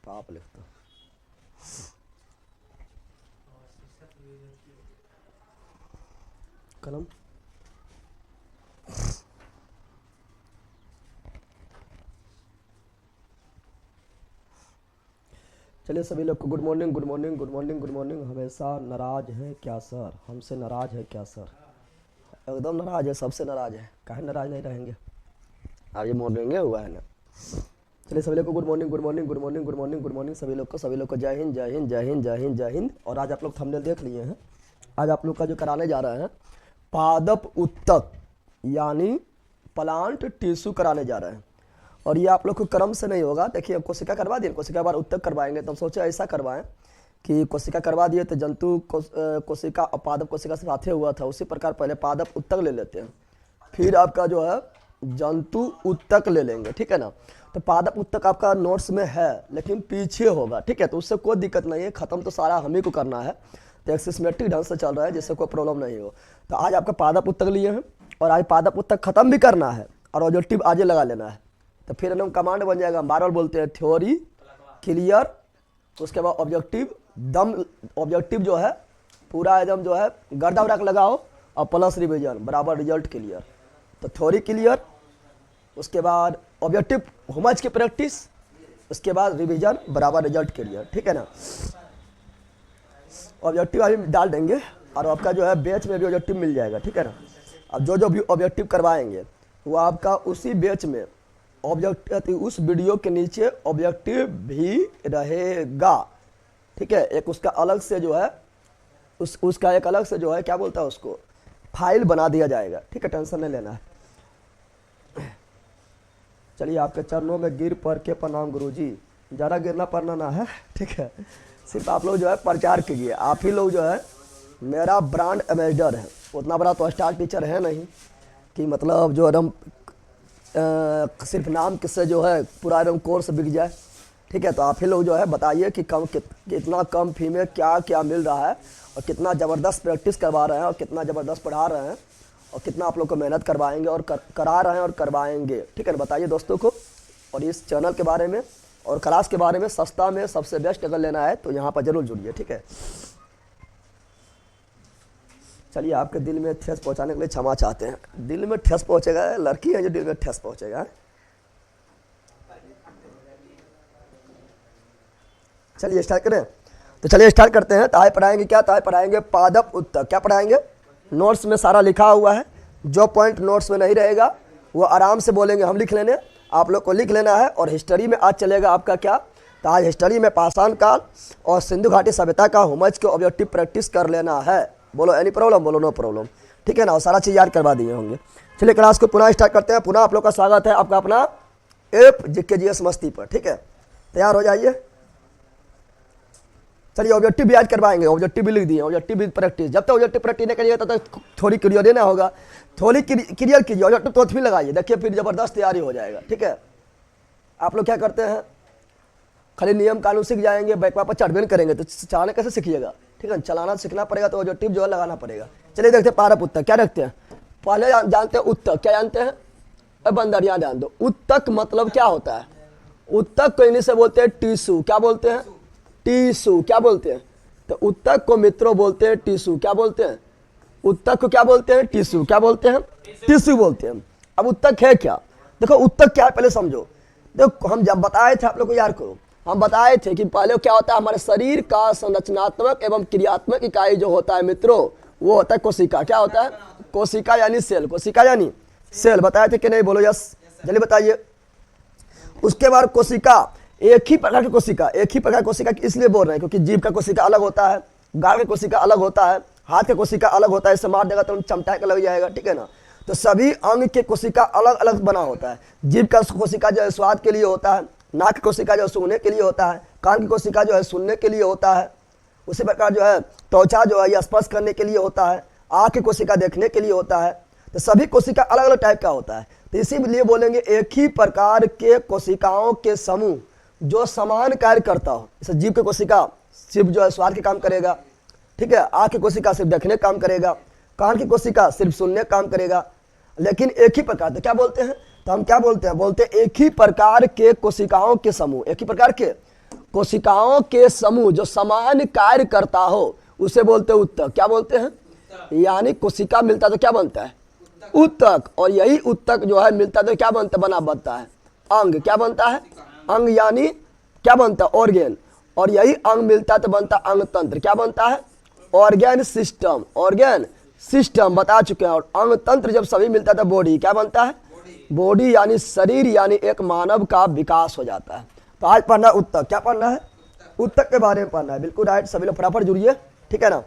पाप लिखता कलम। चलिए सभी लोग को good morning good morning good morning good morning. हमेशा नाराज है क्या सर? हमसे नाराज है क्या सर? एकदम नाराज है, सबसे नाराज है। काहे नाराज नहीं रहेंगे? आज मॉर्निंग हुआ है ना। चलिए सभी लोग को good morning good morning good morning good morning good morning सभी लोग को जय हिंद जय हिंद जय हिंद जय हिंद जय हिंद। और आज आप लोग थंबनेल देख लिए हैं। आज आप लोग का जो कराने जा रहे हैं पादप उत्तक यानी प्लांट टिश्यू कराने जा रहे हैं। और ये आप लोग को क्रम से नहीं होगा। देखिए कोशिका करवा दिए, कोशिका बार उत्तक करवाएंगे तो हम सोचे ऐसा करवाएं कि कोशिका करवा दिए तो जंतु कोशिका और पादप कोशिका से साथे हुआ था, उसी प्रकार पहले पादप उत्तक ले लेते हैं, फिर आपका जो है जंतु उत्तक ले लेंगे, ठीक है ना। तो पादप उत्तक आपका नोट्स में है लेकिन पीछे होगा, ठीक है। तो उससे कोई दिक्कत नहीं है, खत्म तो सारा हम ही को करना है। तो एक सिस्टमेटिक ढंग से चल रहा है जिससे कोई प्रॉब्लम नहीं हो। तो आज आपका पादप उत्तक लिए हैं और आज पादप उत्तक खत्म भी करना है और ऑब्जेक्टिव आगे लगा लेना है। तो फिर एकदम कमांड बन जाएगा। हम बार बार बोलते हैं थ्योरी क्लियर, उसके बाद ऑब्जेक्टिव दम। ऑब्जेक्टिव जो है पूरा एकदम जो है गर्दा उड़ा के लगाओ और प्लस रिवीजन बराबर रिजल्ट क्लियर। तो थ्योरी क्लियर, उसके बाद ऑब्जेक्टिव होमवर्क की प्रैक्टिस, उसके बाद रिवीजन बराबर रिजल्ट क्लियर, ठीक है ना। ऑब्जेक्टिव अभी डाल देंगे और आपका जो है बैच में भी ऑब्जेक्टिव मिल जाएगा, ठीक है ना। अब जो भी ऑब्जेक्टिव करवाएंगे वो आपका उसी बैच में ऑब्जेक्टिव, उस वीडियो के नीचे ऑब्जेक्टिव भी रहेगा, ठीक है। एक उसका अलग से जो है उसका एक अलग से जो है क्या बोलता है उसको फाइल बना दिया जाएगा, ठीक है। टेंशन नहीं लेना है। चलिए आपके चरणों में गिर पड़ के प्रणाम गुरुजी। ज़्यादा गिरना पड़ना ना है, ठीक है। सिर्फ आप लोग जो है प्रचार कीजिए। आप ही लोग जो है मेरा ब्रांड एम्बेसडर है। उतना बड़ा तो स्टार टीचर है नहीं कि मतलब जो एकदम सिर्फ नाम किससे जो है पूरा एकदम कोर्स बिक जाए, ठीक है। तो आप ही लोग जो है बताइए कि कितना कम फी में क्या क्या मिल रहा है और कितना ज़बरदस्त प्रैक्टिस करवा रहे हैं और कितना ज़बरदस्त पढ़ा रहे हैं और कितना आप लोग को मेहनत करवाएंगे और करा रहे हैं और करवाएंगे, ठीक है ना। बताइए दोस्तों को। और इस चैनल के बारे में और क्लास के बारे में सस्ता में सबसे बेस्ट अगर लेना है तो यहाँ पर जरूर जुड़िए, ठीक है। चलिए आपके दिल में ठेस पहुँचाने के लिए क्षमा चाहते हैं। दिल में ठेस पहुँचेगा, लड़की है जो दिल में ठेस पहुँचेगा। चलिए स्टार्ट करें। तो चलिए स्टार्ट करते हैं। तो आए पढ़ाएंगे क्या? तो आए पढ़ाएंगे पादप उत्तक। क्या पढ़ाएंगे? नोट्स में सारा लिखा हुआ है। जो पॉइंट नोट्स में नहीं रहेगा वो आराम से बोलेंगे, हम लिख लेने, आप लोग को लिख लेना है। और हिस्ट्री में आज चलेगा आपका क्या? तो आज हिस्ट्री में पाषाण काल और सिंधु घाटी सभ्यता का होमवर्क के ऑब्जेक्टिव प्रैक्टिस कर लेना है। बोलो एनी प्रॉब्लम? बोलो नो प्रॉब्लम, ठीक है ना। और सारा चीज़ याद करवा दिए होंगे। चलिए क्लास को पुनः स्टार्ट करते हैं। पुनः आप लोग का स्वागत है आपका अपना ऐप GK मस्ती पर, ठीक है। तैयार हो जाइए। चलिए ऑब्जेक्टिव भी याद करवाएंगे। ऑब्जेक्टिव भी लिख दिए, ऑब्जेक्टिव भी प्रैक्टिस। जब तक ऑब्जेक्टिव प्रैक्टिस नहीं करिएगा तब तक थोड़ी क्लियर देना होगा। थोड़ी क्लियर कीजिए, ऑब्जेक्टिव तो भी लगाइए, देखिए फिर जबरदस्त तैयारी हो जाएगा, ठीक है। आप लोग क्या करते हैं, खाली नियम कानून सीख जाएंगे, बैकवा पर चढ़ भी नहीं करेंगे तो चलाने कैसे सीखिएगा, ठीक है। चलाना सीखना पड़ेगा तो ऑब्जेक्टिव जो है लगाना पड़ेगा। चलिए देखते हैं पादप उत्तक क्या रखते हैं। पहले जानते हैं उत्तक, क्या जानते हैं? अब बंदर यहाँ ध्यान दो। उत्तक मतलब क्या होता है? उत्तक को इंग्लिश से बोलते हैं टिश्यू। क्या बोलते हैं? टिश्यू। क्या बोलते हैं? तो उत्तक को मित्रों बोलते हैं टिश्यू। क्या बोलते हैं? उत्तक को क्या बोलते हैं? टिश्यू। क्या बोलते हैं? टिश्यू बोलते हैं। अब उत्तक है क्या? देखो उत्तक क्या है पहले समझो। देखो हम जब बताए थे आप लोग को याद करो, हम बताए थे कि पहले क्या होता है, हमारे शरीर का संरचनात्मक एवं क्रियात्मक इकाई जो होता है मित्रों वो होता है कोशिका। क्या होता है? कोशिका यानी सेल। कोशिका यानी सेल। बताए थे कि नहीं? बोलो यस, जल्दी बताइए। उसके बाद कोशिका एक ही प्रकार की कोशिका, एक ही प्रकार की कोशिका इसलिए बोल रहे हैं क्योंकि जीभ का कोशिका अलग होता है, गाल का कोशिका अलग होता है, हाथ का कोशिका अलग होता है। इससे मार देगा तो चमटा के लग जाएगा, ठीक है ना। तो सभी अंग के कोशिका अलग अलग बना होता है। जीभ का कोशिका जो है स्वाद के लिए होता है, नाक की कोशिका जो है सूंघने के लिए होता है, कान की कोशिका जो है सुनने के लिए होता है, उसी प्रकार जो है त्वचा जो है यह स्पर्श करने के लिए होता है, आँख की कोशिका देखने के लिए होता है। तो सभी कोशिका अलग अलग टाइप का होता है। तो इसीलिए बोलेंगे एक ही प्रकार के कोशिकाओं के समूह जो समान कार्य करता हो। जैसे जीभ की कोशिका सिर्फ जो है स्वाद के काम करेगा, ठीक है, आँख की कोशिका सिर्फ देखने काम करेगा, कान की कोशिका सिर्फ सुनने काम करेगा, लेकिन एक ही प्रकार। तो क्या बोलते हैं, तो हम क्या बोलते हैं, बोलते हैं एक ही प्रकार के कोशिकाओं के समूह, एक ही प्रकार के कोशिकाओं के समूह जो समान कार्य करता हो उसे बोलते हैं उत्तक। क्या बोलते हैं, यानी कोशिका मिलता तो क्या बनता है, उत्तक, और यही उत्तक जो है मिलता तो क्या बनता है अंग। क्या बनता है, अंग, यानी क्या बनता है, ऑर्गेन, और यही अंग मिलता तो बनता अंग तंत्र। क्या बनता है, ऑर्गेन सिस्टम, ऑर्गेन सिस्टम बता चुके हैं। और अंग तंत्र जब सभी मिलता है तो बॉडी क्या बनता है, बॉडी यानी शरीर, यानी एक मानव का विकास हो जाता है। तो आज पढ़ना उत्तक, क्या पढ़ना है, उत्तक के बारे में पढ़ना है। बिल्कुल राइट, सभी लोग फटाफट जुड़िए, ठीक है ना।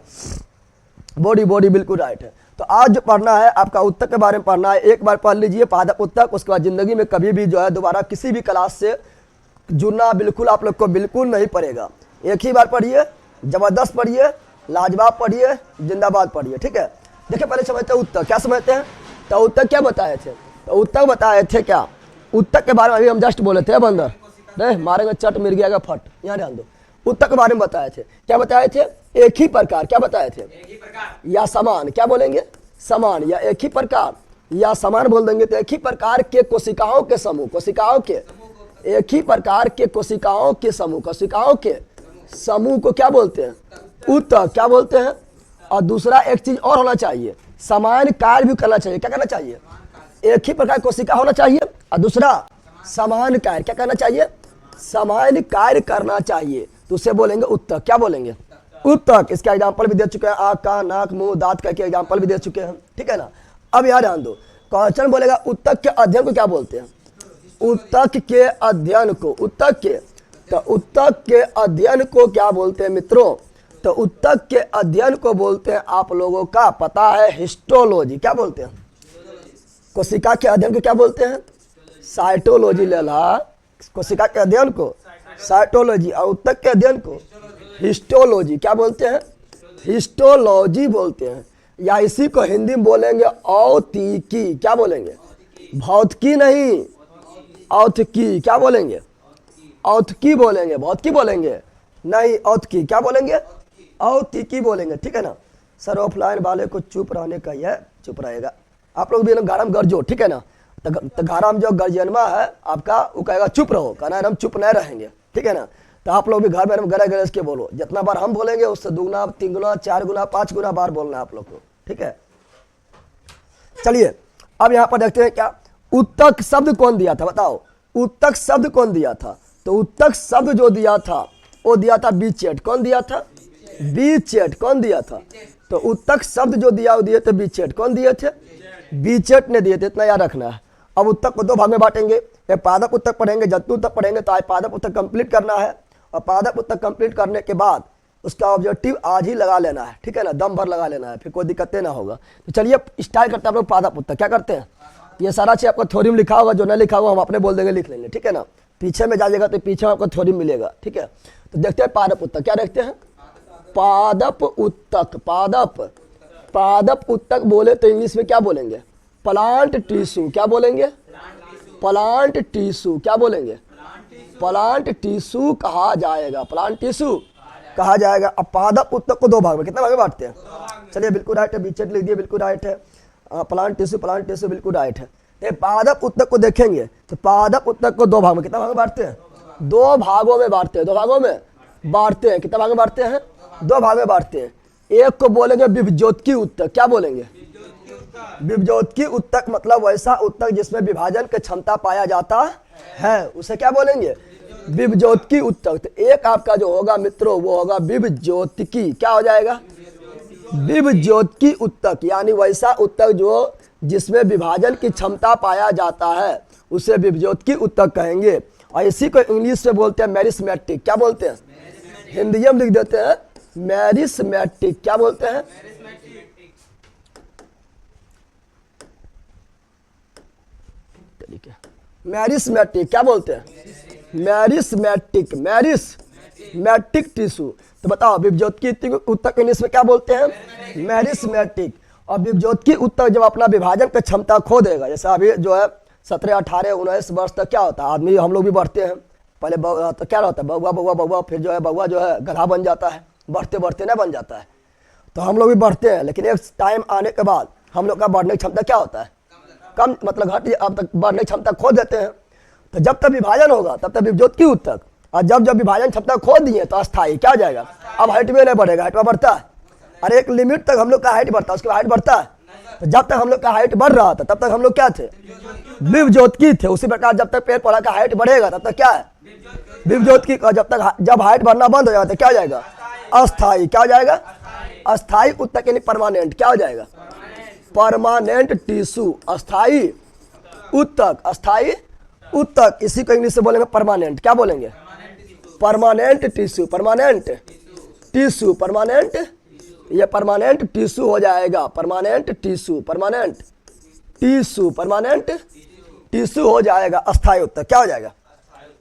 बॉडी बॉडी बिल्कुल राइट है। तो आज जो पढ़ना है आपका उत्तक के बारे में पढ़ना है। एक बार पढ़ लीजिए पादप उत्तक, उसके बाद जिंदगी में कभी भी जो है दोबारा किसी भी क्लास से जुड़ना बिल्कुल आप लोग को बिल्कुल नहीं पड़ेगा। एक ही बार पढ़िए, जबरदस्त पढ़िए, लाजवाब पढ़िए, जिंदाबाद पढ़िए, ठीक है। देखिए पहले समझते हैं उत्तक, क्या समझते हैं। तो उत्तक क्या बताए थे, तो उत्तक बताए थे क्या, उत्तक के बारे में अभी हम जस्ट बोले थे बंदर, नहीं मारेंगे चट मिल गया फट, यहाँ ध्यान दो। उत्तक के बारे में बताए थे, क्या बताए थे, एक ही प्रकार, क्या बताए थे, या समान, क्या बोलेंगे, समान, या एक ही प्रकार, या समान बोल देंगे तो एक ही प्रकार के कोशिकाओं के समूह, कोशिकाओं के एक ही प्रकार के कोशिकाओं के समूह, कोशिकाओं के समूह को क्या बोलते हैं, उत्तक। क्या बोलते हैं। और दूसरा एक चीज और होना चाहिए, समान कार्य भी करना चाहिए। क्या करना चाहिए, एक ही प्रकार कोशिका होना चाहिए, और दूसरा समान कार्य, क्या करना चाहिए, समान कार्य करना चाहिए, तो उसे बोलेंगे उत्तक। क्या बोलेंगे, उत्तक। इसका एग्जाम्पल भी दे चुके हैं, आँख, कान, नाक, मुंह, दांत का एग्जाम्पल भी दे चुके हैं, ठीक है ना। अब यहाँ ध्यान दो, क्वेश्चन बोलेगा उत्तक के अध्ययन को क्या बोलते हैं, उत्तक के अध्ययन को, उत्तक के, तो उत्तक के अध्ययन को क्या बोलते हैं मित्रों, तो उत्तक के अध्ययन को बोलते हैं, आप लोगों का पता है, हिस्टोलॉजी। क्या बोलते हैं, कोशिका के अध्ययन को क्या बोलते हैं, साइटोलॉजी। लेला कोशिका के अध्ययन को साइटोलॉजी, और उत्तक के अध्ययन को हिस्टोलॉजी। क्या बोलते हैं, हिस्टोलॉजी बोलते हैं, या इसी को हिंदी में बोलेंगे औतिकी। क्या बोलेंगे, भौतिकी नहीं, औतिकी। क्या बोलेंगे, औतिकी बोलेंगे, भौतिकी बोलेंगे नहीं, औतिकी। क्या बोलेंगे, औतिकी बोलेंगे, ठीक है ना। सर ऑफलाइन वाले को चुप रहने का है, चुप रहेगा। आप लोग भी ना गारम गरजो, ठीक है ना। तो गारम जो गर्जनमा है आपका, वो कहेगा चुप रहो, कहना है हम चुप नहीं रहेंगे, ठीक है ना। तो आप लोग भी घर में गरज गरज के बोलो, जितना बार हम बोलेंगे उससे 2 गुना 3 गुना 4 गुना 5 गुना बार बोलना है आप लोग को, ठीक है। चलिए अब यहाँ पर देखते हैं क्या उत्तक शब्द कौन दिया था, बताओ उत्तक शब्द कौन दिया था। तो उत्तक शब्द जो दिया था वो दिया था बीचेट। कौन दिया था, बीचेट। कौन दिया था, तो उत्तक शब्द जो दिया वो दिए थे बीचेट। कौन दिए थे, बीचेट ने दिए थे, इतना याद रखना है। अब उत्तक को 2 भाग में बांटेंगे, एक पादप उत्तक पढ़ेंगे, जंतु उत्तक पढ़ेंगे। तो आज पादप उत्तक कंप्लीट करना है, और पादप उत्तक कंप्लीट करने के बाद उसका ऑब्जेक्टिव आज ही लगा लेना है, ठीक है ना, दम भर लगा लेना है, फिर कोई दिक्कतें ना होगा। तो चलिए स्टार्ट करते हैं हम लोग पादप उत्तक। क्या करते हैं, ये सारा चीज आपको थ्योरी में लिखा होगा, जो नहीं लिखा होगा हम अपने बोल देंगे लिख लेंगे, ठीक है ना। पीछे में जाइएगा तो पीछे में आपको थ्योरी मिलेगा, ठीक है। तो देखते हैं पादप उत्तक, क्या देखते हैं, पादप उत्तक। पादप, पादप उत्तक बोले तो इंग्लिश में क्या बोलेंगे, प्लांट टिश्यू। क्या बोलेंगे, प्लांट टिश्यू। क्या बोलेंगे, प्लांट टिश्यू कहा जाएगा, प्लांट टिश्यू कहा जाएगा। अब पादप उत्तक को 2 भाग में, कितना भाग में बांटते हैं, चलिए बिल्कुल राइट है, बीचेट लिख दिए, बिल्कुल राइट है। प्लांट टिश्यू बिल्कुल राइट है। तो पादप उत्तक को देखेंगे तो पादप उत्तक को 2 भाग में, कितना भाग में बांटते हैं, 2 भागों में बांटते हैं, 2 भागों में बांटते हैं। कितना भाग में बांटते हैं, 2 भाग में बांटते हैं। एक को बोलेंगे विभज्योतकी उत्तक। क्या बोलेंगे, विभज्योतकी उत्तक मतलब वैसा उत्तक जिसमें विभाजन की क्षमता पाया जाता है, उसे क्या बोलेंगे, विभज्योतकी उत्तक। तो एक आपका जो होगा मित्रों वो होगा विभज्योतकी। क्या हो जाएगा, विभज्योतकी उत्तक, यानी वैसा उत्तक जो जिसमें विभाजन की क्षमता पाया जाता है उसे विभज्योतकी उत्तक कहेंगे। और इसी को इंग्लिश में बोलते हैं मेरिस्मेटिक। क्या बोलते हैं, हिंदी में लिख देते हैं मेरिस्मेटिक। क्या बोलते हैं, तरीके मैरिस्मेटिक, क्या बोलते हैं? Meristematic, meristematic tissue. तो बताओ विभज्योति ऊतक इंग्लिश में क्या बोलते हैं? मैरिस्मेटिक। और विभज्योति ऊतक जब अपना विभाजन की क्षमता खो देगा, जैसे अभी जो है 17, 18, 19 वर्ष तक क्या होता है, आदमी हम लोग भी बढ़ते हैं, पहले तो क्या होता है बउआ बउआ बउआ, फिर जो है बउआ जो है गधा बन जाता है, बढ़ते बढ़ते ना बन जाता है। तो हम लोग भी बढ़ते हैं, लेकिन एक टाइम आने के बाद हम लोग का बढ़ने की क्षमता क्या होता है? कम, मतलब घट, अब तक बढ़ने की क्षमता खो देते हैं। तो जब तक विभाजन होगा तब तक विभज्योति ऊतक, और जब जब विभाजन क्षमता खो दिए तो अस्थायी क्या हो जाएगा? अब हाइट में नहीं बढ़ेगा, हाइट में बढ़ता है। और एक लिमिट तक हम लोग का हाइट बढ़ता है, उसके बाद हाइट बढ़ता है। तो जब तक हम लोग का हाइट बढ़ रहा था तब तक हम लोग क्या थे? विभज्योति थे। उसी प्रकार जब तक पेड़ पौधा का हाइट बढ़ेगा तब तक क्या है? विभज्योति। जब हाइट बढ़ना बंद हो जाएगा तो क्या हो जाएगा? अस्थायी। क्या हो जाएगा? अस्थायी ऊतक यानी परमानेंट। क्या हो जाएगा? Permanent tissue. अस्थायी ऊतक, अस्थायी ऊतक, इसी को इंग्लिश से बोलेंगे परमानेंट। क्या बोलेंगे? Permanent tissue, permanent tissue, permanent, ये परमानेंट टिश्यू हो जाएगा। Permanent tissue, permanent tissue, permanent tissue हो जाएगा। अस्थायी ऊतक क्या हो जाएगा?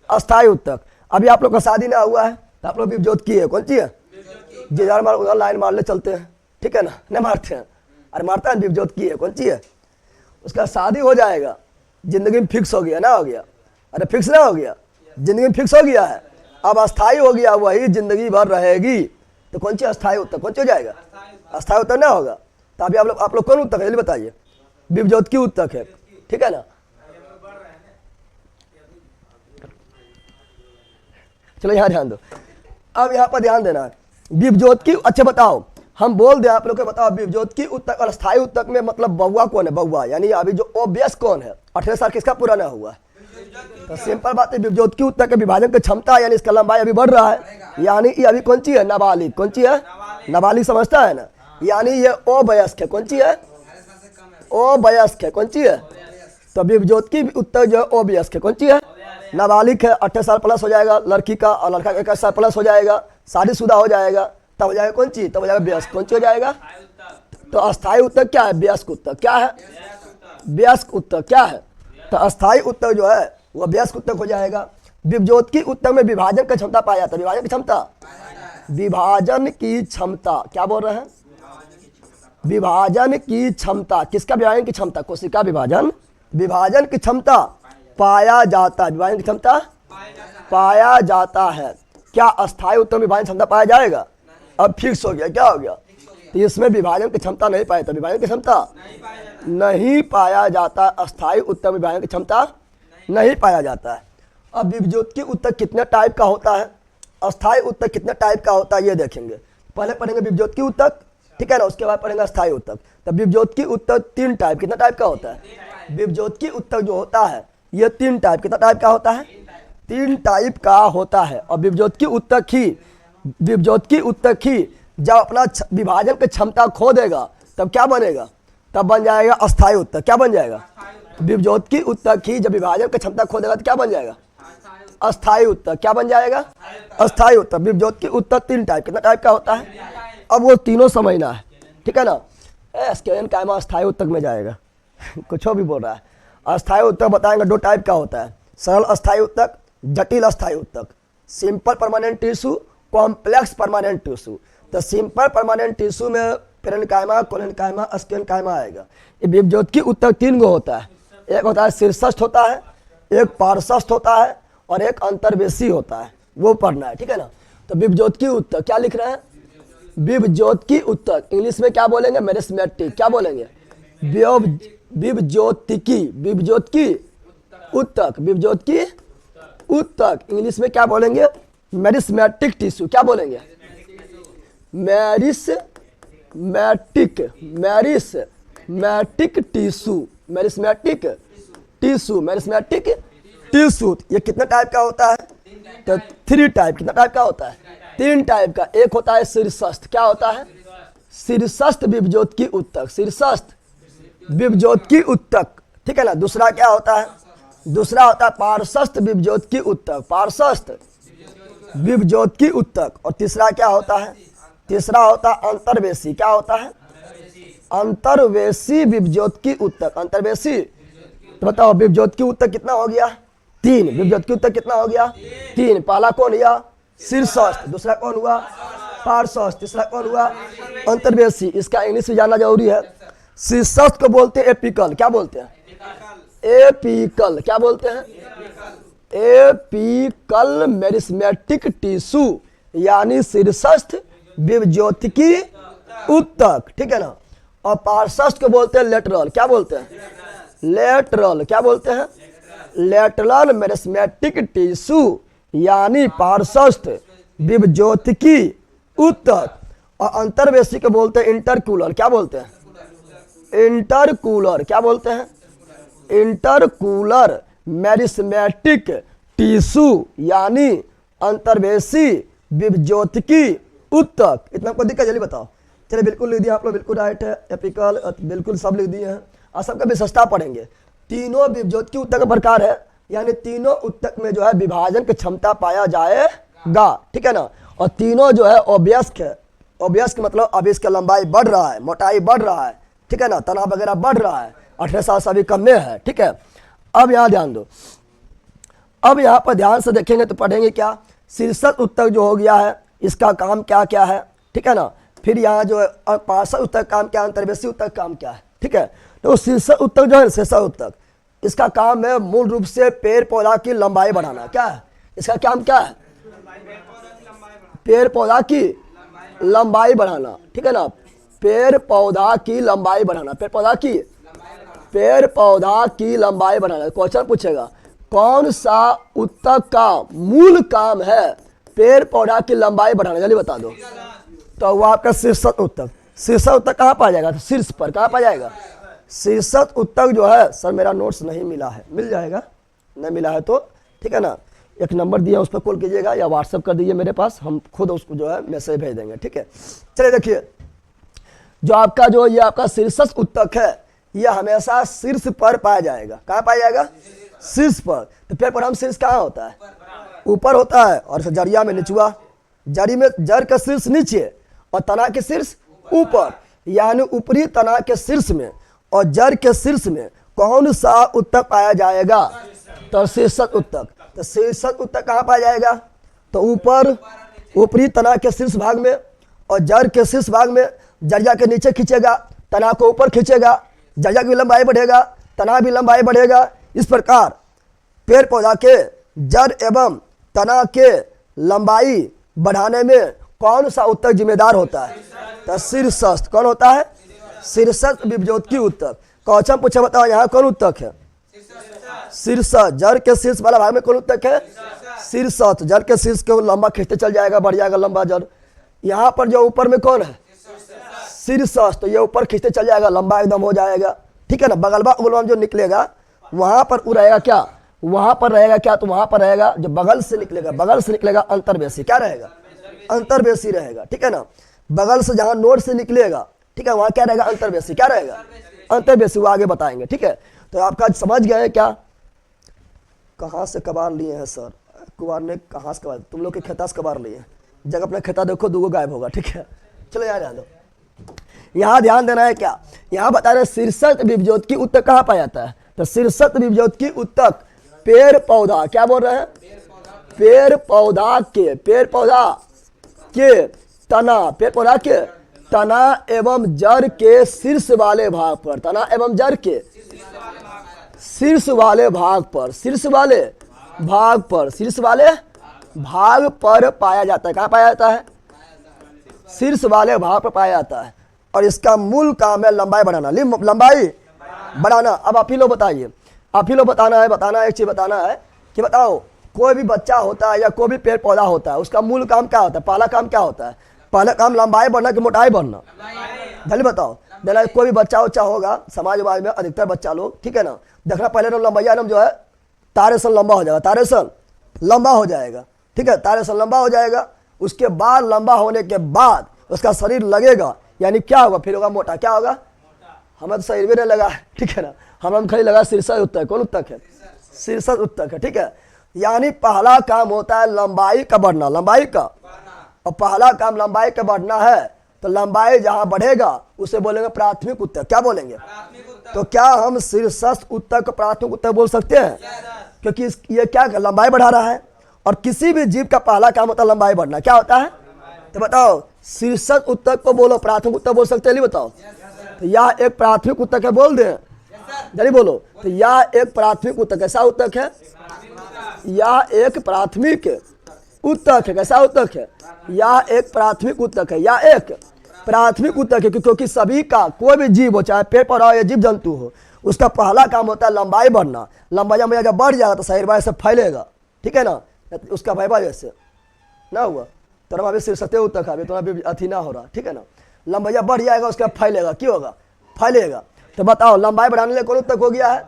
अस्थायी ऊतक। अभी आप लोग का शादी ना हुआ है तो आप लोग विभज्योति की है, कौन सी है? जिधर मार उधर लाइन मार ले चलते हैं, ठीक है ना? नहीं मारते हैं, अरे मारता है, विभज्योति की है, कौन सी है? उसका शादी हो जाएगा, जिंदगी में फिक्स हो गया ना, हो गया? अरे फिक्स ना हो गया, जिंदगी में फिक्स हो गया है, अब अस्थायी हो गया, वही जिंदगी भर रहेगी। तो कौन सी अस्थायी ऊतक, कौन सी हो जाएगा? अस्थायी ऊतक ना होगा। तो अभी आप लोग कौन ऊतक है बताइए? विभज्योति ऊतक है, ठीक है ना? चलो यहाँ ध्यान दो, अब यहाँ पर ध्यान देना है विभज्योति। अच्छा बताओ, हम बोल दें आप लोग को, बताओ विभज्योति ऊतक और स्थायी ऊतक में मतलब बउआ कौन है? बउआ यानी अभी जो ओबियस कौन है? 18 साल किसका पूरा ना हुआ है? तो सिंपल बात है, विभज्योति ऊतक के विभाजन की क्षमता यानी इसका लंबाई अभी बढ़ रहा है, यानी ये अभी कौन सी है? नाबालिग। कौन सी है? नाबालिग, समझता है ना? यानी ये अवयस्क है। कौन सी है? अवयस्क है। कौन सी है? तो विभज्योति ऊतक जो है अवयस्क है। कौन सी है? नाबालिग है। 18 साल प्लस हो जाएगा लड़की का, और लड़का 21 साल प्लस हो जाएगा, शादीशुदा हो जाएगा, तब हो जाएगा कौन सी? तब हो जाएगा वयस्क। कौन सी हो जाएगा? तो अस्थायी ऊतक क्या है? वयस्क ऊतक। क्या है? वयस्क ऊतक। क्या है? तो अस्थायी ऊतक जो है वह वयस्क ऊतक हो जाएगा। विभज्योति ऊतक में विभाजन की क्षमता पाया जाता है। विभाजन की क्षमता, विभाजन की क्षमता, क्या बोल रहे हैं? विभाजन की क्षमता, किसका विभाजन की क्षमता? कोशिका विभाजन, विभाजन की क्षमता पाया जाता है। विभाजन की क्षमता पाया जाता है। क्या अस्थायी ऊतक में विभाजन क्षमता पाया जाएगा? अब फिक्स हो गया, क्या हो गया? तो इसमें विभाजन की क्षमता नहीं पाया, तो विभाजन की क्षमता नहीं पाया जाता। अस्थायी ऊतक में विभाजन की क्षमता नहीं पाया जाता है। अब विभज्योति ऊतक कितने टाइप का होता है, अस्थायी ऊतक कितने टाइप का होता है, ये देखेंगे। पहले पढ़ेंगे विभज्योति ऊतक, ठीक है ना? उसके बाद पढ़ेंगे अस्थायी ऊतक। तो विभज्योति ऊतक 3 टाइप, कितना टाइप का होता है? विभज्योति ऊतक जो होता है ये 3 टाइप, कितना टाइप का होता है? 3 टाइप का होता है। और विभज्योति ऊतक ही जब अपना विभाजन की क्षमता खो देगा तब क्या बनेगा? तब बन जाएगा अस्थायी ऊतक। क्या बन जाएगा? विभज्योति ऊतक ही जब विभाजन की क्षमता खो देगा तो क्या बन जाएगा? अस्थायी ऊतक। क्या बन जाएगा? अस्थायी ऊतक। विभज्योति ऊतक 3 टाइप, कितना टाइप का होता है? अब वो तीनों समझना है, ठीक है ना? स्केलन कायमा अस्थायी ऊतक में जाएगा कुछ भी बोल रहा है। अस्थायी ऊतक बताएंगे 2 टाइप का होता है, सरल अस्थायी ऊतक, जटिल अस्थायी ऊतक। Simple permanent tissue, complex permanent tissue. तो सिंपल परमानेंट टिश्यू में पेरेन्काइमा, कोलेनकाइमा, स्केलेनकाइमा आएगा। ये विभज्योति ऊतक 3 गो होता है। एक होता है शीर्षस्थ होता है, एक पार्श्वस्थ होता है, और एक अंतर्वेशी होता है, वो पढ़ना है, ठीक है ना? तो विभज्योति ऊतक क्या लिख रहे हैं? विभज्योति ऊतक इंग्लिश में क्या बोलेंगे? मैरिस्मेटिक। क्या बोलेंगे? विभज्योतिकी, विभज्योति ऊतक, विभज्योति ऊतक इंग्लिश में क्या बोलेंगे? Meristematic tissue. क्या बोलेंगे? Meristematic, meristematic tissue, meristematic tissue, meristematic tissue. ये कितने टाइप का होता है? तो 3 टाइप। कितना टाइप का होता है? 3 टाइप का। एक होता है शीर्षस्थ। क्या होता है? शीर्षस्थ विभज्योति ऊतक, शीर्षस्थ विभज्योति ऊतक, ठीक है ना? दूसरा क्या होता है? दूसरा होता है पार्श्वस्थ विभज्योति ऊतक, पार्श्वस्थ विभज्योति ऊतक। और तीसरा क्या होता है? तीसरा होता है अंतर्वेशी। क्या होता है? अंतर्वेशी विभज्योति ऊतक, अंतर्वेशी तो बताओ विभज्योति उत्तक कितना हो गया? 3। विभज्योति उत्तक कितना हो गया? 3। पहला कौन हुआ? शीर्षस्थ। दूसरा कौन हुआ? पार्श्वस्थ। तीसरा कौन हुआ? अंतर्वेशी। इसका इंग्लिश भी जानना जरूरी है। शीर्षस्थ को बोलते हैं एपिकल। क्या बोलते हैं? एपिकल। क्या बोलते हैं? एपिकल मेरिस्मेटिक टिश्यू, यानी शीर्षस्थ विभज्योतिकी उत्तक, ठीक है ना। और पार्श्वस्थ को बोलते हैं लेटरल। क्या बोलते हैं? लेटरल। क्या बोलते हैं? लेटरल मेरिस्मेटिक टिश्यू, यानी पार्श्वस्थ विभज्योतिकी उत्तक। और अंतर्वेशी को बोलते हैं इंटरकूलर। क्या बोलते हैं? इंटरकूलर। क्या बोलते हैं? इंटरकूलर मेरिस्मेटिक टिश्यू, यानी अंतर्वेशी विभज्योतिकी उत्तक। इतना कोई दिक्कत? जल्दी बताओ। चलिए बिल्कुल लिख दिया आप लोग, बिल्कुल राइट है। एपिकल बिल्कुल सब लिख दिए हैं। और सबका विशेषता पढ़ेंगे। तीनों विभज्योतिकी उत्तक का प्रकार है, यानी तीनों उत्तक में जो है विभाजन की क्षमता पाया जाएगा, ठीक है ना। और तीनों जो है अवयस्क है। अवयस्क मतलब अब इसकी लंबाई बढ़ रहा है, मोटाई बढ़ रहा है, ठीक है ना, तनाव वगैरह बढ़ रहा है, 18 साल से अभी कम में है, ठीक है। अब यहाँ ध्यान दो। अब यहाँ पर ध्यान से देखेंगे तो पढ़ेंगे क्या? शीर्षस्थ उत्तक जो हो गया है, इसका काम क्या क्या है, ठीक है ना। फिर यहाँ जो है पार्श्वस्थ उत्तक काम क्या, अंतर्वेशी उत्तक काम क्या है, ठीक है। तो शीर्षस्थ उत्तक जो है, शीर्षस्थ उत्तक, इसका काम है मूल रूप से पेड़ पौधा की लंबाई बढ़ाना। क्या है इसका काम? क्या है? पेड़ पौधा की लंबाई बढ़ाना, ठीक है ना। पेड़ पौधा की लंबाई बढ़ाना, पेड़ पौधा की लंबाई बढ़ाना। क्वेश्चन पूछेगा कौन सा उत्तक का मूल काम है पेड़ पौधा की लंबाई बढ़ाना? जल्दी बता दो। तो वो आपका शीर्षस्थ उत्तक। शीर्षस्थ उत्तक कहाँ पाया जाएगा? तो शीर्ष पर। कहाँ पाया जाएगा? शीर्षस्थ उत्तक जो है, सर मेरा नोट्स नहीं मिला है, मिल जाएगा, नहीं मिला है तो ठीक है ना, एक नंबर दिया उस पर कॉल कीजिएगा या व्हाट्सएप कर दीजिए मेरे पास, हम खुद उसको जो है मैसेज भेज देंगे, ठीक है। चलिए देखिए, जो आपका जो ये आपका शीर्षस्थ उत्तक है, यह हमेशा शीर्ष पर पाया जाएगा। कहाँ पाया जाएगा? शीर्ष पर। तो पेड़ पौधा में शीर्ष कहाँ होता है? ऊपर होता है। और जड़िया में निचुआ, जड़ी में जड़ का शीर्ष नीचे और तना के शीर्ष ऊपर, यानी ऊपरी तना के शीर्ष में और जड़ के शीर्ष में कौन सा उत्तक पाया जाएगा? तो शीर्षस्थ उत्तक। तो शीर्षस्थ उत्तक कहाँ पाया जाएगा? तो ऊपर, ऊपरी तना के शीर्ष भाग में और जड़ के शीर्ष भाग में। जड़िया के नीचे खींचेगा, तना को ऊपर खींचेगा, जड़िया की लंबाई बढ़ेगा, तना भी लंबाई बढ़ेगा। इस प्रकार पेड़ पौधा के जड़ एवं तना के लंबाई बढ़ाने में कौन सा उत्तक जिम्मेदार होता है? तो शीर्षस्थ। कौन होता है? शीर्षस्थ विभज्योतिकी उत्तक। क्वेश्चन पूछे, बताओ यहाँ कौन उत्तक है? शीर्षस्थ। जड़ के शीर्ष वाला भाग में कौन उत्तक है? शीर्षस्थ। जड़ के शीर्ष को लंबा खींचते चल जाएगा, बढ़ जाएगा लंबा जड़। यहाँ पर जो ऊपर में कौन है? शीर्षस्थ। तो ये ऊपर खींचते चल जाएगा, लंबा एकदम हो जाएगा, ठीक है ना। बगलवा उगलवा जो निकलेगा वहां पर वो रहेगा क्या? वहां पर रहेगा क्या? तो वहां पर रहेगा जो बगल से निकलेगा अंतर्वेशी। क्या रहेगा? अंतर्वेशी रहेगा, ठीक है ना। बगल से जहां नोड से निकलेगा, ठीक है, वहां क्या रहेगा? अंतर्वेशी। क्या रहेगा? अंतर्वेशी। वो आगे बताएंगे, ठीक है। तो आपका समझ गए क्या? कहाँ से कबार लिए हैं सर? कुमार ने कहाँ से कबार? तुम लोग के खेता से कबार लिए हैं। जगह अपना खेता देखो, दूगो गायब होगा, ठीक है। चलो यहाँ ध्यान दो, यहाँ ध्यान देना है क्या? यहाँ बता रहे शीर्षस्थ विभज्योतिकी उत्तक कहाँ पाया जाता है? तो शीर्षस्थ विभज्योतिकी उत्तक पेड़ पौधा, क्या बोल रहे हैं? पेड़ पौधा के तना, पेड़ पौधा के तना एवं जड़ के शीर्ष वाले भाग पर, तना एवं जड़ के शीर्ष वाले भाग पर, शीर्ष वाले भाग पर पाया जाता है। कहाँ पाया जाता है? शीर्ष वाले भाग पर पाया जाता है। और इसका मूल काम है लंबाई बढ़ाना, लंबाई बढ़ाना। अब आप ही लोग बताइए, आप ही लोग बताना है एक चीज बताना है कि बताओ, कोई भी बच्चा होता है या कोई भी पेड़ पौधा होता है, उसका मूल काम क्या होता है? पहला काम क्या होता है? पहला काम लंबाई बढ़ना कि मोटाई बढ़ना? जल्दी बताओ। देना कोई भी बच्चा होगा समाजवाद में, अधिकतर बच्चा लोग, ठीक है ना, देखना पहले तो लंबाई जो है तारे सन लंबा हो जाएगा, तारे सन लंबा हो जाएगा, ठीक है, तारे सन लंबा हो जाएगा। उसके बाद लंबा होने के बाद उसका शरीर लगेगा, यानी क्या होगा? फिर होगा मोटा। क्या होगा? हमें तो शरीर भी नहीं लगा, ठीक है ना, हमें खाली लगा शीर्षस्थ उत्तक। कौन उत्तक है? शीर्षस्थ उत्तक है, ठीक है। यानी पहला काम होता है लंबाई का बढ़ना, लंबाई का, और पहला काम लंबाई का बढ़ना है। तो लंबाई जहां बढ़ेगा उसे बोलेंगे प्राथमिक उत्तक। क्या बोलेंगे? तो क्या हम शीर्षस्थ उत्तक को प्राथमिक उत्तक बोल सकते हैं? क्योंकि ये क्या लंबाई बढ़ा रहा है, और किसी भी जीव का पहला काम होता है लंबाई बढ़ना। क्या होता है? तो बताओ, शीर्षस्थ उत्तक को बोलो प्राथमिक उत्तक बोल सकते हैं? नहीं बताओ। तो यह एक प्राथमिक उत्तक है, बोल दें जल्दी बोलो। तो यह एक प्राथमिक उत्तक, कैसा उत्तक है? यह एक प्राथमिक उत्तक है। कैसा उत्तक है? यह एक प्राथमिक उत्तक है। यह एक प्राथमिक उत्तक है क्योंकि सभी का, कोई भी जीव हो, चाहे पेड़ पौधा हो या जीव जंतु हो, उसका पहला काम होता है लंबाई बढ़ना। लंबाई जब बढ़ जाएगा तो शरीर वायु से फैलेगा, ठीक है ना, उसका वाइबा जैसे ना हुआ तो अभी शीर्षस्थ उत्तक अभी तो अभी अथी ना हो रहा, ठीक है ना। लंबाई जब बढ़ जाएगा उसका फैलेगा, क्यों होगा? फैलेगा। तो बताओ लंबाई बढ़ाने के लिए कौन उत्तक हो गया है?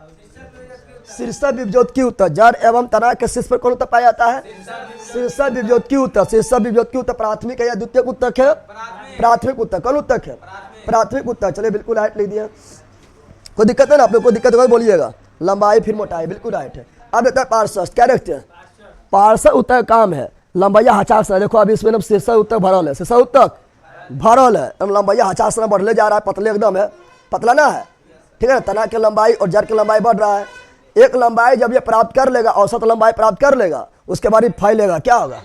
शीर्षस्थ विभज्योतकी उत्तक। जड़ एवं तना के शीर्ष पर कौन उत्तक पाया जाता है? शीर्षस्थ विभज्योतकी उत्तक। शीर्षस्थ विभज्योतकी उत्तक प्राथमिक है या द्वितीयक उत्तक है? प्राथमिक उत्तक। कौन उत्तक है? प्राथमिक उत्तक। चलिए बिल्कुल राइट लिख दिया, कोई दिक्कत है ना? आप लोग को दिक्कत हो बोलिएगा। लंबाई फिर मोटाई, बिल्कुल राइट है। अब देखते हैं पार्श्वस्थ, क्या देखते हैं? पार्श्व उत्तक काम है लंबाइया हचासना। देखो अभी इसमें शीर्षस्थ उत्तक भरल है, शीर्षस्थ उत्तक भरल है, लंबाइया हचासना बढ़ले जा रहा है, पतले एकदम है, पतला ना है, ठीक है ना। तना की लंबाई और जड़ की लंबाई बढ़ रहा है। एक लंबाई जब ये प्राप्त कर लेगा, औसत लंबाई प्राप्त कर लेगा, उसके बाद फैलेगा। क्या होगा?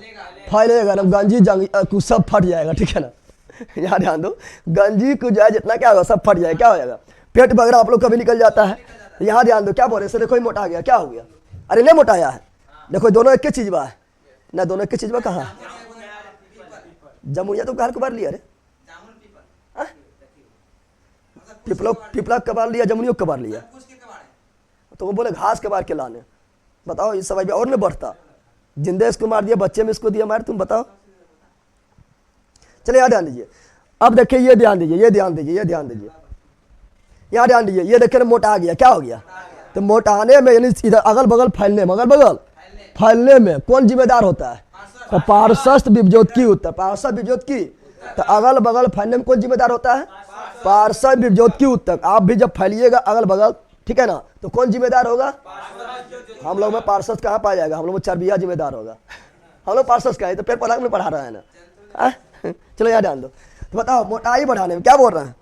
फैलेगा ना, गंजी जंग सब फट जाएगा, ठीक है ना। यहाँ ध्यान दो, गंजी को जो है जितना क्या होगा सब फट जाएगा। क्या हो जाएगा? पेट वगैरह आप लोग कभी निकल जाता है। यहाँ ध्यान दो, क्या बोले से देखो मोटा गया, क्या हो गया? अरे नहीं मोटाया है, देखो दोनों एक चीज बा है ना, दोनों एक चीज बा। कहाँ जमुनिया तो घर कबार लिया? अरे पिपला कबार लिया, जमुनियों कबार लिया, तो वो बोले घास कबार के लाने। बताओ इस समय और नहीं बढ़ता, जिंदे इसको मार दिया, बच्चे में इसको दिया मार, तुम बताओ। चलिए यहाँ ध्यान दीजिए। अब देखिए ये ध्यान दीजिए, ये ध्यान दीजिए, ये ध्यान दीजिए, यहाँ ध्यान दीजिए। ये देखिए मोटा आ गया, क्या हो गया? तो मोटाने में यानी इधर अगल बगल फैलने में, अगल बगल फैलने में कौन जिम्मेदार होता है? तो पार्श्वस्थ विभज्योतकी उत्तक। पार्श्वस्थ विभज्योतकी, तो अगल बगल फैलने में कौन जिम्मेदार होता है? पार्श्वस्थ विभज्योतकी उत्तक। आप भी जब फैलिएगा अगल बगल, ठीक है ना, तो कौन जिम्मेदार होगा? हम लोग में पार्श्वस्थ कहाँ पाया जाएगा? हम लोग में चर्बिया जिम्मेदार होगा। हम लोग पार्श्वस्थ का है, तो पेड़ पौधा में पढ़ा रहा है ना। चलो यहाँ ध्यान दो। तो बताओ मोटाई बढ़ाने में क्या बोल रहा है?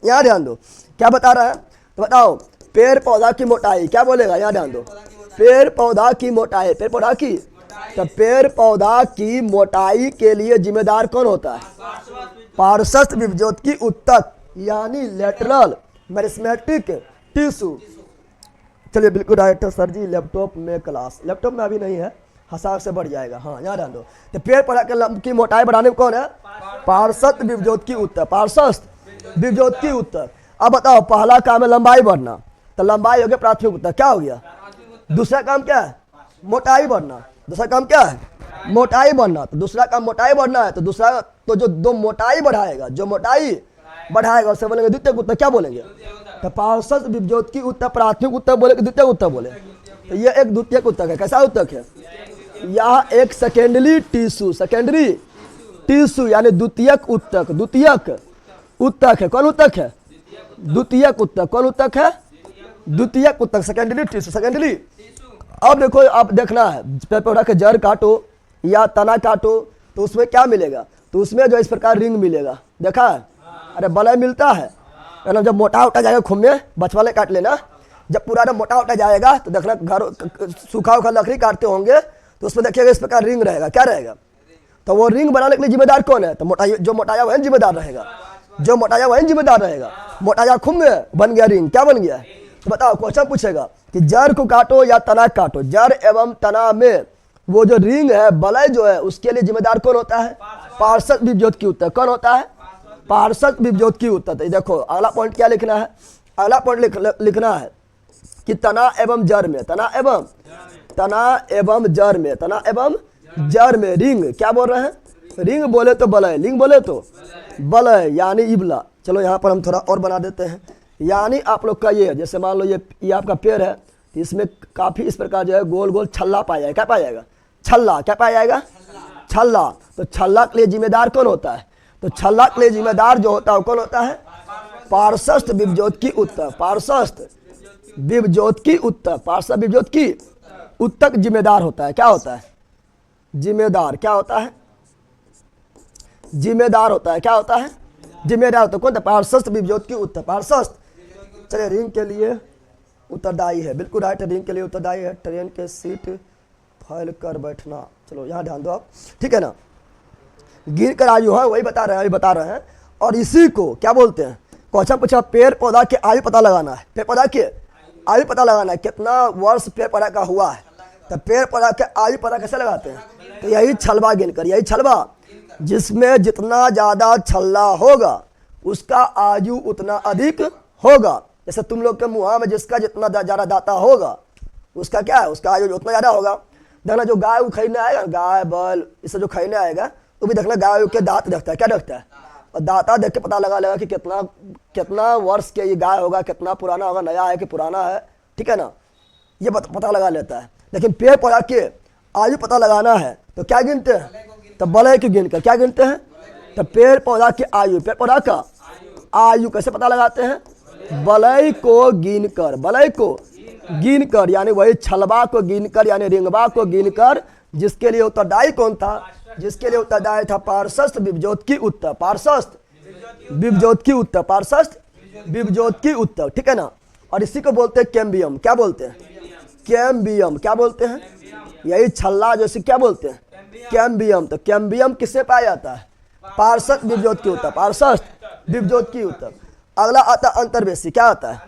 यहाँ ध्यान दो, क्या बता रहा है? तो बताओ पेड़ पौधा की मोटाई, क्या बोलेगा? यहाँ ध्यान दो, पेड़ पौधा की मोटाई, पेड़ पौधा की, तो पेड़ पौधा की मोटाई के लिए जिम्मेदार कौन होता है? पार्श्वस्थ विभज्योतकी उत्तक यानी लेटरल मेरिस्मेटिक टिश्यू। चलिए बिल्कुल राइट है सर जी। लैपटॉप में क्लास, लैपटॉप में अभी नहीं है, हिसाब से बढ़ जाएगा। हाँ यहाँ ध्यान दो, तो पेड़ पौधा की मोटाई बढ़ाने में कौन है? पार्श्वस्थ विभज्योतकी उत्तक। पार्श्वस्थ विभज्योतकी उत्तक। अब बताओ पहला काम है लंबाई बढ़ना, तो लंबाई हो गया प्राथमिक उत्तक। क्या हो गया? दूसरा काम क्या है? मोटाई बढ़ना। दूसरा काम क्या है? मोटाई बढ़ना। तो दूसरा काम मोटाई बढ़ना है, तो दूसरा तो जो दो मोटाई बढ़ाएगा, जो मोटाई बढ़ाएगा उसे बोलेंगे द्वितीयक उत्तक। क्या बोलेंगे? तो पार्श्वस्थ विभज्योतकी उत्तक प्राथमिक उत्तक बोले कि द्वितीयक उत्तक बोले? तो ये एक द्वितीयक उत्तक है। कैसा उत्तक है? यह एक सेकेंडरी टिश्यू, सेकेंडरी टिश्यू यानी द्वितीयक उत्तक। द्वितीयक उत्तक है, कौन उत्तक है? द्वितीयक उत्तक। कौन उत्तक है? द्वितीयक उत्तक, सेकेंडरी टिश्यू, सेकेंडरी। अब देखो, आप देखना है पेड़ पौधा के जड़ काटो या तना काटो तो उसमें क्या मिलेगा? तो उसमें जो इस प्रकार रिंग मिलेगा, देखा है? अरे बलय मिलता है ना। जब मोटा उठा जाएगा खूब में, बचवाले काट लेना, जब पुराना मोटा उठा जाएगा तो देखना घर सूखा उखा लकड़ी काटते होंगे तो उसमें देखिएगा इस प्रकार रिंग रहेगा। क्या रहेगा? तो वो रिंग बनाने के लिए जिम्मेदार कौन है? तो मोटाई, जो मोटाया वही जिम्मेदार रहेगा, जो मोटाया वही जिम्मेदार रहेगा। मोटाया खूब में बन गया रिंग, क्या बन गया? तो बताओ क्वेश्चन पूछेगा कि जड़ को काटो या तना काटो, जड़ एवं तना में वो जो रिंग है, बलय जो है, उसके लिए जिम्मेदार कौन होता है? पार्श्वस्थ विभज्योतकी उत्तक। कौन होता है? पार्श्वस्थ विभज्योतकी उत्तक। देखो अगला पॉइंट क्या लिखना है? अगला पॉइंट लिखना है कि तना एवं जड़ में, तना एवं जड़ में, तना एवं जड़ में रिंग, क्या बोल रहे हैं? रिंग बोले तो बलय, लिंग बोले तो बलय यानी इबला। चलो यहाँ पर हम थोड़ा और बना देते हैं। यानी आप लोग का ये, जैसे मान लो ये आपका पेड़ है, तो इसमें काफी इस प्रकार जो है गोल गोल छल्ला पाया जाएगा। क्या पाया जाएगा? छल्ला। क्या पाया जाएगा? छल्ला। तो छल्ला के लिए जिम्मेदार कौन होता है? तो छल्ला के लिए जिम्मेदार जो होता है वो कौन होता है? पार्श्वस्थ विभज्योतकी उत्तक। पार्श्वस्थ विभज्योतकी उत्तक, पार्श्वस्थ विभज्योतकी उत्तक जिम्मेदार होता है। क्या होता है? जिम्मेदार। क्या होता है? जिम्मेदार होता है। क्या होता है? जिम्मेदार होता है। कौन? पार्श्वस्थ विभज्योतकी उत्तक। पार्श्वस्थ चलिए, रिंग के लिए उत्तरदायी है, बिल्कुल राइट, रिंग के लिए उत्तरदायी है ट्रेन के सीट फैल कर बैठना। चलो यहाँ ध्यान दो आप, ठीक है ना। गिर कर आयु है, वही बता रहे हैं। और इसी को क्या बोलते हैं, क्वेश्चन पूछा पेड़ पौधा के आयु पता लगाना है, पेड़ पौधा के आयु पता लगाना है, कितना वर्ष पेड़ पौधा का हुआ है। तो पेड़ पौधा के आयु पता कैसे लगाते हैं, तो यही छलवा गिनकर, यही छलवा, जिसमें जितना ज़्यादा छल्ला होगा उसका आयु उतना अधिक होगा। जैसे तुम लोग के मुँह में जिसका जितना ज़्यादा दाता होगा उसका क्या है, उसका आयु उतना ज़्यादा होगा। देखना जो गाय वो खरीदने आएगा, गाय बैल इससे जो खरीदने आएगा तो भी देखना गाय के दांत देखता है, क्या देखता है, और दाता देख के पता लगा कि कितना वर्ष के ये गाय होगा, कितना पुराना होगा, नया है कि पुराना है, ठीक है ना, ये पता लगा लेता है। लेकिन पेड़ पौधा के आयु पता लगाना है तो क्या गिनते हैं, तो वलय को गिनकर क्या गिनते हैं, तो पेड़ पौधा की आयु, पेड़ पौधा का आयु कैसे पता लगाते हैं, वलय को गिनकर, वलय को गिनकर, यानी वही छलवा को गिनकर, यानी रिंगवा को गिनकर। जिसके लिए उत्तरदायी कौन था, जिसके लिए उत्तरदायी था पार्श्वस्थ विभज्योत की उत्तर, पार्श्वस्थ विभज्योत की उत्तर, पार्श्वस्थ विभज्योत की उत्तर, ठीक है ना। और इसी को बोलते हैं कैम्बियम, क्या बोलते हैं, कैम्बियम, क्या बोलते हैं, यही छल्ला जैसे क्या बोलते हैं, कैम्बियम। तो कैम्बियम किससे पाया जाता है, पार्श्वस्थ विभज्योत की उत्तर, पार्श्वस्थ विभज्योत की उत्तर। अगला आता है अंतर्वेशी, क्या आता है,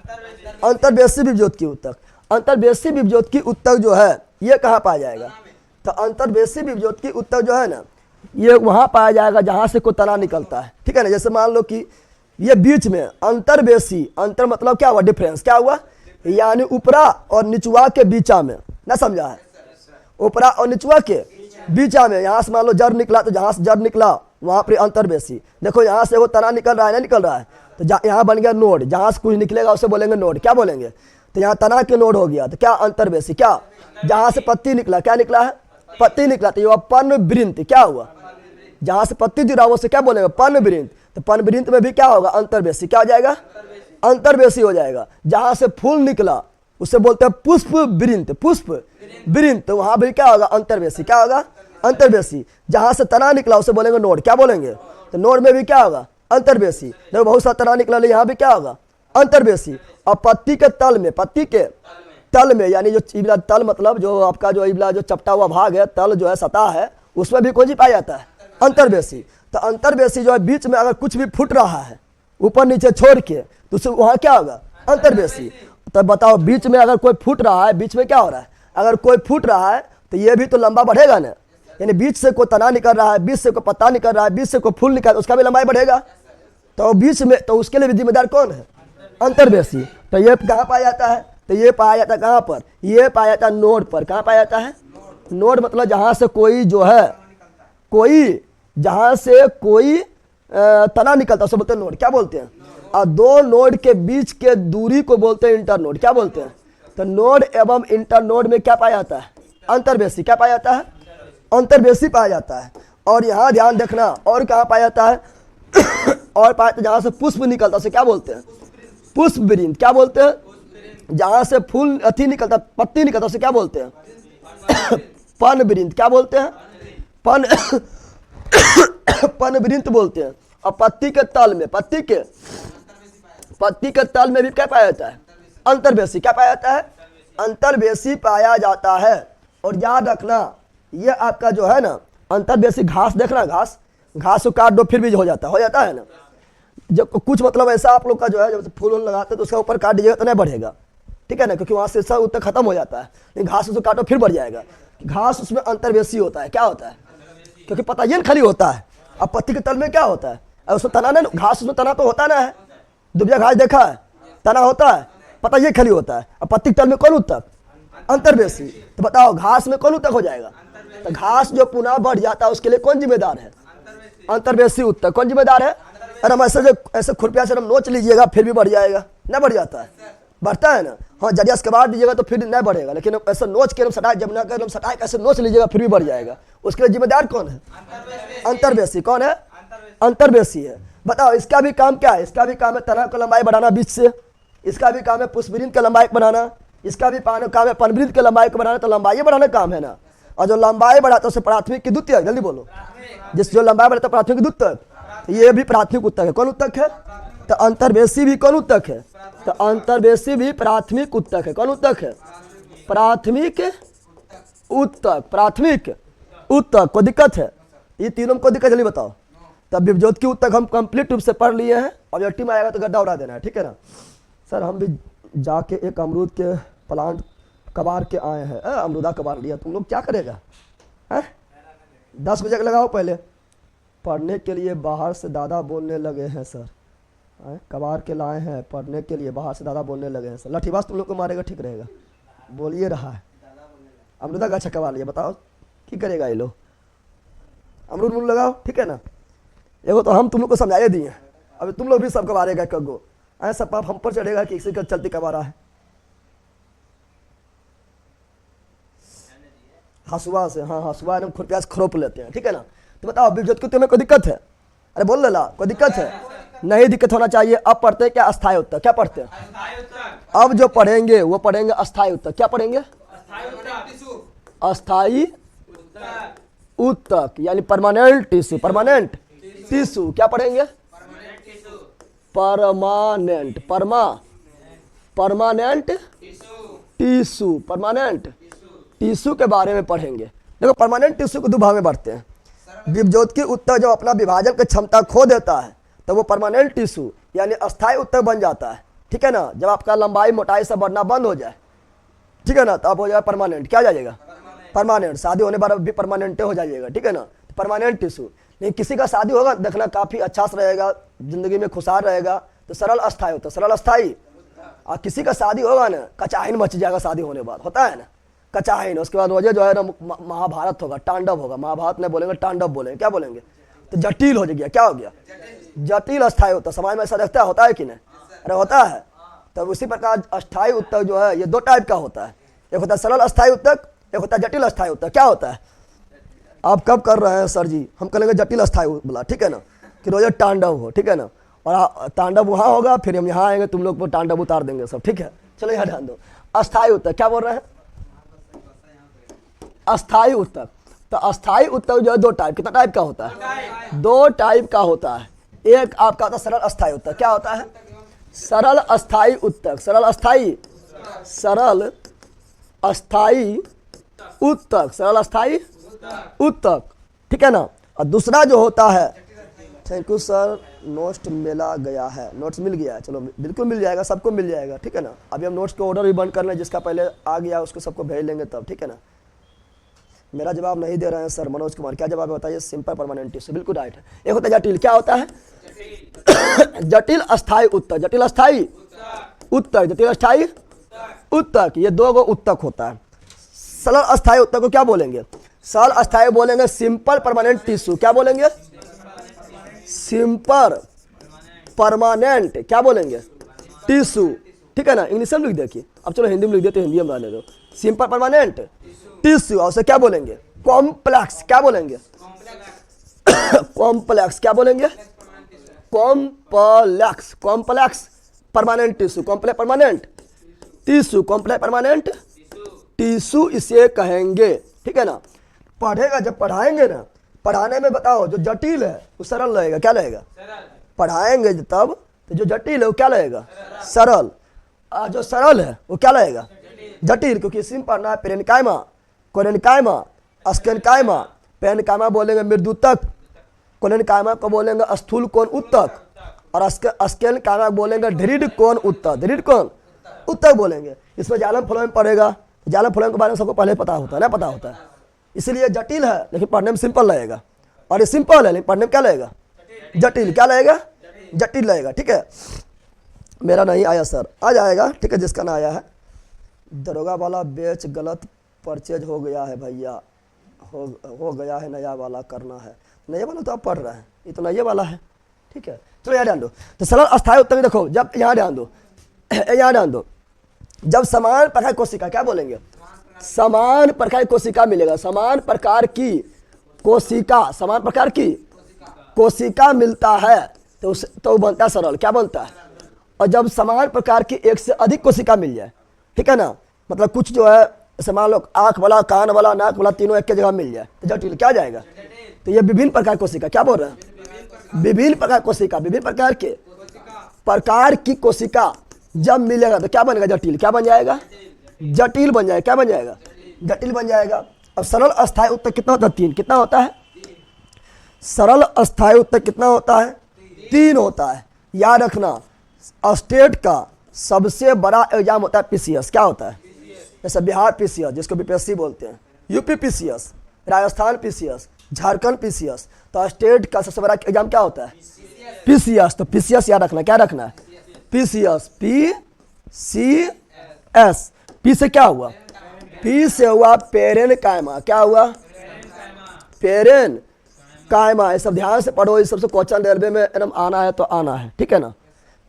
अंतर्वेशी विभज्योत की उत्तर। अंतर्वेशी विभज्योत की उत्तर जो है ये कहाँ पाया जाएगा, तो अंतर्वेशी विभज्योत की उत्तर जो है ना ये वहाँ पाया जाएगा जहाँ से कोई तना निकलता है, ठीक है ना। जैसे मान लो कि ये बीच में अंतर्वेशी, अंतर मतलब क्या हुआ, डिफरेंस, क्या हुआ, यानी ऊपरा और निचुआ के बीचा में, ना समझा है, ऊपरा और निचुआ के बीचा में, यहाँ से मान लो जड़ निकला तो जहाँ से जड़ निकला वहाँ पर अंतर्वेशी। देखो यहाँ से वो तना निकल रहा है, ना निकल रहा है, तो यहाँ बन गया नोड, जहाँ से कुछ निकलेगा उसे बोलेंगे नोड, क्या बोलेंगे, तो यहाँ तना के नोड हो गया, तो क्या अंतर्वेशी। क्या, जहाँ से पत्ती निकला, क्या निकला है, पत्ती निकला, तो ये पन वृंत, क्या हुआ, जहाँ से पत्ती गिरा वो से क्या बोलेंगे, पन वृंत। तो पन वृंत में भी क्या होगा, अंतर्वेशी, क्या हो जाएगा, अंतर्वेशी हो जाएगा। जहाँ से फूल निकला उसे बोलते हैं पुष्प वृंत, पुष्प वृंत, तो वहाँ भी क्या होगा, अंतर्वेशी, क्या होगा, अंतर्वेशी। जहाँ से तना निकला उसे बोलेंगे नोड, क्या बोलेंगे, तो नोड में भी क्या होगा, अंतर्वेशी। देखो बहुत सा तना निकला, यहाँ भी क्या होगा, अंतर्वेशी। और पत्ती के तल में, पत्ती के तल में, यानी जो इबला तल मतलब जो आपका जो इबला जो चपटा हुआ भाग है, तल जो है सतह है, उसमें भी कौन सी पाया जाता है, अंतर्वेशी। तो अंतर्वेशी जो है बीच में अगर कुछ भी फूट रहा है ऊपर नीचे छोड़ के तो उसे वहाँ क्या होगा, अंतर्वेशी। तो बताओ बीच में अगर कोई फूट रहा है, बीच में क्या हो रहा है, अगर कोई फूट रहा है तो ये भी तो लंबा बढ़ेगा ना, यानी बीच से कोई तना निकल रहा है, बीच से कोई पत्ता निकल रहा है, बीच से कोई फूल निकल, उसका भी लंबाई बढ़ेगा। तो बीच में, तो उसके लिए भी जिम्मेदार कौन है, अंतर्वेशी। तो ये कहाँ पाया जाता है, तो ये पाया जाता है कहाँ पर, ये पाया जाता है नोड पर। कहाँ पाया जाता है, नोड मतलब जहाँ से कोई जो है, कोई जहाँ से कोई तना निकलता है उसे बोलते हैं नोड, क्या बोलते हैं। और दो नोड के बीच के दूरी को बोलते हैं इंटर नोड, क्या बोलते हैं। तो नोड एवं इंटर नोड में क्या पाया जाता है, अंतर्वेशी, क्या पाया जाता है, अंतर्वेशी पाया जाता है। और यहाँ ध्यान देखना, और कहाँ पाया जाता है और पाया जाता है जहाँ से पुष्प निकलता है उसे क्या बोलते हैं, पुष्प वृंत, क्या बोलते हैं। जहाँ से फूल अथी निकलता, पत्ती निकलता उसे क्या बोलते हैं, पन वृंत, क्या बोलते हैं, पन पन वृंत बोलते हैं। और पत्ती के तल में, पत्ती के तल में भी क्या पाया जाता है, अंतर्वेशी, क्या पाया जाता है, अंतर्वेशी पाया जाता है। और याद रखना ये आपका जो है ना अंतर्वेशी, घास देखना, घास को काट दो फिर भी हो जाता है ना। जब कुछ मतलब ऐसा आप लोग का जो है जब फूल लगाते हैं तो उसका ऊपर काट दीजिएगा तो नहीं बढ़ेगा, ठीक है ना, क्योंकि वहाँ से सब उत्तर खत्म हो जाता है। लेकिन घास उसको काटो फिर बढ़ जाएगा, घास उसमें अंतर्वेशी होता है, क्या होता है, क्योंकि पता ये खाली होता है। अब पत्ती के तल में क्या होता है, उसमें तना नहीं, घास उसमें तना तो होता ना है, दुबिया घास देखा है, तना होता है, पता ये खाली होता है। अब पत्ती के तल में कौन उत्तक, अंतर्वेशी। तो बताओ घास में कौन उत्तक हो जाएगा, तो घास जो पुनः बढ़ जाता है उसके लिए कौन जिम्मेदार है, अंतर्वेशी उत्तक। कौन जिम्मेदार है, अरे हम ऐसे खुरपिया से हम नोच लीजिएगा फिर भी बढ़ जाएगा, नहीं बढ़ जाता है, बढ़ता है ना। हाँ जरिया से कबाड़ दीजिएगा तो फिर नहीं बढ़ेगा, लेकिन ऐसा नोच के हम सटाए, जब ना कर हम सटाए कैसे नोच लीजिएगा फिर भी बढ़ जाएगा। उसके लिए जिम्मेदार कौन है, अंतर्वेशी। कौन है, अंतर्वेशी है। बताओ इसका भी काम क्या है, इसका भी काम है तना को लंबाई बढ़ाना बीच से, इसका भी काम है पुष्पवृंत का लंबाई बढ़ाना, इसका भी काम है पनवृंत के लंबाई को बढ़ाना। तो लंबाई बढ़ाना काम है ना, और जो लंबाई बढ़ाता है उसे प्राथमिक की द्वितीय, जल्दी बोलो, जिस जो लंबाई बढ़ाता है प्राथमिक की द्वितीय, ये भी प्राथमिक उत्तक है। कौन उत्तक है, तो अंतर्वेशी भी कौन उत्तक है? तो अंतर्वेशी भी प्राथमिक उत्तक है। कौन उत्तक है? प्राथमिक उत्तक। प्राथमिक उत्तक को दिक्कत है? ये तीनों को दिक्कत जल्दी बताओ। तब विभज्योत की उत्तक हम कंप्लीट रूप से पढ़ लिए हैं। ऑब्जेक्टिव में आएगा तो गड्ढा उड़ा देना है, ठीक है ना। सर हम भी जाके एक अमरूद के प्लांट कबार के आए हैं। अमरूदा कबार लिया, तुम लोग क्या करेगा? 10 बजे लगाओ पहले। पढ़ने के लिए बाहर से दादा बोलने लगे हैं सर। कबार के लाए हैं पढ़ने के लिए, बाहर से दादा बोलने लगे हैं सर। लाठीबाज तुम लोग को मारेगा, ठीक रहेगा? बोलिए रहा है अमरूदा का अच्छा कबार लिया, बताओ की करेगा ये लोग? अमरूद मुँह लगाओ, ठीक है ना। एगो तो हम तुम लोग को समझाए दिए, अभी तुम लोग भी सब कबारेगा कगो। ऐसा पाप हम पर चढ़ेगा कि किसी का चलती कबारा है। हसुआ से, हाँ हसुआ एकदम खुद प्याज खरोप लेते हैं, ठीक है ना। तो बताओ विभज्योत की तुम्हें कोई दिक्कत है? अरे बोल ला, कोई दिक्कत है? नहीं दिक्कत होना चाहिए। अब पढ़ते हैं क्या? अस्थायी उत्तर। क्या पढ़ते हैं? अब जो पढ़ेंगे वो पढ़ेंगे अस्थायी उत्तर। क्या पढ़ेंगे? अस्थायी उत्तक यानी परमानेंट टिश्यू। परमानेंट टिश्यू क्या पढ़ेंगे? Permanent permanent tissue. Permanent tissue के बारे में पढ़ेंगे। देखो परमानेंट टिश्यू को दो भाग में बांटते हैं। विभज्योत की उत्तक जब अपना विभाजन की क्षमता खो देता है तो वो परमानेंट टिश्यू यानी अस्थायी उत्तक बन जाता है, ठीक है ना। जब आपका लंबाई मोटाई से बढ़ना बंद हो जाए, ठीक है ना, तो आप हो जाएगा परमानेंट। क्या जाएगा? परमानेंट। शादी होने बाद भी परमानेंट हो जाइएगा, ठीक है ना। Permanent tissue. लेकिन किसी का शादी होगा देखना काफी अच्छा से रहेगा, जिंदगी में खुशहाल रहेगा, तो सरल अस्थायी होता है। सरल अस्थायी। और किसी का शादी होगा ना, कचाहिन मच जाएगा शादी होने बाद, होता है ना कचाहिन। उसके बाद वजह जो है ना महाभारत होगा, तांडव होगा। महाभारत में बोलेंगे तांडव बोलेंगे, क्या बोलेंगे? तो जटिल हो गया। क्या हो गया? जटिल अस्थायी होता है। समाज में ऐसा देखता होता है कि नहीं? अरे होता है। तब उसी प्रकार अस्थायी उत्तक जो है ये दो टाइप का होता है। एक होता है सरल अस्थायी उत्तक, एक होता है जटिल अस्थायी उत्तक। क्या होता है? आप कब कर रहे हैं सर जी? हम करेंगे जटिल अस्थायी बोला, ठीक है ना, कि रोज तांडव हो, ठीक है ना। और तांडव वहाँ होगा, फिर हम यहाँ आएंगे, तुम लोग को तांडव उतार देंगे सब, ठीक है। चलो यहाँ ध्यान दो। अस्थायी उत्तक क्या बोल रहे हैं? अस्थायी उत्तक। तो अस्थायी उत्तक जो है दो टाइप, कितना टाइप का होता है? दो टाइप का होता है। एक आपका होता है सरल अस्थायी उत्तक। क्या होता है? सरल अस्थायी उत्तक। सरल अस्थायी, सरल अस्थायी उत्तक, सरल अस्थायी उत्तक, ठीक है ना। और दूसरा जो होता है, थैंक यू सर, नोट्स मिला गया है। नोट्स मिल गया है, चलो बिल्कुल मिल जाएगा, सबको मिल जाएगा, ठीक है ना। अभी हम नोट्स के ऑर्डर भी बंद कर लें, जिसका पहले आ गया उसको सबको भेज लेंगे तब, ठीक है ना। मेरा जवाब नहीं दे रहे हैं सर मनोज कुमार। क्या जवाब है बताइए? सिंपल परमानेंट टिश्यू, बिल्कुल राइट है। एक होता है जटिल। क्या होता है? जटिल अस्थायी उत्तक। जटिल अस्थायी उत्तक, जटिल अस्थायी उत्तक, ये दो गो उत्तक होता है। सरल अस्थायी उत्तक को क्या बोलेंगे? सरल अस्थायी बोलेंगे सिंपल परमानेंट टिश्यू। क्या बोलेंगे? सिंपल परमानेंट क्या बोलेंगे? टिश्यू, ठीक है ना। इंग्लिश में लिख देखिए, अब चलो हिंदी में लिख देते, हिंदी में रहने दो। Simple permanent tissue. और उसे क्या बोलेंगे? कॉम्प्लेक्स। क्या बोलेंगे? कॉम्प्लेक्स। क्या बोलेंगे? Complex. Complex permanent tissue. Complex permanent tissue. Complex permanent tissue इसे कहेंगे, ठीक है ना। पढ़ेगा जब पढ़ाएंगे ना, पढ़ाने में बताओ जो जटिल है वो सरल रहेगा। क्या रहेगा? पढ़ाएंगे तब तो जो जटिल है वो क्या रहेगा? सरल। और जो सरल है वो क्या रहेगा? जटिल। क्योंकि सिम पढ़ना है पेरेनिकाइमा, कोरेनिकाइमा, अस्केनिकाइमा। पेरेनिकाइमा बोलेंगे मृदुतक, कोरेनिकाइमा को बोलेंगे स्थूल कोण उत्तक, और अस्केनिकाइमा बोलेंगे दृढ़ कोण उत्तक। दृढ़ कोण उत्तक बोलेंगे। इसमें जालम फ्लोएम पढ़ेगा। जालम फ्लोएम के बारे में सबको पहले पता होता है ना, पता होता है। इसलिए जटिल है लेकिन पढ़ने में सिंपल रहेगा, और ये सिंपल है लेकिन पढ़ने में क्या लगेगा? जटिल। क्या लगेगा? जटिल लगेगा, ठीक है। मेरा नहीं आया सर, आ जाएगा, ठीक है, जिसका ना आया है। दरोगा वाला बेच गलत परचेज हो गया है भैया, हो गया है, नया वाला करना है। नया वाला तो आप पढ़ रहे हैं, ये तो नया वाला है, ठीक है। चलो यहाँ ध्यान दो। तो सरल अस्थायी उत्तक देखो, जब यहाँ ध्यान दो, यहाँ ध्यान दो, जब समान प्रकार कोशिका, क्या बोलेंगे? समान प्रकार कोशिका मिलेगा। समान प्रकार की कोशिका, समान प्रकार की कोशिका मिलता है तो बनता है सरल। क्या बनता है? और जब समान प्रकार की एक से अधिक कोशिका मिल जाए, ठीक है ना, मतलब कुछ जो है जैसे मान लो आंख वाला, कान वाला, नाक वाला, तीनों एक के जगह मिल जाए तो जटिल। क्या जाएगा? तो ये विभिन्न प्रकार कोशिका। क्या बोल रहे हैं? विभिन्न प्रकार कोशिका, विभिन्न प्रकार के प्रकार की कोशिका जब मिलेगा तो क्या बनेगा? जटिल। क्या बन जाएगा? जटिल बन जाएगा। क्या बन जाएगा? जटिल बन जाएगा। अब सरल अस्थायी उत्तर कितना होता है? 3। कितना होता है? सरल अस्थायी उत्तर कितना होता है? 3 होता है। याद रखना, स्टेट का सबसे बड़ा एग्जाम होता है पीसीएस। क्या होता है? जैसे बिहार पीसीएस जिसको बीपीएससी बोलते हैं, UP PCS, Rajasthan PCS, Jharkhand PCS. तो स्टेट का सबसे बड़ा एग्जाम क्या होता है? पीसीएस। तो पीसीएस याद रखना। क्या रखना है? पीसीएस। पीसीएस। पी से क्या हुआ? पी से हुआ पेरेन कायमा। क्या हुआ? पेरेन कायमा। ये सब ध्यान से पढ़ो, इस सबसे क्वेश्चन रेलवे में एकदम आना है तो आना है, ठीक है ना।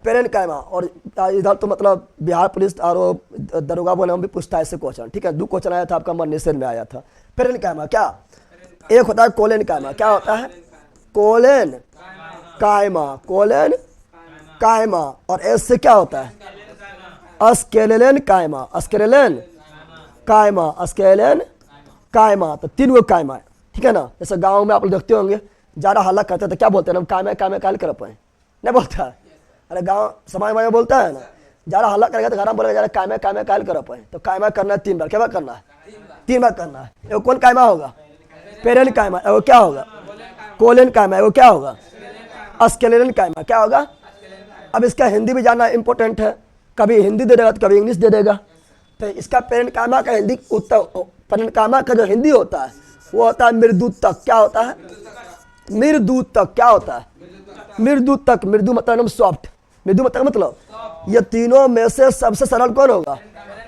पेरेन कायमा। और इधर तो मतलब बिहार पुलिस और दरोगा बोले हम भी पूछता है ऐसे क्वेश्चन, ठीक है। 2 क्वेश्चन आया था आपका मरनेसर में आया था। पेरेन कायमा क्या? एक होता है कोलेन कायमा। क्या होता है? कोलेन कायमा। कोलेन कायमा। और एस से क्या होता है? अस्केलेन कायमा। अस्केलेन कायमा। अस्केलेन कायमा। तो 3 गो कायमा है, ठीक है ना। जैसे गांव में आप लोग देखते होंगे ज़्यादा हल्ला करते हैं तो क्या बोलते हैं? हम कायमा कायमा काल कर पाए, नहीं बोलता है? अरे गांव समाज में बोलता है ना, ज़्यादा हल्ला करेगा तो घर में बोलेगा ज़्यादा कायमा कायमा काल कर पाए। तो कायमा करना है 3 बार। क्या बार करना है? 3 बार करना है। एगो कौन कायमा होगा? पेरेन कायमा। एगो क्या होगा? कोलेन कायमा। एगो क्या होगा? अस्केलेन कायमा। क्या होगा? अब इसका हिंदी भी जानना इंपॉर्टेंट है। कभी हिंदी दे देगा तो कभी इंग्लिश दे देगा। तो इसका पेरेन कायमा का हिंदी उत्तर, पेरेन कायमा का जो हिंदी होता है वो होता है मृदुतक। क्या होता है? मृदुतक। क्या होता है? मृदुतक। मृदु मतलब सॉफ्ट। मृदु मतलब ये तीनों में से सबसे सरल कौन होगा?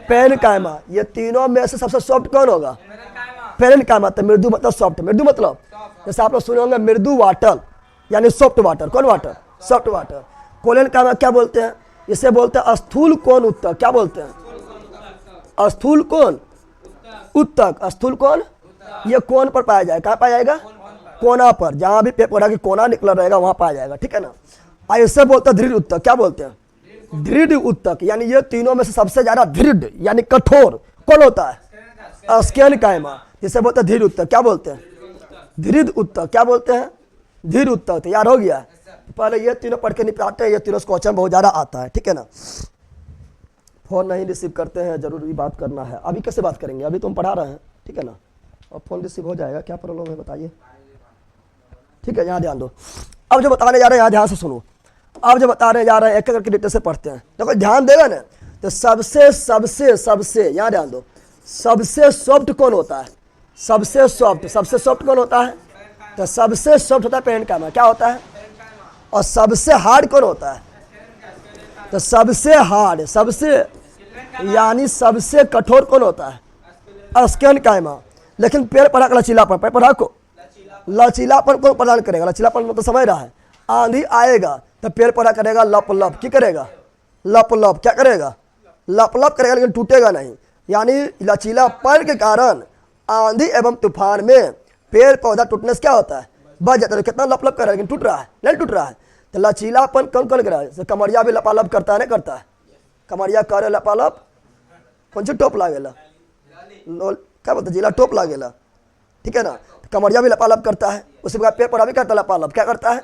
पेरेन कायमा। ये तीनों में से सबसे सॉफ्ट कौन होगा? पेरेन कायमा। तो मृदु मतलब सॉफ्ट। मृदु मतलब जैसे आप लोग सुने होंगे मृदु वाटर यानी सॉफ्ट वाटर। कौन वाटर? Soft water. कोलेन कायमा क्या बोलते हैं? इसे बोलते हैं स्थूल कोण उत्तक। क्या बोलते हैं? स्थूल कोण उत्तक। स्थूल कोण ये कोण पर पाया जाएगा। कहाँ पाया जाएगा? कोना पर। जहाँ भी पेड़ पौधा की कोना निकला रहेगा वहाँ पाया जाएगा, ठीक है ना। ऐसे बोलते हैं दृढ़ उत्तक। क्या बोलते हैं? दृढ़ उत्तक। यानी ये तीनों में से सबसे ज्यादा दृढ़ यानी कठोर कौन होता है? अस्केन कायमा। जिसे बोलते हैं धीर उत्तक। क्या बोलते हैं? धीर उत्तक। क्या बोलते हैं? धीर उत्तक। तैयार हो गया? पहले ये तीनों पढ़ के निपटाते हैं। ये तीनों क्वेश्चन बहुत ज्यादा आता है, ठीक है ना। फोन नहीं रिसीव करते हैं, जरूरी बात करना है। अभी कैसे बात करेंगे? अभी तुम पढ़ा रहे हैं, ठीक है ना। और फोन रिसीव हो जाएगा। क्या प्रॉब्लम है बताइए, ठीक है। यहाँ ध्यान दो। अब जो बताने जा रहे हैं यहाँ ध्यान से सुनो। अब जो बताने जा रहे हैं एक एक करके डिटेल से पढ़ते हैं। देखो ध्यान देगा ना तो सबसे सबसे सबसे यहाँ ध्यान दो। सबसे सॉफ्ट कौन होता है? सबसे सॉफ्ट। सबसे सॉफ्ट कौन होता है? तो सबसे सॉफ्ट होता है पेरेन कायमा। क्या होता है? और सबसे हार्ड कौन होता है? तो सबसे हार्ड, सबसे यानी सबसे कठोर कौन होता है? अस्केन कायमा। लेकिन पेड़ पौधा का लचीलापन, पेड़ पौधा को लचीलापन कौन प्रदान करेगा? लचीलापन तो समझ रहा है। आंधी आएगा तो पेड़ पौधा करेगा लप लप। क्या करेगा? लप लप। क्या करेगा? लप लप करेगा, लेकिन टूटेगा नहीं। यानी लचीलापन के कारण आंधी एवं तूफान में पेड़ पौधा टूटने से क्या होता है? बच जाता है। कितना लप लप कर रहा है लेकिन टूट रहा है नहीं? टूट रहा है। तो लचीलापन कौन कौन कर रहा है? कमरिया भी लपालप करता है नहीं करता है? कमरिया करे लपालप। कौन सी टोप लागेला? क्या बोलते? जिला टोप लागेला, ठीक है ना। कमरिया भी लपालप करता है। उसी प्रकार पेड़ पौधा भी करता है लपालप। क्या करता है?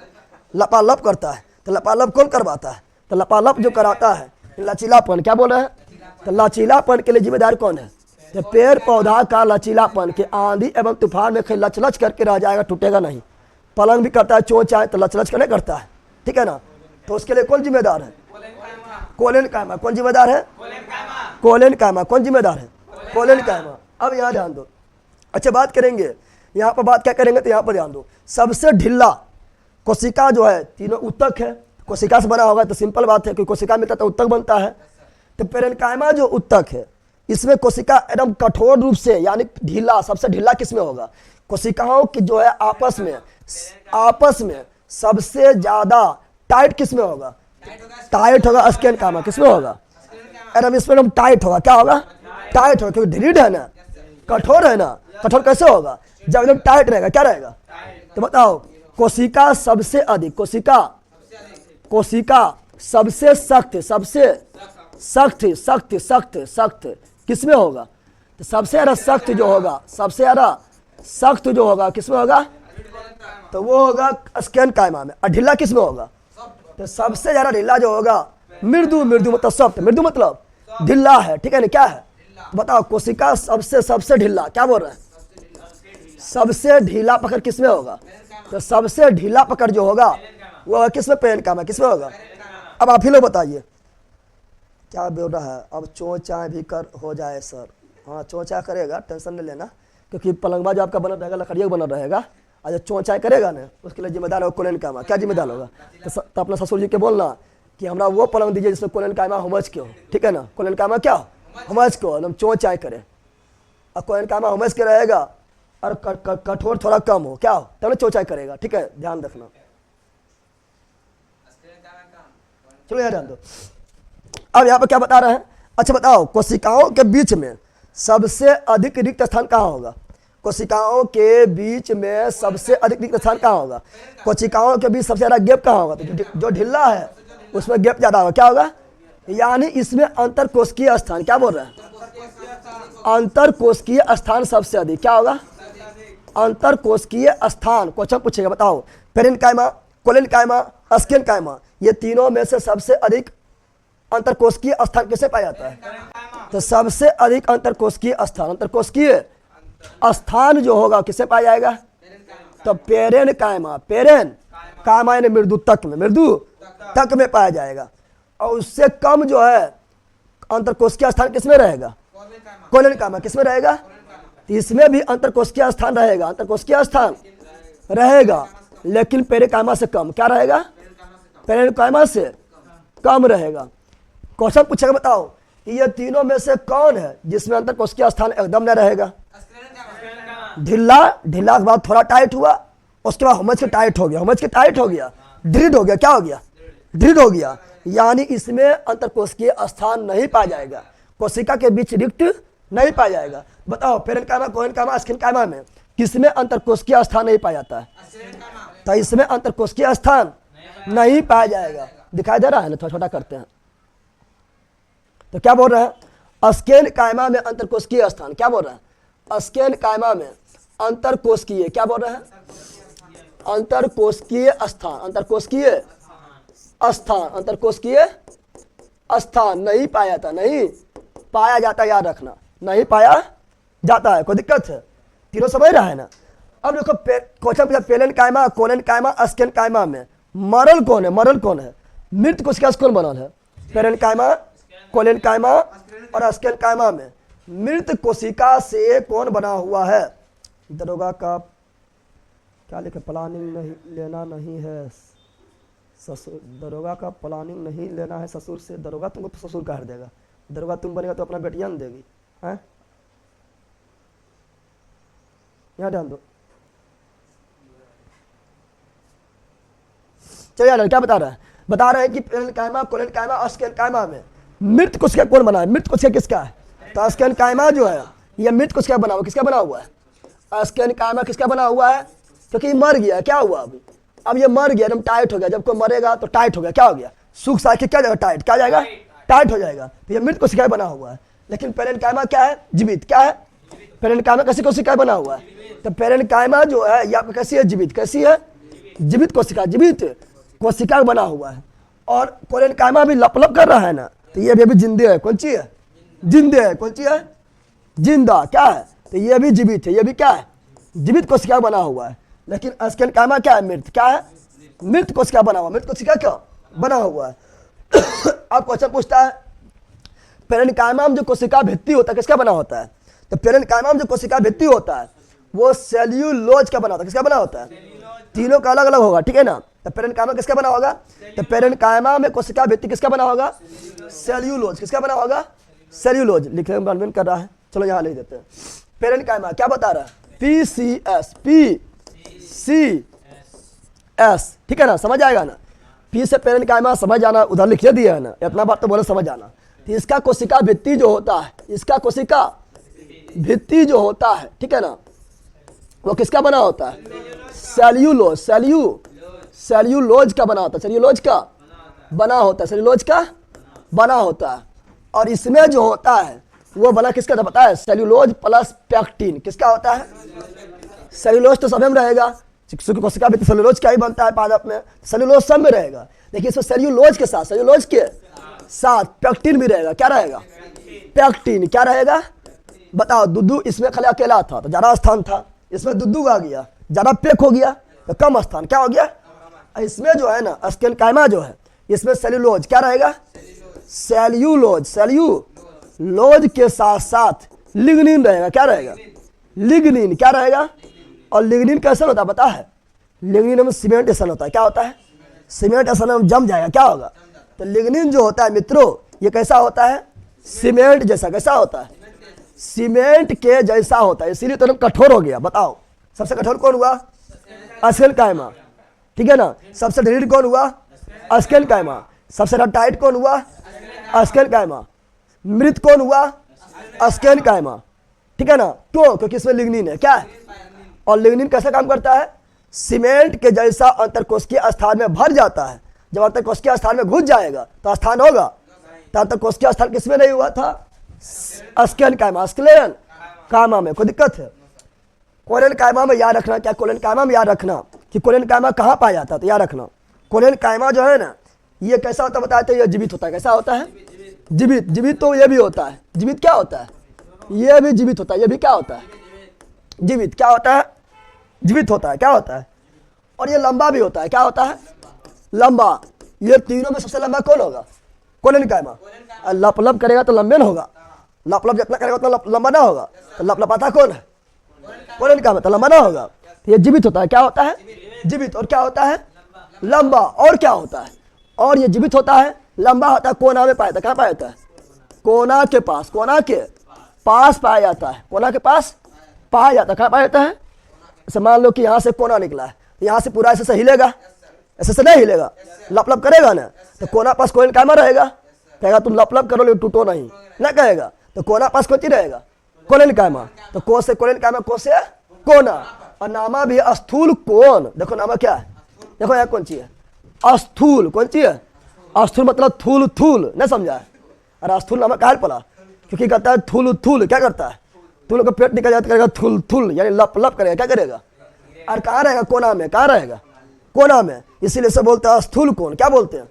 लपालप करता है। तो लपालप कौन करवाता है? तो लपालप जो कराता है लचीलापन। क्या बोल रहे हैं? तो लचीलापन के लिए जिम्मेदार कौन है? तो पेड़ पौधा का लचीलापन के आंधी एवं तूफान में लच लच करके रह जाएगा, टूटेगा नहीं। पलंग भी करता है, चोंच आए तो लच लच करने करता है, ठीक है ना। तो उसके लिए कौन जिम्मेदार है? कोलेन कायमा। कौन जिम्मेदार है? कोलेन कायमा। कौन जिम्मेदार है? कोलेन कायमा। अब यहाँ ध्यान दो। अच्छा बात करेंगे यहाँ पर, बात क्या करेंगे तो यहाँ पर ध्यान दो। सबसे ढीला कोशिका जो है, तीनों उत्तक है। कोशिका से बना होगा तो सिंपल बात है कि कोशिका मिलता तो उत्तक बनता है। तो पेरेन कायमा जो उत्तक है इसमें कोशिका एकदम कठोर रूप से यानी ढीला, सबसे ढीला किसमें होगा? कोशिकाओं की जो है आपस में सबसे ज्यादा टाइट किसमें होगा? टाइट होगा अस्केन कायमा। किसमें होगा? एकदम इसमें एकदम टाइट होगा। क्या होगा? टाइट होगा, क्योंकि दृढ़ है ना, कठोर है ना। कठोर कैसे होगा? जब एकदम टाइट रहेगा। क्या रहेगा? तो बताओ कोशिका सबसे अधिक, कोशिका सबसे सख्त, सबसे सख्त सख्त सख्त सख्त किसमें होगा? तो सबसे ज्यादा सख्त जो होगा, सबसे ज्यादा सख्त जो होगा किसमें होगा? तो वो होगा अस्केन कायमा में। और ढीला किसमें होगा? तो सबसे ज्यादा ढीला जो होगा मृदु, मृदु मतलब सॉफ्ट, मृदु मतलब ढीला है, ठीक है ना, क्या है बताओ। कोशिका सबसे सबसे ढीला, क्या बोल रहे हैं, सबसे ढीला पकड़ किसमें होगा, तो सबसे ढीला पकड़ जो होगा वो किसमें, पेरेन्काइमा, किसमें होगा। अब आप ही लोग बताइए क्या बोल रहा है। अब चोंचाई भी कर हो जाए सर, हाँ चोंचाई करेगा, टेंशन नहीं लेना, क्योंकि पलंगवा जो आपका बना रहेगा लकड़िया बना रहेगा, और जो चोंचाई करेगा ना उसके लिए जिम्मेदार होगा कोलेनकाइमा। क्या जिम्मेदार होगा, तो अपना ससुर जी के बोलना कि हमरा वो पलंग दीजिए जिसमें कोलेनकाइमा होमज के हो, ठीक है ना, कोलेनकाइमा क्या हो, होमज के हो, एकदम चोंचाई करे, और कोलेनकाइमा होमज के रहेगा और कठोर थोड़ा कम हो, क्या हो, तब ना चोंचाई करेगा, ठीक है, ध्यान रखना। चलो यहाँ ध्यान दो। अब यहाँ पर क्या बता रहे हैं, अच्छा बताओ, कोशिकाओं के बीच में सबसे अधिक रिक्त स्थान कहाँ होगा, कोशिकाओं के बीच में सबसे अधिक रिक्त स्थान कहाँ होगा, कोशिकाओं के बीच सबसे ज्यादा गैप कहाँ होगा, तो जो ढीला है उसमें गैप ज्यादा होगा, क्या होगा, यानी इसमें अंतर कोशिकीय स्थान, क्या बोल रहे हैं, अंतर कोशिकीय स्थान सबसे अधिक, क्या होगा, अंतर कोशिकीय स्थान। क्वेश्चन पूछेगा बताओ, पेरेन्काइमा, कोलेनकाइमा, स्केलेनकाइमा, ये तीनों में से सबसे अधिक अंतरकोशिकीय स्थान किसे पाया जाता है, तो सबसे अधिक अंतरकोशिकीय स्थान, अंतरकोशिकीय स्थान जो होगा किसे पाया जाएगा, तो पेरेन्काइमा, पेरेन्काइमा यानी मृदु तक में, मृदु तक में पाया जाएगा। और उससे कम जो है अंतरकोशिकीय स्थान किसमें रहेगा, कोलेनकाइमा, किसमें रहेगा, तो इसमें भी अंतरकोशिकीय स्थान रहेगा, अंतरकोशिकीय स्थान रहेगा, लेकिन पेरेन्काइमा से कम, क्या रहेगा, पेरेन्काइमा से कम रहेगा। क्वेश्चन पूछेगा बताओ कि ये तीनों में से कौन है जिसमें अंतरकोशिकीय स्थान एकदम न रहेगा, ढीला, ढीला के बाद थोड़ा टाइट हुआ, उसके बाद होमज के टाइट हो गया, होमज के टाइट हो गया, दृढ़ हो गया, क्या हो गया, दृढ़ हो गया, यानी इसमें अंतरकोशिकीय स्थान नहीं पाया जाएगा, कोशिका के बीच रिक्त नहीं पाया जाएगा। बताओ पेरेन्काइमा, कोलेनकाइमा, स्केलेनकाइमा में किसमें अंतरकोशिकीय स्थान नहीं पाया जाता है, तो इसमें अंतरकोशिकीय स्थान नहीं पाया जाएगा। दिखाई दे रहा है ना, थोड़ा छोटा करते हैं, तो क्या बोल रहे हैं, स्केलेनकाइमा में अंतरकोशिकीय स्थान, क्या बोल रहे हैं, स्केलेनकाइमा में अंतरकोशिकीय, क्या बोल रहे हैं, अंतरकोशिकीय स्थान, अंतरकोशिकीय स्थान, अंतरकोशिकीय स्थान नहीं पाया जाता, नहीं पाया जाता, याद रखना, नहीं पाया जाता है। कोई दिक्कत है, तीनों समझ रहा है ना। अब देखो क्वेश्चन पूछा, पेरेन्काइमा, कोलेनकाइमा, स्केलेनकाइमा में मरल कौन है, मरल कौन है, मृत कोशिका से कौन बनल है, पेरेन्काइमा, कोलेनकाइमा और स्केलेनकाइमा में मृत कोशिका से कौन बना हुआ है। दरोगा का क्या लिखे, प्लानिंग नहीं लेना नहीं है ससुर, दरोगा का प्लानिंग नहीं लेना है ससुर से, दरोगा तुमको ससुर काट देगा, दरोगा तुम बनेगा तो अपना बेटिया न देगी, हैं, यहाँ ध्यान दो। चलिए क्या बता रहा है, बता रहे हैं कि पेरेन्काइमा, कोलेनकाइमा और स्केलेनकाइमा में मृत कोशिका कौन बना है, मृत कोशिका किसका है, तो स्केलेनकाइमा जो है ये मृत कोशिका बना हुआ, किसका बना हुआ है, स्केलेनकाइमा किसका बना हुआ है, क्योंकि मर गया, क्या हुआ अभी, अब ये मर गया, एकदम टाइट हो गया, जब कोई मरेगा तो टाइट हो गया, क्या हो गया, सूख साख के क्या जाएगा, टाइट, क्या जाएगा, टाइट हो जाएगा, तो ये मृत कोशिका बना हुआ है। लेकिन पेरेन्काइमा क्या है, जीवित, क्या है, पेरेन्काइमा कैसी कोशिका बना हुआ है, तो पेरेन्काइमा जो है ये आपका कैसी है, जीवित, कैसी है, जीवित कोशिका, जीवित कोशिका बना हुआ है। और कोलेनकाइमा भी लप कर रहा है ना, तो ये भी अभी जिंदे है, कौन सी है, जिंदे है, कौन सी है, जिंदा, क्या है, तो ये भी जीवित है, ये भी क्या है, जीवित कोशिका बना हुआ है। लेकिन स्केलेनकाइमा क्या है, मृत, क्या है, मृत कोशिका बना हुआ, मृत कोशिका क्या बना हुआ है। अब क्वेश्चन पूछता है, पेरेन्काइमा में जो कोशिका भित्ति होता है किसका बना होता है, तो पेरेन्काइमा में जो कोशिका भित्ति होता है वो सेल्यूलोज का बना होता है, किसका बना होता है, तीनों का अलग अलग होगा, ठीक है ना। तो पेरेन्काइमा किसका बना होगा, तो पेरेन्काइमा में कोशिका भित्ति किसका बना होगा, सेल्यूलोज, किसका बना होगा, सेल्यूलोज। लिखने में कन्वेंट कर रहा है, चलो यहाँ लिख देते हैं। पेरेन्काइमा क्या बता रहा है, PCS, PCS, ठीक है ना, समझ आएगा ना, पी से पेरेन्काइमा समझ आना, उधर लिखिए दिया है ना, इतना बात तो बोले समझ आना। तो इसका कोशिका भित्ति जो होता है, इसका कोशिका भित्ति जो होता है, ठीक है ना, वो किसका बना होता है, सेल्यूलोज, सेल्यूलोज का बना होता है, सेल्यूलोज का बना होता है, सेल्यूलोज का बना होता है। और इसमें जो होता है वो बना किसका था पता है, सेल्यूलोज प्लस पेक्टिन, किसका होता है, सेल्यूलोज तो सब में रहेगा, शुक्र कोशिका भी तो सेलुलोज का ही बनता है पादप में, सेलुलोज सब में रहेगा। देखिए इसमें सेल्यूलोज के साथ, सेल्यूलोज के साथ पेक्टिन भी रहेगा। क्या रहेगा? पेक्टिन। क्या रहेगा बताओ? दुद्धू इसमें खाली अकेला था तो ज्यादा स्थान था, इसमें दुद्धू आ गया ज्यादा पैक हो गया तो कम स्थान क्या हो गया? इसमें जो है ना स्केनकाइमा जो है इसमें सेल्यूलोज क्या रहेगा? सेल्यूलोज। सेल्यूलोज के साथ साथ लिग्निन रहेगा। क्या रहेगा? लिग्निन। क्या रहेगा? और लिग्निन कैसा होता है पता है? लिग्निन में सीमेंट ऐसा होता है। क्या होता है? सीमेंट ऐसा में जम जाएगा। क्या होगा? तो लिग्निन जो होता है मित्रों ये कैसा होता है? सीमेंट जैसा। कैसा होता है? सीमेंट के जैसा होता है, इसीलिए तो एकदम कठोर हो गया। बताओ सबसे कठोर कौन हुआ? स्केनकाइमा। ठीक है ना। सबसे ढीठ कौन हुआ? स्केनकाइमा। सबसे टाइट कौन हुआ? स्केनकाइमा। मृत कौन हुआ? स्केनकाइमा। ठीक है ना। क्यों? क्योंकि इसमें लिग्निन है। क्या है? और लिग्निन कैसा काम करता है? सीमेंट के जैसा अंतरकोशिकीय स्थान में भर जाता है। जब अंतरकोशिकीय स्थान में घुस जाएगा तो स्थान होगा। तो अंतरकोशिकीय स्थान किसमें नहीं हुआ था? स्केनकाइमा। स्क्लेरेनकाइमा में। कोई दिक्कत है? कोलेनकाइमा में याद रखना। क्या कोलेनकाइमा में याद रखना कि कोलेनकाइमा कहाँ पाया जाता है? तो याद रखना कोलेनकाइमा जो है ना ये कैसा होता है बताया? तो ये जीवित होता है। कैसा होता है? जीवित। जीवित तो ये भी होता है। जीवित क्या होता है? ये भी जीवित होता है। ये भी क्या होता है? जीवित। क्या होता है? जीवित होता है। क्या होता है? और ये लंबा भी होता है। क्या होता है? लंबा। ये तीनों में सबसे लंबा कौन होगा? कोलेनकाइमा। लप लप करेगा तो लंबे ना होगा। लप लप जितना करेगा उतना लंबा ना होगा। तो लपलपाता कौन है? कोलेनकाइमा। तो लंबा ना होगा। तो ये जीवित होता है। क्या होता है? जीवित। और क्या होता है? लंबा। और क्या होता है? और ये जीवित होता है, लंबा होता है, कोना में पाया जाता है। कहाँ पाया जाता है? कोना के पास। कोना के पास पाया जाता है। कोना के पास पाया जाता है। कहाँ पाया जाता है? ऐसे मान लो कि यहाँ से कोना निकला है, यहाँ से पूरा ऐसे से हिलेगा, ऐसे से नहीं हिलेगा, लप लप करेगा ना, तो कोना पास कोलेनकाइमा रहेगा। कहेगा तुम लप लप करो लेकिन टूटो नहीं, ना कहेगा। तो कोना पास कौन चीज रहेगा? कोलेनकाइमा। तो को से कोलेनकाइमा, को से कोना। और नामा भी है स्थूल कोन। देखो नामा क्या है? देखो यहाँ कौन चीज है? अस्थूल। कौन चीज है? अस्थूल मतलब थूल थूल। नहीं समझा है? अरे अस्थूल नामा कहा पड़ा? क्योंकि कहता है थूल थूल। क्या करता है? तुम लोग का पेट निकल जाता करेगा थूल थूल, यानी लप लप करेगा। क्या करेगा? और कहाँ रहेगा? कोना में। कहाँ रहेगा? कोना में। इसीलिए से बोलते हैं स्थूल कोण। क्या बोलते हैं?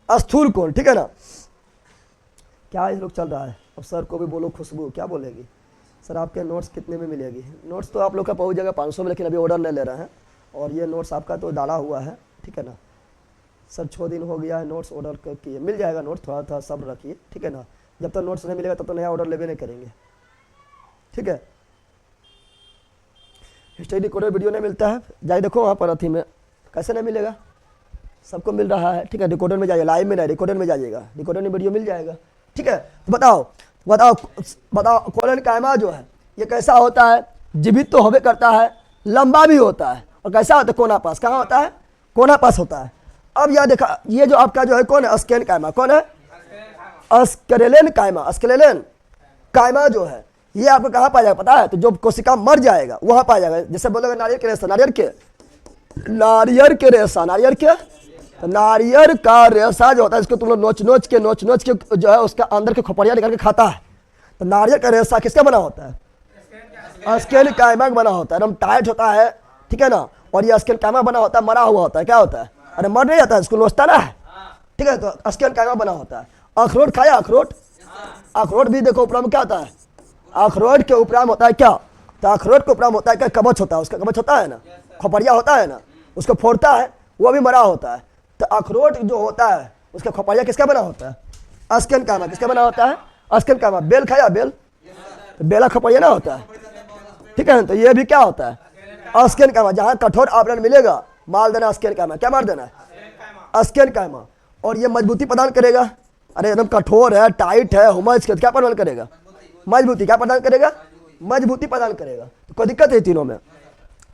स्थूल कोण। ठीक है ना। क्या ये लोग चल रहा है? अब सर को भी बोलो खुशबू क्या बोलेगी? सर आपके नोट्स कितने में मिलेगी? नोट्स तो आप लोग का पहुँच जाएगा 500 में, लेकिन अभी ऑर्डर नहीं ले रहे हैं। और ये नोट्स आपका तो डाला हुआ है। ठीक है ना। सर 6 दिन हो गया है नोट्स ऑर्डर किए, मिल जाएगा नोट्स। थोड़ा थोड़ा सब रखिए। ठीक है ना। जब तक नोट्स नहीं मिलेगा तब तो नया ऑर्डर लेवे नहीं करेंगे। ठीक है। हिस्ट्री डिकोडर वीडियो नहीं मिलता है, जाइए देखो वहाँ पर अथी में। कैसे नहीं मिलेगा? सबको मिल रहा है। ठीक है। डिकोडर में जाइए, लाइव में नहीं, डिकोडर में जाइएगा। डिकोडर में वीडियो मिल जाएगा। ठीक है। तो बताओ बताओ बताओ कोलेनकाइमा जो है ये कैसा होता है? जीवित तो होबे करता है, लंबा भी होता है, और कैसा होता है? कोना पास। कहाँ होता है? कोना पास होता है। अब यह देखा, ये जो आपका जो है कौन है? स्केनकाइमा। कौन है? स्क्लेरेनकाइमा। स्क्लेरेनकाइमा जो है ये आपको कहाँ पाया जाएगा पता है? तो जो कोशिका मर जाएगा वहाँ पाया जाएगा। जैसे बोलोगे नारियल के रेशा, नारियल के रेशा, नारियल के, तो नारियल का रेशा जो होता है इसको तुम लोग नोच नोच के जो है उसका अंदर के खोपड़िया निकाल के खाता है। तो नारियल का रेशा किसका बना होता है? स्केनकाइमा का बना होता है। एकदम टाइट होता है। ठीक है ना। और ये स्केनकाइमा बना होता है, मरा हुआ होता है। क्या होता है? अरे मर नहीं जाता है, इसको नोचता ना है। ठीक है। तो स्केनकाइमा बना होता है। अखरोट खाया? अखरोट, अखरोट भी देखो ऊपर में क्या होता है? अखरोट के ऊपर होता है क्या? तो अखरोट के ऊपर होता है क्या? कवच होता है। उसका कवच होता है ना, खोपड़िया होता है ना, उसको फोड़ता है, वो भी मरा होता है। तो अखरोट जो होता है उसका खोपड़िया किसका बना होता है? स्केनकाइमा। किसका बना होता है? स्केनकाइमा। बेल खाया? बेल, तो बेला खोपड़िया ना होता है। ठीक है। तो ये भी क्या होता है? स्केनकाइमा। जहाँ कठोर आवरण मिलेगा मार देना स्केनकाइमा। क्या मार देना है? स्केनकाइमा। और ये मजबूती प्रदान करेगा। अरे एकदम कठोर है, टाइट है, हुमस क्या प्रदान करेगा? मजबूती। क्या प्रदान करेगा? मजबूती प्रदान करेगा। तो कोई दिक्कत है तीनों में?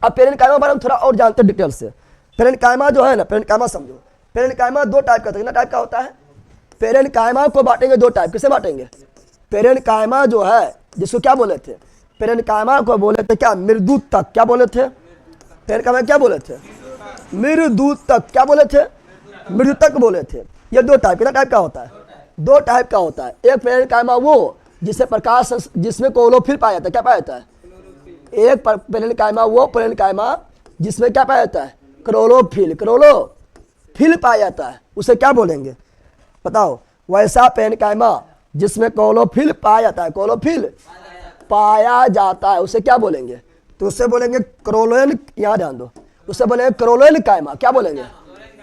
अब पेरेन्काइमा बारे में थोड़ा और जानते हैं डिटेल से। पेरेन्काइमा जो है ना, पेरेन्काइमा समझो। पेरेन्काइमा 2 टाइप का, कितना टाइप का होता है? पेरेन्काइमा को बांटेंगे 2 टाइप। किसे बांटेंगे? पेरेन्काइमा जो है जिसको क्या बोले थे? पेरेन्काइमा को बोले थे क्या? मृदुतक। क्या बोले थे? पेरेन्काइमा क्या बोले थे? मृदुतक। क्या बोले थे? मृदुतक बोले थे। ये 2 टाइप, कितना टाइप का होता है? 2 टाइप का होता है। एक पेरेन्काइमा वो जिससे प्रकाश, जिसमें क्लोरोफिल पाया जाता है। क्या पाया जाता है? एक पेरेन्काइमा वो पेरेन्काइमा जिसमें क्या पाया जाता है, क्लोरोफिल, क्लोरोफिल पाया जाता है, उसे क्या बोलेंगे बताओ। वैसा पेरेन्काइमा जिसमें क्लोरोफिल पाया जाता है, क्लोरोफिल पाया जाता है, उसे क्या बोलेंगे, तो उससे बोलेंगे क्लोरेन, यहाँ ध्यान दो, उससे बोलेंगे क्लोरेन कायमा, क्या बोलेंगे,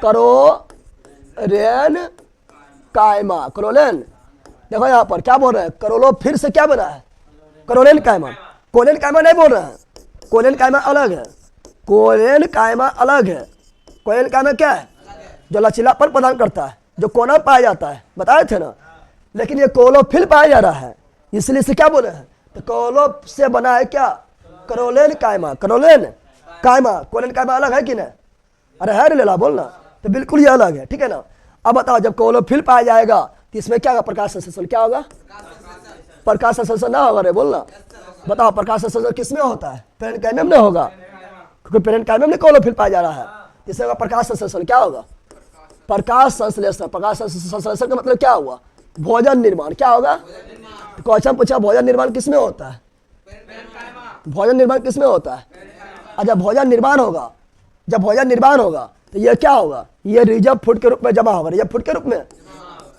क्लोरेन कायमा, क्लोरेन। देखो यहाँ पर क्या बोल रहे हैं, क्लोरोफिल से क्या बना है, क्लोरेन कायमा। कोलेन कायमा नहीं बोल रहे हैं, कोलेन कायमा अलग है, कोलेन कायमा अलग है। कोलेन कायमा क्या है, जो लचीलापन प्रदान करता है, जो कोना पाया जाता है, बताए थे ना। लेकिन ये क्लोरोफिल पाया जा रहा है, इसलिए इसे क्या बोले हैं, तो क्लोरो से बना है क्या, क्लोरेन कायमा, क्लोरेन कायमा। कोलेन कायमा अलग है कि नहीं, अरे है रे लेला बोलना, तो बिल्कुल ये अलग है, ठीक है ना। अब बताओ जब क्लोरोफिल पाया जाएगा तो इसमें क्या होगा, प्रकाश संश्लेषण, क्या होगा, प्रकाश संश्लेषण ना होगा रे बोलना। बताओ प्रकाश संश्लेषण किसमें होता है, पेरेन्काइमम में होगा, क्योंकि पेरेन्काइमम में क्लोरोफिल पाया जा रहा है, इससे होगा प्रकाश संश्लेषण, क्या होगा, प्रकाश संश्लेषण। प्रकाश संश्लेषण का मतलब क्या हुआ, भोजन निर्माण, क्या होगा। तो क्वेश्चन पूछा भोजन निर्माण किसमें होता है, भोजन निर्माण किसमें होता है। और जब भोजन निर्माण होगा, जब भोजन निर्माण होगा तो ये क्या होगा, ये रिजर्व फूड के रूप में जमा होगा, रिजर्व फूड के रूप में।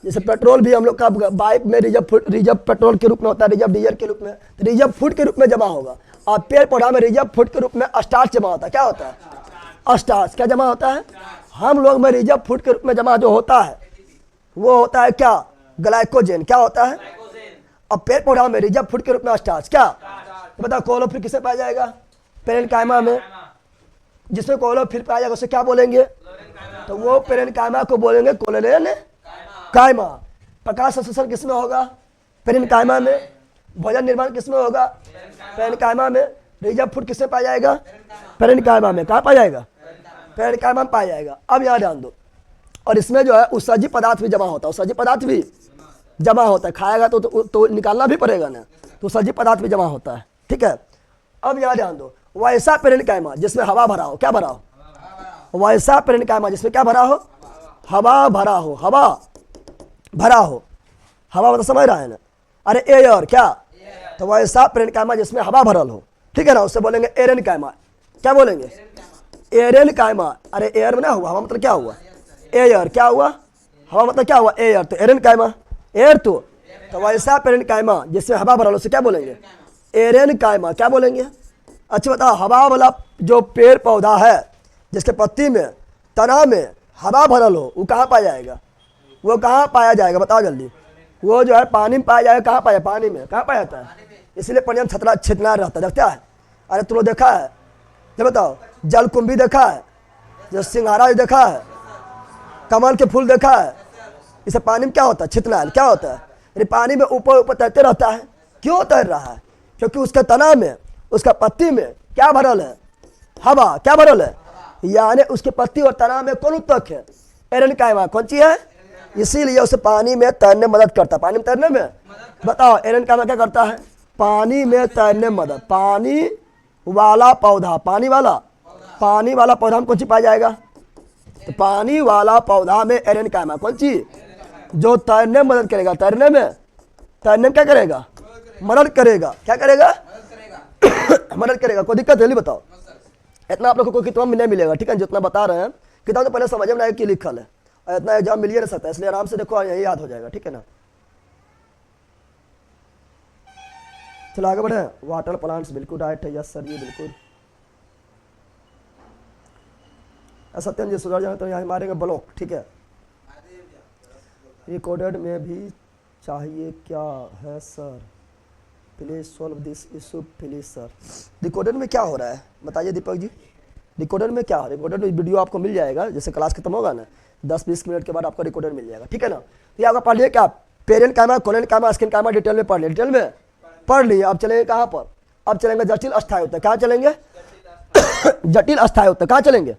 जैसे पेट्रोल भी हम लोग का बाइक में रिजर्व पेट्रोल के रूप में होता है, रिजर्व डीजल के रूप में, तो रिजर्व फूड के रूप में जमा होगा। और पेड़ पौधा में रिजर्व फूड के रूप में स्टार्च जमा होता है, क्या होता है, स्टार्च क्या जमा होता है। हम लोग में रिजर्व फूड के रूप में जमा जो होता है वो होता है क्या, ग्लाइकोजन, क्या होता है। अब पेड़ पौधा में रिजर्व फूड के रूप में स्टार्च, क्या, तो बताओ क्लोरोफिल किसे पाया जाएगा, पेरेन्काइमा में। जिसमें क्लोरोफिल पाया जाएगा उसे क्या बोलेंगे, तो वो पेरेन्काइमा को बोलेंगे क्लोरेन कायमा। प्रकाश संश्लेषण किसमें होगा, पेरेन्काइमा में। भोजन निर्माण किसमें होगा, पेरेन्काइमा में। रिजर्व फूड किसमें पाया जाएगा, पेरेन्काइमा में। कहाँ पाया जाएगा, पेरेन्काइमा में पाया जाएगा। अब यहाँ ध्यान दो, और इसमें जो है उत्सर्जित पदार्थ भी जमा होता है, उत्सर्जित पदार्थ भी जमा होता है, खाएगा तो निकालना भी पड़ेगा ना, तो उत्सर्जित पदार्थ भी जमा होता है, ठीक है। अब यहाँ ध्यान दो, वैसा पेरेन्काइमा जिसमें हवा भरा हो, क्या भरा हो, वैसा पेरेन्काइमा जिसमें क्या भरा हो, हवा भरा हो, हवा भरा हो। हवा मतलब समझ रहा है ना, अरे एयर, क्या, तो वैसा पेरेन्काइमा जिसमें हवा भरल हो, ठीक है ना, उससे बोलेंगे एरेन्काइमा। क्या बोलेंगे, एरेन्काइमा। अरे एयर में ना हुआ, हवा मतलब क्या हुआ, एयर, क्या हुआ, हवा मतलब क्या हुआ, एयर, तो एरेन्काइमा, एयर तो वैसा पेरेन्काइमा जिसमें हवा भरल हो उसे क्या बोलेंगे, एरेन्काइमा। क्या बोलेंगे, अच्छा बताओ, हवा वाला जो पेड़ पौधा है जिसके पत्ती में, तना में हवा भरल हो, वो कहाँ पाया जाएगा, वो कहाँ पाया जाएगा, बताओ जल्दी। वो जो है पानी में पाया जाएगा, कहाँ पाया, पानी में। कहाँ पाया जाता है, इसलिए पानी में छतरा छितना रहता है, देखता है। अरे तुम लोग देखा है, जब बताओ जलकुंभी देखा है, जो सिंघारा देखा है, कमल के फूल देखा है, इसे पानी में क्या होता है, छितना है, क्या होता है, अरे पानी में ऊपर ऊपर तैरते रहता है। क्यों तैर रहा है, क्योंकि उसके तना में, उसका पत्ती में क्या भरल है, हवा, क्या भरल है, यानी उसके पत्ती और तना में कौन उत्तक है, एरेन्काइमा। कौन चीज है, इसीलिए उसे पानी में तैरने में मदद करता है, पानी में तैरने में। बताओ एरेन्काइमा क्या करता है, पानी में तैरने में मदद। पानी वाला पौधा, पानी वाला पौधा में कौन चीज पाया जाएगा, तो पानी वाला पौधा में एरेन्काइमा कौन चीज, जो तैरने में मदद करेगा, तैरने में क्या करेगा, मदद करेगा, क्या करेगा मदद करेगा। कोई दिक्कत है, बताओ। इतना आप लोगों को किताब में नहीं मिलेगा, ठीक है, जितना बता रहे हैं किताब तो पहले समझ में आएगा कि लिखल है, और इतना एग्जाम मिल ही नहीं सकता, इसलिए आराम से देखो, यही याद हो जाएगा, ठीक है ना। चलो आगे बढ़े। वाटर प्लांट्स, बिल्कुल राइट है, यस सर, ये बिल्कुल। सत्यम जी सुधर जाए तो यहाँ मारेंगे ब्लॉक, ठीक है। रिकॉर्डेड में भी चाहिए क्या है sir, please solve this issue please sir. Recorded में क्या हो रहा है बताइए दीपक जी, रिकॉर्डेड में क्या हो, रिकॉर्डेड वीडियो आपको मिल जाएगा, जैसे क्लास खत्म होगा ना 10-20 मिनट के बाद आपको रिकॉर्डेड मिल जाएगा, ठीक है ना। तो ये आपका पढ़ लिया क्या, पेरेन्काइमा, कोलेन्काइमा, स्किन्काइमा डिटेल में पढ़ लिया, डिटेल में पढ़ लिए। अब चलेंगे कहाँ पर, अब चलेंगे जटिल अस्थायी उत्तर। कहाँ चलेंगे जटिल अस्थायी उत्तर, कहाँ चलेंगे।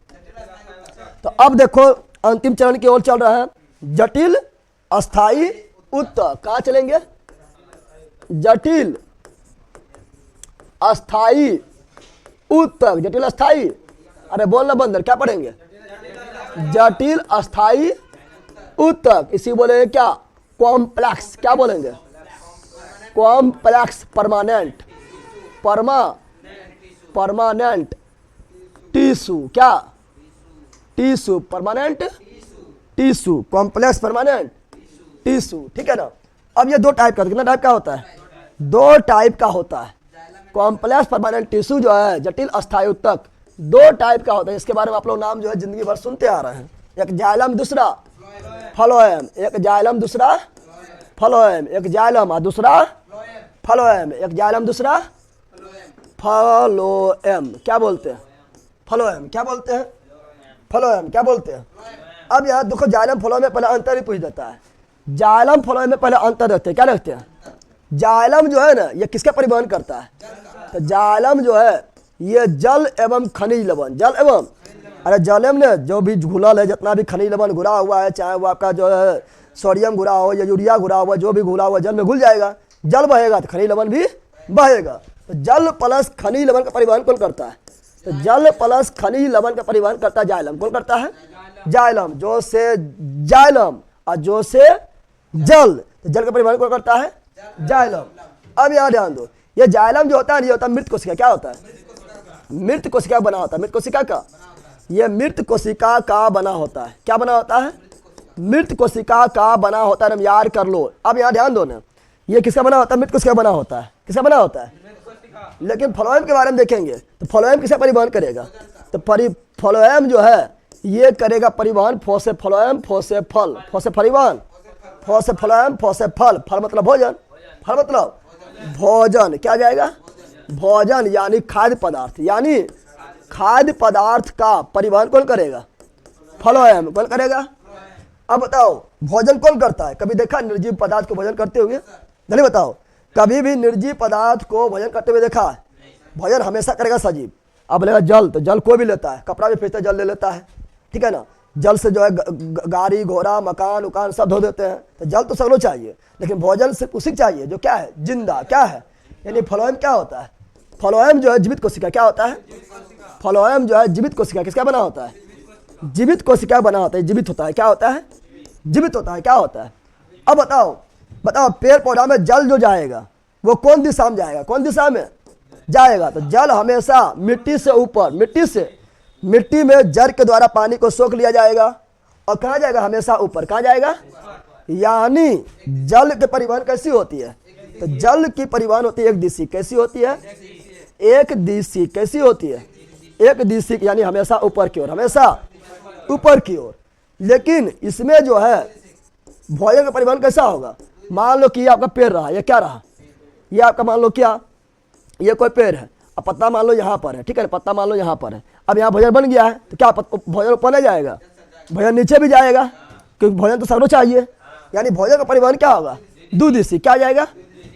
तो अब देखो अंतिम चरण की ओर चल रहा है, जटिल अस्थायी उत्तर। कहाँ चलेंगे, जटिल अस्थायी उत्तर, जटिल अस्थायी। अरे बोलना बंदर, क्या पढ़ेंगे, जटिल अस्थायी उत्तर। इसी बोलेंगे क्या, कॉम्प्लेक्स, क्या बोलेंगे, कॉम्प्लेक्स परमानेंट, परमानेंट टिश्यू, क्या tissue, permanent tissue, complex permanent tissue, ठीक है ना। अब ये दो टाइप का, कितना टाइप का होता है, दो टाइप का होता है। कॉम्प्लेक्स परमानेंट टिश्यू जो है, जटिल अस्थायी ऊतक, दो टाइप का होता है। इसके बारे में आप लोग नाम जो है जिंदगी भर सुनते आ रहे हैं, एक जाइलम दूसरा फ्लोएम, एक जाइलम दूसरा फ्लोएम, एक जाइलम और दूसरा फ्लोएम, एक जाइलम दूसरा फ्लोएम, क्या बोलते हैं, फ्लोएम, क्या बोलते हैं, फ्लोएम, क्या बोलते हैं। अब यार देखो, जाइलम फ्लोएम में पहले अंतर ही पूछ देता है। जाइलम फ्लोएम में पहले अंतर रखते हैं, क्या रखते हैं, जाइलम जो है ना ये किसका परिवहन करता है, तो जाइलम जो है ये जल एवं खनिज लवण, जल एवं, अरे जल में जो भी घुलल है, जितना भी खनिज लवण घुला हुआ है, चाहे वो आपका जो है सोडियम घुला हो या यूरिया घुला हुआ, जो भी घुला हुआ जल में घुल जाएगा, जल बहेगा तो खनिज लवण भी बहेगा। तो जल प्लस खनिज लवण का परिवहन कौन करता है, तो जल प्लस खनिज लवण का परिवहन करता है जाइलम, कौन करता है, जाइलम, जो से जाइलम और जो से जल, तो जल का परिवहन कौन करता है, जाइलम। अब यहाँ ध्यान दो, ये जाइलम जो होता है ये होता है मृत कोशिका, क्या होता है, मृत कोशिका बना होता है, मृत कोशिका का, ये मृत कोशिका का बना होता है, क्या बना होता है, मृत कोशिका का बना होता है, हम याद कर लो। अब यहाँ ध्यान दो ना, ये किसका बना होता है, मृत कोशिका बना होता है, किसका बना होता है, लेकिन फ्लोएम के बारे में देखेंगे तो फ्लोएम किसका परिवहन करेगा, तो फ्लोएम जो है ये करेगा परिवहन फोसे फ्लोएम फोसे फल, फोसे परिवहन, फोसे फ्लोएम फोसे फल, फल मतलब भोजन, फल मतलब भोजन, क्या जाएगा, भोजन यानी खाद्य पदार्थ, यानी खाद्य पदार्थ का परिवहन कौन करेगा, फ्लोएम, कौन करेगा। अब बताओ भोजन कौन करता है, कभी देखा निर्जीव पदार्थ को भोजन करते हुए, जल्दी बताओ, कभी भी निर्जीव पदार्थ को भोजन करते हुए देखा है, भोजन हमेशा करेगा सजीव। अब लेगा जल, तो जल कोई भी लेता है, कपड़ा भी फेंचता है जल ले लेता है, ठीक है ना, जल से जो है गाड़ी घोड़ा मकान उकान सब धो देते हैं, तो जल तो सबको चाहिए, लेकिन भोजन सिर्फ उसी चाहिए जो क्या है, जिंदा, क्या है, यानी फ्लोएम क्या होता है, फ्लोएम जो है जीवित कोशिका, क्या होता है, फ्लोएम जो है जीवित कोशिका, किसका बना होता है, जीवित कोशिका बना होता है, जीवित होता है, क्या होता है, जीवित होता है, क्या होता है। अब बताओ बताओ, पेड़ पौधा में जल जो जाएगा वो कौन दिशा में जाएगा, कौन दिशा में जाएगा, तो जल हमेशा मिट्टी से ऊपर, मिट्टी में जड़ के द्वारा पानी को सोख लिया जाएगा, और कहाँ जाएगा, हमेशा ऊपर, कहाँ जाएगा, यानी जल के परिवहन कैसी होती है, तो जल की परिवहन होती है एक दिशी, कैसी होती है, एक दिशी, कैसी होती है, एक दिशी, यानी हमेशा ऊपर की ओर, हमेशा ऊपर की ओर। लेकिन इसमें जो है भोजन का परिवहन कैसा होगा, मान लो कि ये आपका पेड़ रहा, ये क्या रहा, ये आपका मान लो क्या, ये कोई पेड़ है, अब पत्ता मान लो यहाँ पर है, ठीक है, पत्ता मान लो यहाँ पर है, अब यहाँ भोजन बन गया है, तो क्या भोजन ऊपर नहीं जाएगा, भोजन नीचे भी जाएगा, क्योंकि भोजन तो सबको चाहिए, यानी भोजन का परिवहन क्या होगा, द्विदिशी, क्या जाएगा,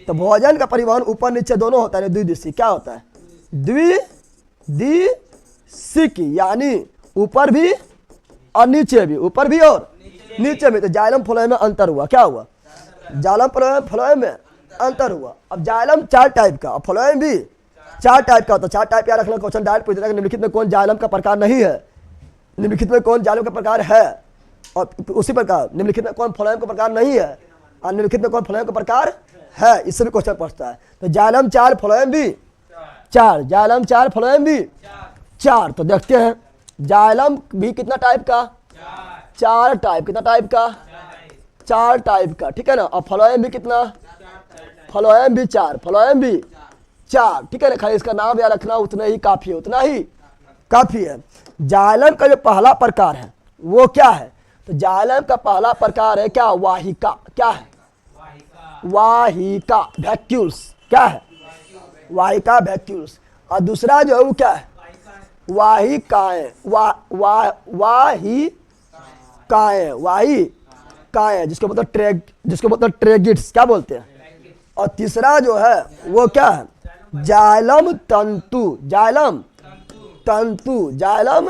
तो भोजन का परिवहन ऊपर नीचे दोनों होता है, द्विदिशी, क्या होता है, द्विदिशी, यानी ऊपर भी और नीचे भी, ऊपर भी और नीचे भी। तो जाइलम फ्लोएम में अंतर हुआ, क्या हुआ, जाइलम फ्लोएम में अंतर हुआ। अब जाइलम चार टाइप का, अब फ्लोएम भी चार टाइप का होता है, चार टाइप क्या रखना, क्वेश्चन डायरेक्ट पूछ देता है, निम्नलिखित में कौन जाइलम का प्रकार नहीं है, निम्नलिखित में कौन जाइलम का प्रकार है, और उसी प्रकार निम्नलिखित में कौन फ्लोएम का प्रकार नहीं है, और निम्नलिखित में कौन फ्लोएम का प्रकार है, इससे भी क्वेश्चन पूछता है। तो जाइलम चार फ्लोएम भी चार, जाइलम चार फ्लोएम भी चार। तो देखते हैं जाइलम भी कितना टाइप का, चार टाइप, कितना टाइप का, चार टाइप का, ठीक है ना। और फ्लोएम भी कितना, फ्लोएम भी चार, फ्लोएम भी चार, ठीक है ना। खाली इसका नाम याद रखना, उतना ही काफी है, उतना ही काफी है। जाइलम का जो पहला प्रकार है वो क्या है, तो जाइलम का पहला प्रकार है क्या, वाहिका, क्या है, वाहिका वैक्यूल्स, क्या है, वाहिका वैक्यूल्स। और दूसरा जो है वो क्या है, वाहिकाएं, वाहिकाएं, जिसको मतलब ट्रेगिट्स, क्या बोलते हैं। और तीसरा जो है वो क्या है, जाइलम तंतु, जाइलम तंतु, जाइलम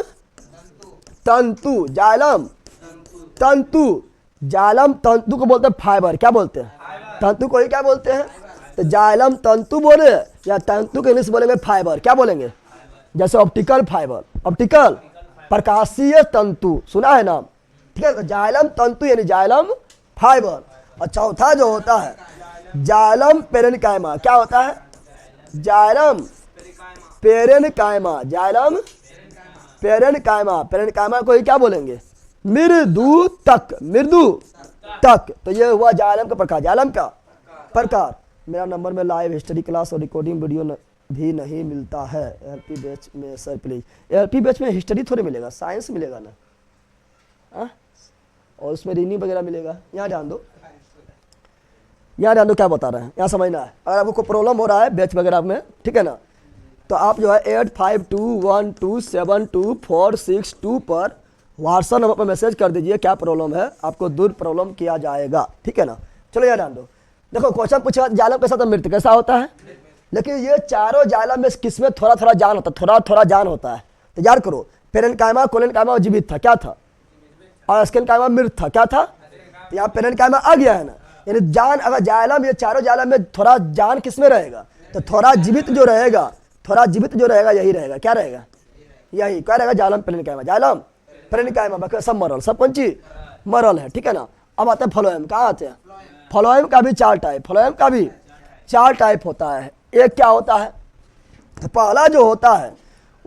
तंतु, जाइलम तंतु, जाइलम तंतु को बोलते हैं फाइबर, क्या बोलते हैं, तंतु को ही क्या बोलते हैं, तो जाइलम तंतु बोले या तंतु के इंग्लिश बोलेंगे फाइबर, क्या बोलेंगे, जैसे ऑप्टिकल फाइबर, ऑप्टिकल प्रकाशीय तंतु, सुना है नाम, ठीक है। तो जाइलम तंतु यानी जाइलम फाइबर। और चौथा जो होता है जाइलम पेरेन्काइमा, क्या होता है, xylem parenchyma, xylem parenchyma, parenchyma को ही क्या बोलेंगे? मृदु तक, मृदु तक। तो ये हुआ जालम का प्रकार, जालम का प्रकार। मेरा नंबर में लाइव हिस्ट्री क्लास और रिकॉर्डिंग वीडियो भी नहीं मिलता है एलपी बैच में सर प्लीज। एलपी बैच में हिस्ट्री थोड़ी मिलेगा, साइंस मिलेगा ना, और उसमें रीडिंग वगैरह मिलेगा। यहाँ ध्यान दो, यहाँ ध्यान दो क्या बता रहे हैं, यहाँ समझना है। अगर आपको कोई प्रॉब्लम हो रहा है बैच वगैरह में, ठीक है ना, तो आप जो है 8521272462 पर व्हाट्सएप नंबर पर मैसेज कर दीजिए क्या प्रॉब्लम है, आपको दूर प्रॉब्लम किया जाएगा, ठीक है ना। चलो यहाँ ध्यान दो, देखो क्वेश्चन पूछा जालम कैसा तो मृत कैसा होता है, लेकिन ये चारों जालम में किसमें थोड़ा थोड़ा जान होता है, थोड़ा थोड़ा जान होता है। तो याद करो, पेरेनकाइमा कोलेनकाइमा जीवित था, क्या था, और स्केनकाइमा मृत था, क्या था। तो यहाँ पेरेनकाइमा आ गया है ना, यानी जान, अगर जालम, ये चारों जालम में थोड़ा जान किसमें रहेगा, तो थोड़ा जीवित जो रहेगा, थोड़ा जीवित जो रहेगा यही रहेगा, क्या रहेगा, यही क्या रहेगा, जालम पेरेनकाइमा, जालम पेरेनकाइमा, बाकी सब मरल, सब कौन चीज मरल है, ठीक है ना। अब आते हैं फ्लोएम, कहाँ आते हैं, फ्लोएम का भी 4 टाइप, फ्लोएम का भी 4 टाइप होता है। एक क्या होता है, तो पहला जो होता है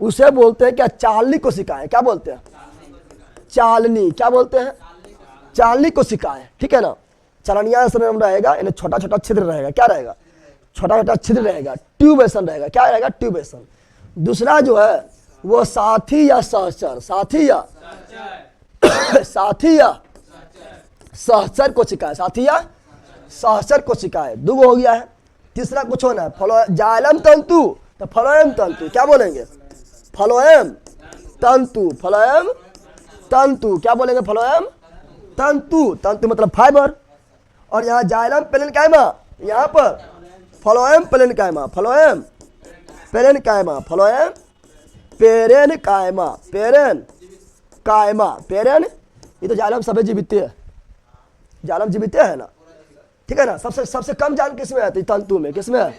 उसे बोलते हैं क्या, चालनी कोशिकाएं, क्या बोलते हैं, चालनी, क्या बोलते हैं, चालनी कोशिकाएं, ठीक है ना। चलनिया रहेगा, यानी छोटा छोटा छिद्र रहेगा, क्या रहेगा, छोटा छोटा छिद्र रहेगा, ट्यूबेशन रहेगा, क्या रहेगा, ट्यूबेशन। दूसरा जो है वो साथी या सहचर, साथी या साथी या सहचर कोशिकाएं, साथी या सहचर कोशिकाएं, दो हो गया है। तीसरा कुछ होना है, जाइलम तंतु, तो फ्लोएम तंतु, क्या बोलेंगे, फ्लोएम तंतु, फ्लोएम तंतु, क्या बोलेंगे, फ्लोएम तंतु, तंतु मतलब फाइबर। और यहाँ जाइलम पेरेनकाइमा, यहाँ पर phloem parenchyma, phloem parenchyma, phloem parenchyma, parenchyma, पेरेन, ये तो जाइलम सभी जीवित है, जाइलम जीवित है ना, ठीक है ना। सबसे कम जान किसमें है, तंतु में, किसमें है,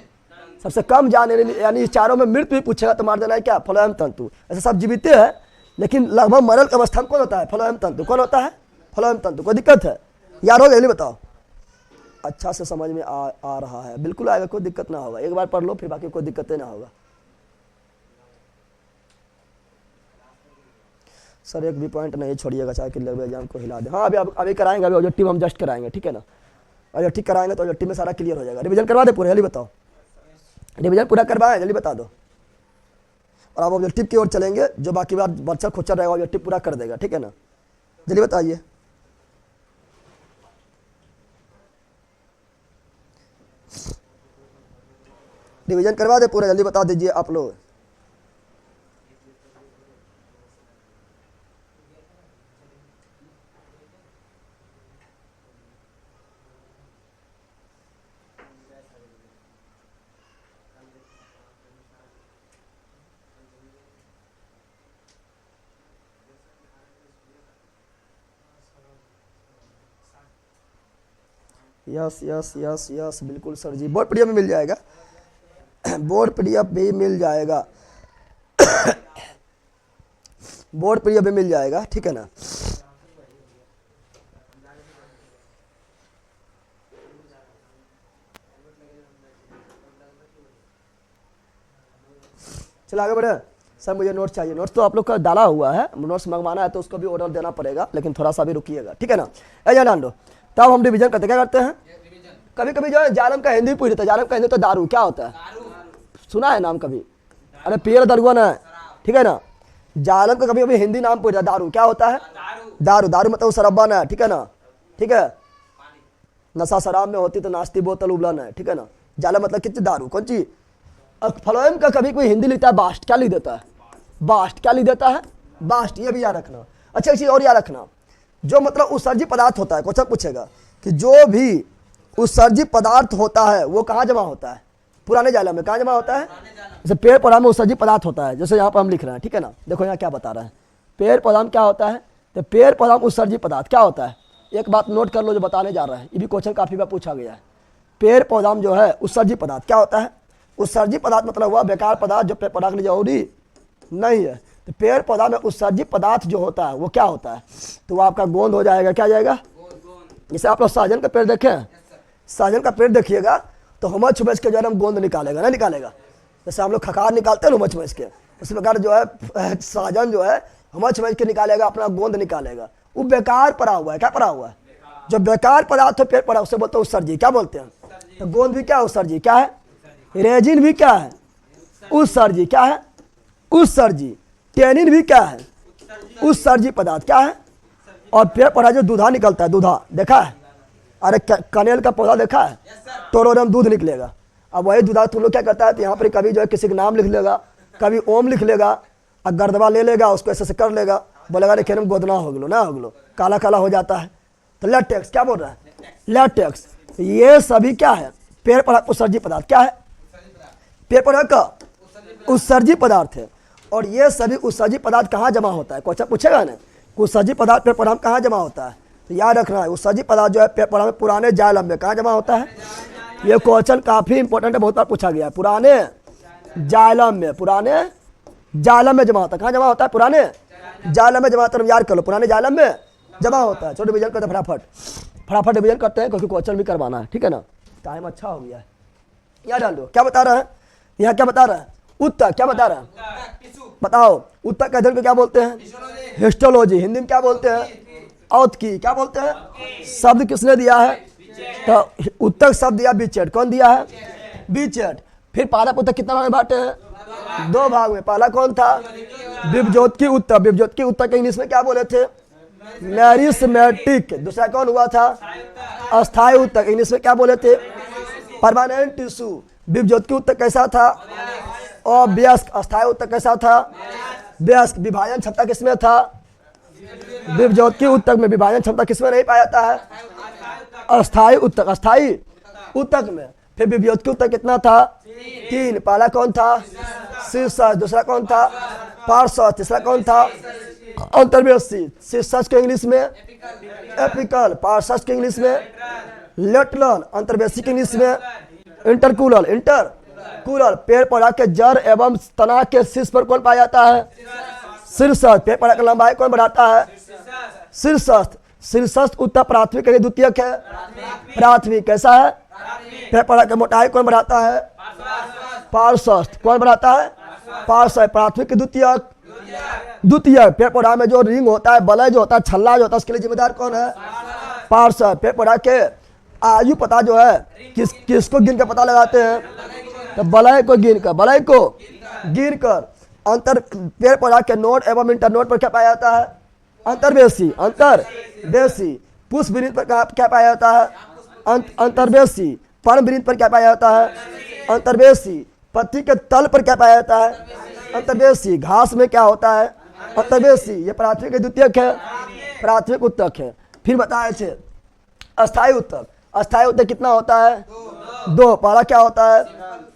सबसे कम जान, यानी चारों में मृत भी पूछेगा तो मार देना है क्या, फ्लोएम तंतु। ऐसे सब जीवित है, लेकिन लगभग मरल का अवस्था में कौन होता है, फ्लोएम तंतु, कौन होता है, फ्लोएम तंतु। कोई दिक्कत है, याद हो गया, नहीं बताओ, अच्छा से समझ में आ रहा है, बिल्कुल आएगा, कोई दिक्कत ना होगा, एक बार पढ़ लो फिर बाकी कोई दिक्कतें ना होगा। सर एक भी पॉइंट नहीं छोड़िएगा, चाहे कि एग्जाम को हिला दे। हाँ अभी कराएंगे, अभी ऑब्जेक्टिव हम जस्ट कराएंगे, ठीक है ना। ऑब्जेक्टिव कराएंगे तो ऑब्जेक्टिव में सारा क्लियर हो जाएगा। रिवीजन करवा दे पूरा, जल्दी बताओ, रिवीजन पूरा करवाएं, जल्दी बता दो। और आप ऑब्जेक्टिव की ओर चलेंगे, जो बाकी बात बच्चा खोचा रहेगा ऑब्जेक्टिव पूरा कर देगा, ठीक है ना। जल्दी बताइए, रिवीजन करवा दे पूरा, जल्दी बता दीजिए आप लोग। यस यस यस यस बिल्कुल सर जी, बोर्ड पीडीएफ में मिल जाएगा, बोर्ड पीडीएफ भी मिल जाएगा, बोर्ड पीडीएफ भी मिल जाएगा, ठीक है ना। चलो आगे बढ़े। सर मुझे नोट्स चाहिए, नोट्स तो आप लोग का डाला हुआ है, नोट्स मंगवाना है तो उसको भी ऑर्डर देना पड़ेगा, लेकिन थोड़ा सा भी रुकिएगा, ठीक है ना। ऐसा डाल दो, तब हम रिवीजन करते, क्या करते हैं, कभी कभी जो है जालम का हिंदी पूछ लेते हैं, जालम का हिंदी तो दारू, क्या होता है, सुना है नाम कभी, अरे पियर दरुआ है, ठीक है ना। जालम का कभी कभी हिंदी नाम पूछता है, दारू, क्या होता है, दारू, दारू मतलब शराबन है, ठीक है ना, ठीक है। नशा शराब में होती तो नाश्ती बोतल उबलन है, ठीक है ना। जालम मतलब कितनी दारू, कौन चीज। फ्लोएम का कभी कोई हिंदी लिखता है बास्ट, क्या लिख देता है, बास्ट, क्या लिख देता है, बास्ट, ये भी याद रखना। अच्छा एक चीज और याद रखना, जो मतलब उत्सर्जी पदार्थ होता है, क्वेश्चन पूछेगा कि जो भी उत्सर्जी पदार्थ होता है वो कहाँ जमा होता है, पुराने जालम में, कहाँ जमा होता है, जैसे पेड़ पौधा में उत्सर्जी पदार्थ होता है, जैसे यहाँ पर हम लिख रहे हैं, ठीक है ना। देखो यहाँ क्या बता रहे हैं, पेड़ पौधा में क्या होता है, तो पेड़ पौधा में उत्सर्जी पदार्थ क्या होता है, एक बात नोट कर लो जो बताने जा रहा है, ये भी क्वेश्चन काफी बार पूछा गया है। पेड़ पौधा में जो है उत्सर्जी पदार्थ क्या होता है, उत्सर्जी पदार्थ मतलब हुआ बेकार पदार्थ जो पेड़ पौधा के लिए जरूरी नहीं है। तो पेड़ पौधा में उत्सर्जी पदार्थ जो होता है वो क्या होता है, तो वो आपका गोंद हो जाएगा, क्या जाएगा, जैसे आप लोग सहजन का पेड़ देखें, सहजन का पेड़ देखिएगा तो हुमच हुमच के जो है हम गोंद निकालेगा, ना निकालेगा, जैसे हम लोग खकार निकालते हैं हुमच हुमच के, उसी प्रकार जो है साजन जो है समझ समझ के निकालेगा, अपना गोंद निकालेगा। वो बेकार पड़ा हुआ है। क्या पड़ा हुआ है? जो बेकार पदार्थ है पेड़ पड़ा, उससे बोलते हैं उत्सर्जी। क्या बोलते हैं? तो गोंद भी क्या उत्सर्जी? क्या है? रेजिन भी क्या है? उत्सर्जी। क्या है? उत्सर्जी। टेनिन भी क्या है? उत्सर्जी पदार्थ। क्या है? और पेड़ पौधा जो दूधा निकलता है, दूधा देखा है? अरे कनेल का पौधा देखा है? तोड़ों दूध निकलेगा। अब वही दूधा तुम लोग क्या करता है, तो यहाँ पर कभी जो है किसी का नाम लिख लेगा, कभी ओम लिख लेगा, और गर्दवा ले लेगा, उसको ऐसे कर लेगा, बोलेगा लेकिन हम गोदना हो गलो, ना हो गलो, काला काला हो जाता है। तो लेटेक्स क्या बोल रहा है? लेटेक्स। ये सभी क्या है? पेड़ पौधा उत्सर्जी पदार्थ। क्या है? पेड़ पौधा का उत्सर्जी पदार्थ है। और ये सभी उत्सर्जी पदार्थ कहाँ जमा होता है? क्वेश्चन पूछेगा ना, उत्सर्जी पदार्थ पेड़ पौधा में कहाँ जमा होता है? तो याद रखना है, उत्सर्जी पदार्थ जो है पेड़ पौधा में पुराने जाइलम में कहाँ जमा होता है? ये क्वेश्चन काफी इंपॉर्टेंट है, बहुत बार पूछा गया है। पुराने जाइलम में, पुराने जाइलम में जमा होता है। कहाँ जमा होता है? पुराने जाइलम में जमा होता है। याद कर लो, पुराने जाइलम में जमा होता है। चलो डिवीजन करते हैं, फटाफट डिवीजन करते हैं, क्योंकि क्वेश्चन भी करवाना है। ठीक है ना, टाइम अच्छा हो गया है। यहाँ डाल दो। क्या बता रहा है यहाँ? क्या बता रहा है? उत्तर। क्या बता रहा है? बताओ। उत्तर का अध्ययन को क्या बोलते हैं? हिस्टोलॉजी। हिंदी में क्या बोलते हैं? औत की। क्या बोलते हैं? शब्द किसने दिया है? तो उत्तर शब्द दिया बीचेट। कौन दिया है? बीचेट। फिर पादप उत्तर कितना भाग में बांटे हैं? 2 भाग में। पहला कौन था? विभज्योतिकी उत्तर। विभज्योतिकी उत्तर के इंग्लिश में क्या बोले थे? मैरिस्मेटिक। दूसरा कौन हुआ था? अस्थायी उत्तर। इंग्लिश में क्या बोले थे? Permanent tissue. विभज्योतिकी उत्तर कैसा था? अवयस्क। अस्थायी उत्तर कैसा था? वयस्क। विभाजन क्षमता किसमें था? विभज्योतिकी उत्तर में विभाजन क्षमता किसमें नहीं पाया जाता है? अस्थायी उत्तर। अस्थायी उत्तर में। फिर विभज्योतिकी उत्तर कितना था? 3। पहला कौन था? शीर्षक। दूसरा कौन था? पार्श्व। तीसरा कौन था? अंतर्वेशी। शीर्षक के इंग्लिश में एपिकल। पार्श्व के इंग्लिश में लेटरल। अंतर्वेशी के इंग्लिश में इंटरकूलर। इंटरकूलर। पेड़ पौधा के जड़ एवं तना के शीर्ष पर कौन पाया जाता है? शीर्षक। पेड़ पौधा की लंबाई कौन बढ़ाता है? शीर्षक। शीर्षक उत्तर प्राथमिक है, द्वितीयक है? प्राथमिक। कैसा है? पेड़ पौधा की मोटाई कौन बढ़ाता है? पार्श्व। कौन बढ़ाता है? पार्श्व। प्राथमिक द्वितीयक? द्वितीय। पेड़ पौधा में जो रिंग होता है, बलय जो होता है, छल्ला जो होता है, उसके लिए जिम्मेदार कौन है? पार्श्व। पेड़ पौधा के आयु पता जो है किसको गिन कर पता लगाते हैं? तो बलय को गिन कर। बलय को गिन कर। अंतर पेड़ पौधा के नोड एवं इंटर नोड पर क्या पाया जाता है? अंतर्वेशी। अंतर्वेशी। पुष्प वृंत पर क्या पाया जाता है? अंतर्वेशी। पर्ण वृंत पर क्या पाया जाता है? अंतर्वेशी। पत्ती के तल पर क्या पाया जाता है? अंतर्वेशी। घास में क्या होता है? अंतर्वेशी। ये प्राथमिक द्वितीयक है? प्राथमिक उत्तक है। फिर बताए थे अस्थायी उत्तक। अस्थायी उत्तक कितना होता है? 2। पहला क्या होता है?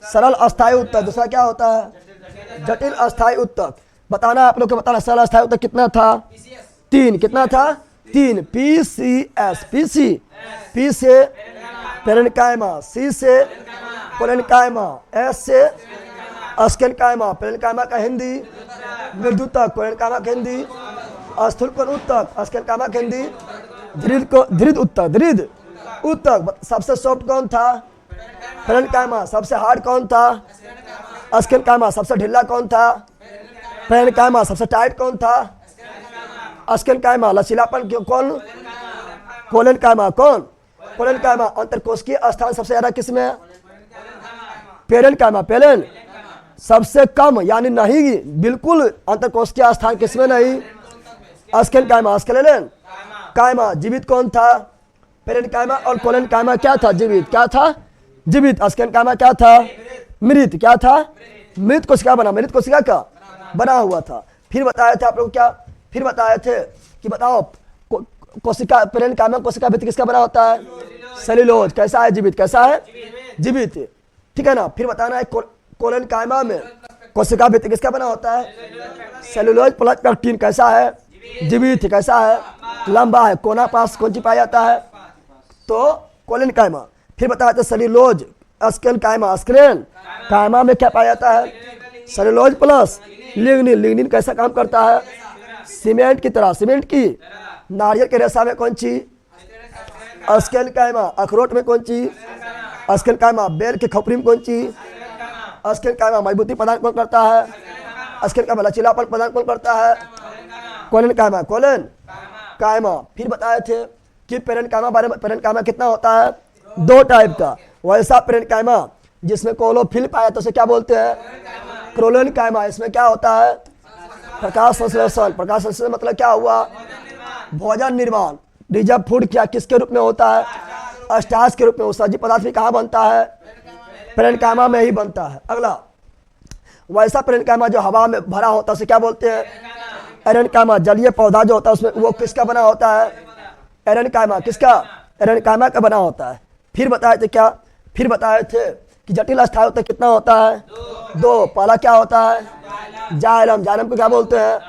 सरल अस्थायी उत्तक। दूसरा क्या होता है? जटिल अस्थायी उत्तक। बताना आप लोग को बताना। सरल अस्थायी उत्तक कितना था? 3। कितना था? 3। PCS। P से पेरेन्काइमा, C से कोलेनकाइमा, S से अस्केनकाइमा। पेरेन्काइमा का हिंदी मृदुतक। कोलेनकाइमा का हिंदी स्थूलकोण उत्तक। अस्केनकाइमा का हिंदी दृढ़ उत्तक। दृढ़ उत्तक। सबसे सॉफ्ट कौन था? पेरेन्काइमा। सबसे हार्ड कौन था? अस्केनकाइमा। सबसे ढीला कौन था? पेरेन्काइमा। सबसे टाइट कौन था? अस्केनकाइमा। लचीलापन कौन? कोलेनकाइमा। कौन? कोलेनकाइमा। अंतरकोशिकीय स्थान सबसे ज्यादा किसमें? पेरेन्काइमा। पेरेन। सबसे कम यानी नहीं, बिल्कुल अंतरकोशिकीय स्थान किसमें नहीं? अस्केनकाइमा। अस्केलेन काइमा। जीवित कौन था? पेरेन्काइमा। और कोलेनकाइमा क्या था? जीवित। क्या था? जीवित। अस्केनकाइमा क्या था? मृत। क्या था? मृत कोशिका बना। मृत कोशिका का बना हुआ था। फिर बताए थे आप लोग क्या? फिर बताए थे कि बताओ कोशिका पेरेन्काइमा कोशिका भित्ति किसका बना होता है? सेल्यूलोज। कैसा है? जीवित। कैसा है? जीवित। ठीक है ना। फिर बताना है कोलेनकाइमा में कोशिका भित्ति किसका बना होता है? Cellulose plus pectin. कैसा है? जीवित। कैसा है? लंबा है। कोना पास कौन सी पाया जाता है? तो कोलेनकाइमा। फिर बताया था सेल्यूलोज अस्केनकाइमा। अस्केनकाइमा में क्या पाया जाता है? Cellulose plus lignin. लिग्निन कैसा काम करता है? सीमेंट की तरह। सीमेंट की। नारियल के रेशा में कौन सी? अस्केनकाइमा। अखरोट में कौन सी? अस्केनकाइमा। बेल के खोपड़ी में कौन सी? अस्केनकाइमा। मजबूती प्रदान कौन करता है? अस्किन का लचीलापन प्रदान कौन करता है? कोलन कायमा, कोलन कायमा। फिर बताए थे कि पेरेन्काइमा बारे में, पेरेन्काइमा कितना होता है? 2 टाइप का। वैसा पेरेन्काइमा जिसमें क्लोरोफिल पाया तो उसे क्या बोलते हैं? क्रोलन कायमा। इसमें क्या होता है? प्रकाश संश्लेषण। प्रकाश संश्लेषण मतलब क्या हुआ? भोजन निर्माण। रिजर्व फूड क्या किसके रूप में होता है? स्टार्च के रूप में। उत्सर्जित पदार्थ भी कहाँ बनता है? पेरेन्काइमा में ही बनता है। अगला, वैसा पेरेन्काइमा जो हवा में भरा होता है उसे क्या बोलते हैं? एरेन्काइमा। जलीय पौधा जो होता है उसमें वो किसका बना होता है? एरेन्काइमा। किसका? एरेन्काइमा का बना होता है। फिर बताए थे क्या? फिर बताए थे कि जटिल अस्थायी होता कितना होता है? 2। पहला क्या होता है? जाइलम। जाइलम को क्या बोलते हैं?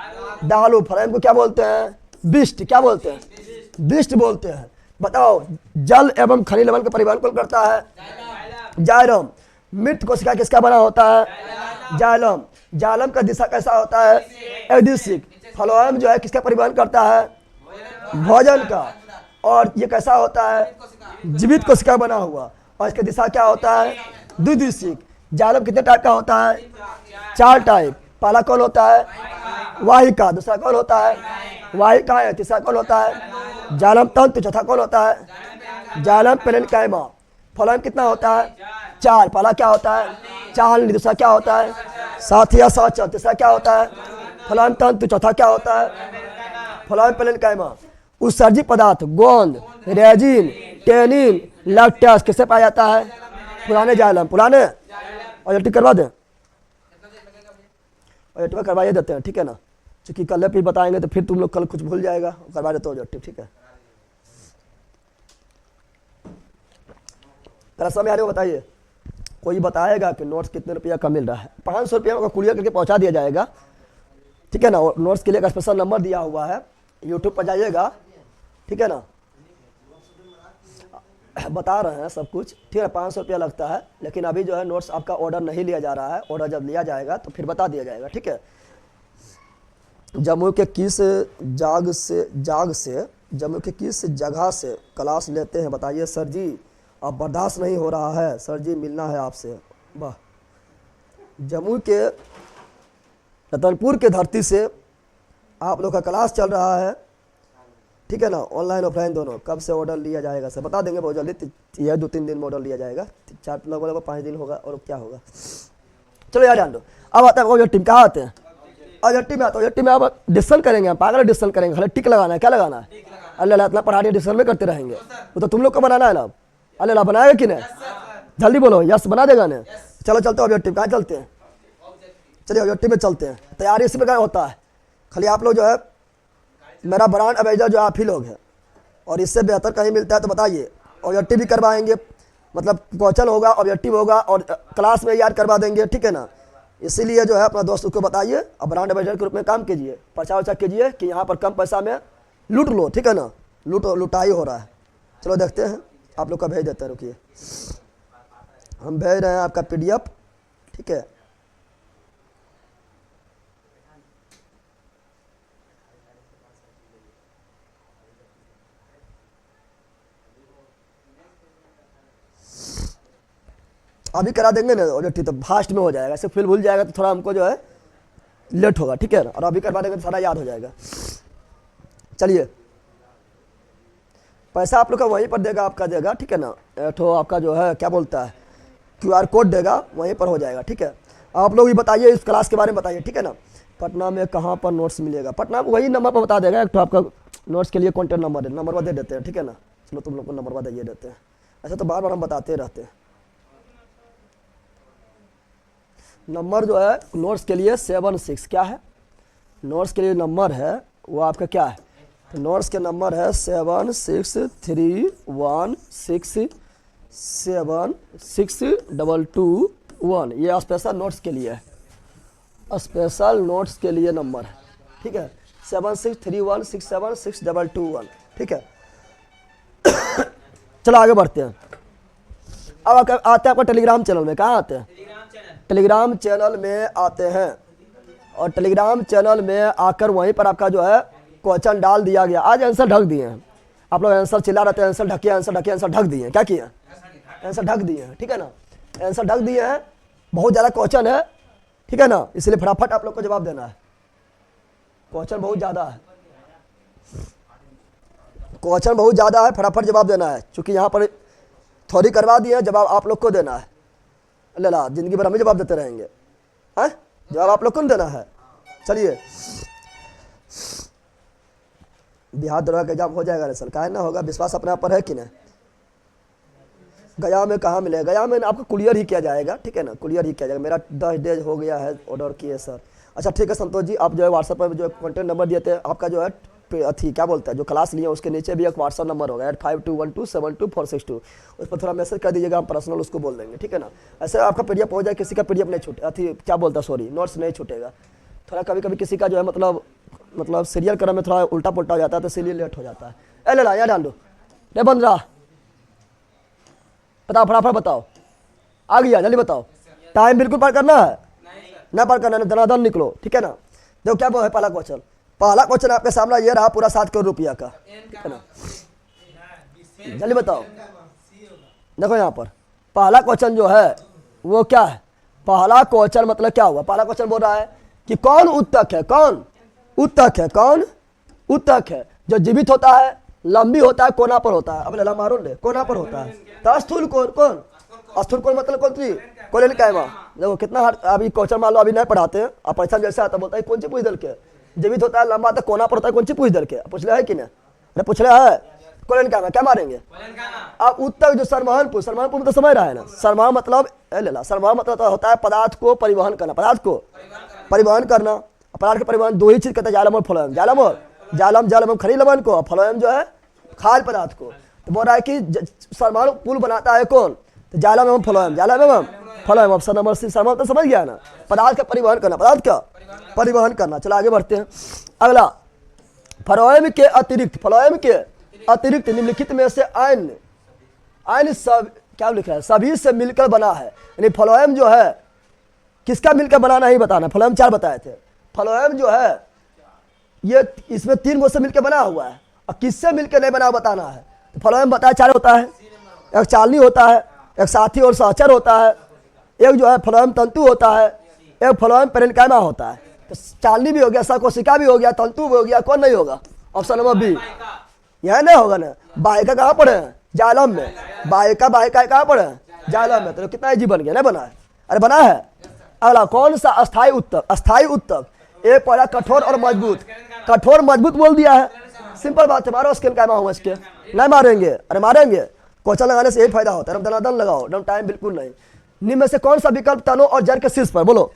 दालू। फ्लोएम को क्या बोलते हैं? बिस्ट। क्या बोलते हैं? बिस्ट बोलते हैं। बताओ, जल एवं खनिज लवण का परिवहन कौन करता है? जाइलम। मृत कोशिका किसका बना होता है? जाइलम। जाइलम का दिशा कैसा होता है? एडिसिक। फ्लोएम जो है किसका परिवहन करता है? भोजन का। और ये कैसा होता है? जीवित कोशिका बना हुआ। और इसका दिशा क्या होता है? द्विदिशिक। जाइलम कितने टाइप का होता है? 4 टाइप। पहला कौन होता है? वाहिका। दूसरा कौन होता है? वाहिका है। तीसरा कौन होता है? जाइलम तंतु। चौथा कौन होता है? Xylem parenchyma. फ्लोएम कितना होता है? 4। पहला क्या होता है? चालनी। दूसरा क्या होता है? साथिया साचन। तीसरा क्या होता है? फ्लोएम तंतु। चौथा क्या होता है? Phloem parenchyma. उत्सर्जित पदार्थ गोंद, रेजिन, टेनिन, लैक्टेस किससे पाया जाता है? पुराने जाइलम। पुराने ऑब्जेक्टिव करवा दें, ऑब्जेक्टिव करवाइए देते हैं, ठीक है ना। क्योंकि कल फिर बताएंगे तो फिर तुम लोग कल कुछ भूल जाएगा। करवा देते हो ऑब्जेक्टिव, ठीक है। तेरा समय आ रही हो बताइए। कोई बताएगा कि नोट्स कितने रुपया का मिल रहा है? 500 रुपया का कुरियर करके पहुंचा दिया जाएगा, ठीक है ना। और नोट्स के लिए एक स्पेशल नंबर दिया हुआ है, यूट्यूब पर जाइएगा, ठीक है ना। बता रहे हैं सब कुछ, ठीक है। 500 रुपया लगता है, लेकिन अभी जो है नोट्स आपका ऑर्डर नहीं लिया जा रहा है। ऑर्डर जब लिया जाएगा तो फिर बता दिया जाएगा, ठीक है। जम्मू के किस जम्मू के किस जगह से क्लास लेते हैं बताइए सर जी? अब बर्दाश्त नहीं हो रहा है सर जी, मिलना है आपसे। वाह। जम्मू के रतनपुर के धरती से आप लोग का क्लास चल रहा है, ठीक है ना। ऑनलाइन ऑफलाइन दोनों। कब से ऑर्डर लिया जाएगा सर? बता देंगे बहुत जल्दी। यह 2-3 दिन में ऑर्डर लिया जाएगा। 4 लगभग 5 दिन होगा। और क्या होगा? चलो यार जान दो। अब आता है टीम। कहाँ आते हैं? ऑब्जेक्टिव में आता है। ऑब्जेक्टिव में आप डिस्कशन करेंगे, हम पागल डिस्कशन करेंगे। खाली टिक लगाना है। क्या लगाना है? अल्लाह इतना पढ़ाने डिस्कशन में करते रहेंगे। वो तो तुम लोग को बनाना है ना। अल्लाह बनाएगा कि नहीं? जल्दी बोलो। यस बना देगा ना। चलो चलते हैं ऑब्जेक्टिव। कहाँ चलते हैं? चलिए ऑब्जेक्टिव में चलते हैं। तैयारी इसी प्रकार होता है। खाली आप लोग जो है, मेरा ब्रांड एम्बेसडर जो आप ही लोग हैं, और इससे बेहतर कहीं मिलता है तो बताइए। ऑब्जेक्टिव भी करवाएंगे, मतलब क्वेश्चन होगा, ऑब्जेक्टिव होगा, और क्लास में याद करवा देंगे, ठीक है ना। इसीलिए जो है अपना दोस्त को बताइए और ब्रांड एम्बेसडर के रूप में काम कीजिए। प्रचार वचार कीजिए कि यहाँ पर कम पैसा में लूट लो, ठीक है ना। लुटाई हो रहा है। चलो देखते हैं, आप लोग का भेज देते हैं। रुकिए, हम भेज रहे हैं आपका PDF, ठीक है। अभी करा देंगे ना ऑब्जेक्टिव तो फास्ट में हो जाएगा। ऐसे फिर भूल जाएगा तो थोड़ा हमको जो है लेट होगा, ठीक है ना। और अभी करवा देंगे तो सारा याद हो जाएगा। चलिए, पैसा आप लोग का वहीं पर देगा, आपका देगा, ठीक है ना। तो आपका जो है क्या बोलता है, QR कोड देगा, वहीं पर हो जाएगा, ठीक है। आप लोग भी बताइए, इस क्लास के बारे में बताइए, ठीक है ना। पटना में कहाँ पर नोट्स मिलेगा? पटना में वही नंबर पर बता देगा। एक तो आपका नोट्स के लिए कॉन्टैक्ट नंबर है, नंबर दे देते हैं, ठीक है ना। चलो तुम लोग को नंबर दे देते हैं। ऐसा तो बार बार हम बताते रहते हैं। नंबर जो है नोट्स के लिए 76 क्या है? नोट्स के लिए नंबर है वो आपका क्या है? तो नोट्स के नंबर है 7631676221। ये स्पेशल नोट्स के लिए है, स्पेशल नोट्स के लिए नंबर है, ठीक है। 7631676221, ठीक है। चलो आगे बढ़ते हैं। अब आते हैं आपका टेलीग्राम चैनल में। कहाँ आते हैं? टेलीग्राम चैनल में आते हैं। और टेलीग्राम चैनल में आकर वहीं पर आपका जो है क्वेश्चन डाल दिया गया। आज आंसर ढक दिए हैं आप लोग। आंसर चिल्ला रहते हैं, आंसर ढकिए, आंसर ढकिए, आंसर ढक दिए हैं। क्या किए? आंसर ढक दिए हैं, ठीक है ना। आंसर ढक दिए हैं। बहुत ज़्यादा क्वेश्चन है, ठीक है ना, इसलिए फटाफट आप लोग को जवाब देना है। क्वेश्चन बहुत ज़्यादा है, क्वेश्चन बहुत ज़्यादा है, फटाफट जवाब देना है, क्योंकि यहाँ पर थोड़ी करवा दिए हैं, जवाब आप लोग को देना है। अल्लाह जिंदगी भर हमें जवाब देते रहेंगे, हैं जवाब आप लोग को देना है। चलिए, बिहार दरोगा का एग्जाम हो जाएगा ना सर, काहे ना होगा, विश्वास अपने आप पर है कि नहीं। गया में कहाँ मिलेगा, गया में आपको क्लियर ही किया जाएगा, ठीक है ना, क्लियर ही किया जाएगा। मेरा 10 डेज हो गया है ऑर्डर किए सर। अच्छा ठीक है संतोष जी, आप जो है व्हाट्सएप पर जो कॉन्टैक्ट नंबर दिए थे आपका, जो है अथी क्या बोलता है, जो क्लास लिए उसके नीचे भी एक व्हाट्सएप नंबर होगा 8212722462, उस पर थोड़ा मैसेज कर दीजिएगा, हम पर्सनल उसको बोल देंगे, ठीक है ना। ऐसे आपका पीडीएफ हो जाए, किसी का पीडीएफ नहीं छूटे, अथी क्या बोलता है, सॉरी नोट्स नहीं छूटेगा। थोड़ा कभी कभी किसी का जो है मतलब सीरियल क्रम में थोड़ा उल्टा पुल्टा हो जाता है, तो इसीलिए लेट हो जाता है। ए ले ला यहाँ डाल दो, नहीं बन रहा, बताओ फटाफट बताओ, आ गया जल्दी बताओ। टाइम बिल्कुल पार करना है, ना पार करना है, दनादन निकलो, ठीक है ना। देखो क्या है पहला क्वेश्चन, पहला क्वेश्चन आपके सामने ये रहा, पूरा 7 करोड़ रुपया का, ठीक है ना। जल्दी बताओ, देखो यहाँ पर पहला क्वेश्चन जो है वो क्या है, पहला क्वेश्चन मतलब क्या हुआ, पहला क्वेश्चन बोल रहा है कि कौन उत्तक है, कौन उत्तक है, कौन उत्तक है जो जीवित होता है, लंबी होता है, कोना पर होता है। अब लला मारो ने, कोना पर होता है। तो स्थूल कौन, कौन स्थूल कौन मतलब कौन सी, कोलेन कैमा। देखो कितना हार्ड, अभी क्वेश्चन मान लो अभी नहीं पढ़ाते हैं, अब परीक्षा जैसे आता बोलता है कौन सी पूछ दल के जीवित होता है, लंबा तो कोना पर होता है, कौन सी पूछ दल के पूछ लिया है कि नहीं, अरे पूछ लिया है, कोलेन कैमा क्या मारेंगे। अब उत्तक जो सरमहनपुर, सरमहनपुर तो समझ रहा है ना, सरमहन मतलब लेला, सरमहन मतलब होता है पदार्थ को परिवहन करना, पदार्थ को परिवहन करना। पदार्थ के परिवहन दो ही चीज कहते हैं, जालम और फलोयम, जालम और जालम, जालम खरी लवण को, फलोयम जो है खाद्य पदार्थ को। तो बोल रहा है कि सरमहन पुल बनाता है कौन, तो जालम एवं फलोयम, जालम एवं फलोयम। ऑप्शन नंबर सी सरमहन तो समझ गया ना, पदार्थ का परिवहन करना, पदार्थ का परिवहन करना। चलो आगे बढ़ते हैं। अगला, फलोयम के अतिरिक्त, फलोयम के अतिरिक्त निम्नलिखित में से अन्य सब क्या लिखा है, सभी से मिलकर बना है। यानी फलोयम जो है किसका मिलकर बना नहीं बताना, फलोयम 4 बताए थे। फलोयम जो है ये इसमें 3 गो से मिलकर बना हुआ है, और किससे मिलकर नहीं बना बताना है। तो फलोयम बताया 4 होता है, एक चालनी होता है, एक साथी और सहचर होता है, एक जो है फलोयम तंतु होता है, एक फलोयम पेरेन्काइमा होता है। तो चालनी भी हो गया, सहकोशिका भी हो गया, तंतु भी हो गया, कौन नहीं होगा, ऑप्शन नंबर बी, यह नहीं होगा ना। बाहिका कहाँ पड़े हैं, जालम में, बाहिका कहाँ पड़े हैं, जालम में। तो कितना जी बन गया, नहीं बना है, अरे बना है। अगला, कौन सा अस्थाई उत्तक, अस्थाई उत्तक, एक पहला कठोर और मजबूत, कठोर मजबूत बोल दिया है, सिंपल बात है, मारो स्किन कैमा हुआ इसके, नहीं मारेंगे, अरे मारेंगे, क्वेश्चन लगाने से यही फायदा होता है, दनादन लगाओ, एकदम टाइम बिल्कुल नहीं। निम्न में से कौन सा विकल्प तनों और जड़ के शीर्ष पर, बोलो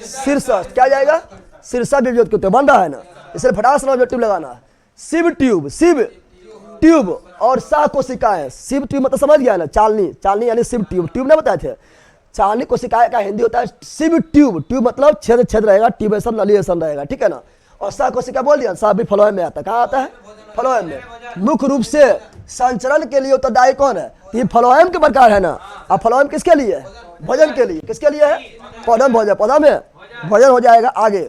शीर्ष, क्या जाएगा, शीर्षा विभज्योत क्यों बन रहा है ना, इसलिए फटाक से ऑब्जेक्टिव लगाना है। शिव ट्यूब, शिव ट्यूब और शाह कोशिकाएं, शिव ट्यूब मतलब समझ गया ना, चालनी, चालनी यानी शिव ट्यूब, ट्यूब नहीं बताए थे, चालनी कोशिकाएं का हिंदी होता है शिव ट्यूब, ट्यूब मतलब छेद छेद रहेगा, ट्यूबेशन नलिएशन रहेगा, ठीक है ना। और शाह कोशिका बोल दिया, शाह भी फलोयम में आता है, कहाँ आता है, फलोयम में। मुख्य रूप से संचरण के लिए उत्तरदायी कौन है, ये फलोयम के प्रकार है ना। अब फलोयम किसके लिए, भोजन के लिए, किसके लिए है, पौधा भोजन, पौधा में भोजन हो जाएगा। आगे,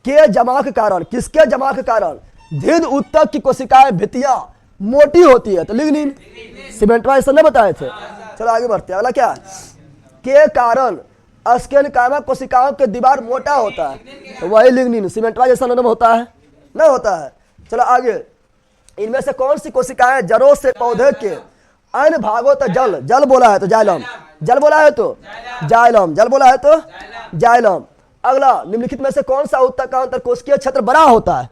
के जमा के कारण, किसके जमा के कारण दीर्घ उत्तक की कोशिकाएं भित्तियां मोटी होती है, तो लिग्निन, सीमेंट वाइज नहीं बताए थे। चलो आगे बढ़ते हैं। अगला क्या, के कारण स्केनकाइमा कोशिकाओं के दीवार मोटा होता है, तो वही लिग्निन, सीमेंट वाइज नरम होता है, न होता है। चलो आगे, इनमें से कौन सी कोशिकाएं जड़ों से पौधे के अन्य भागों तक, जल, जल बोला है तो जाइलम, जल बोला है तो जाइलम, जल बोला है तो जाइलम। अगला, निम्नलिखित में से कौन सा उत्तक का अंतरकोशिकीय क्षेत्र बड़ा होता है,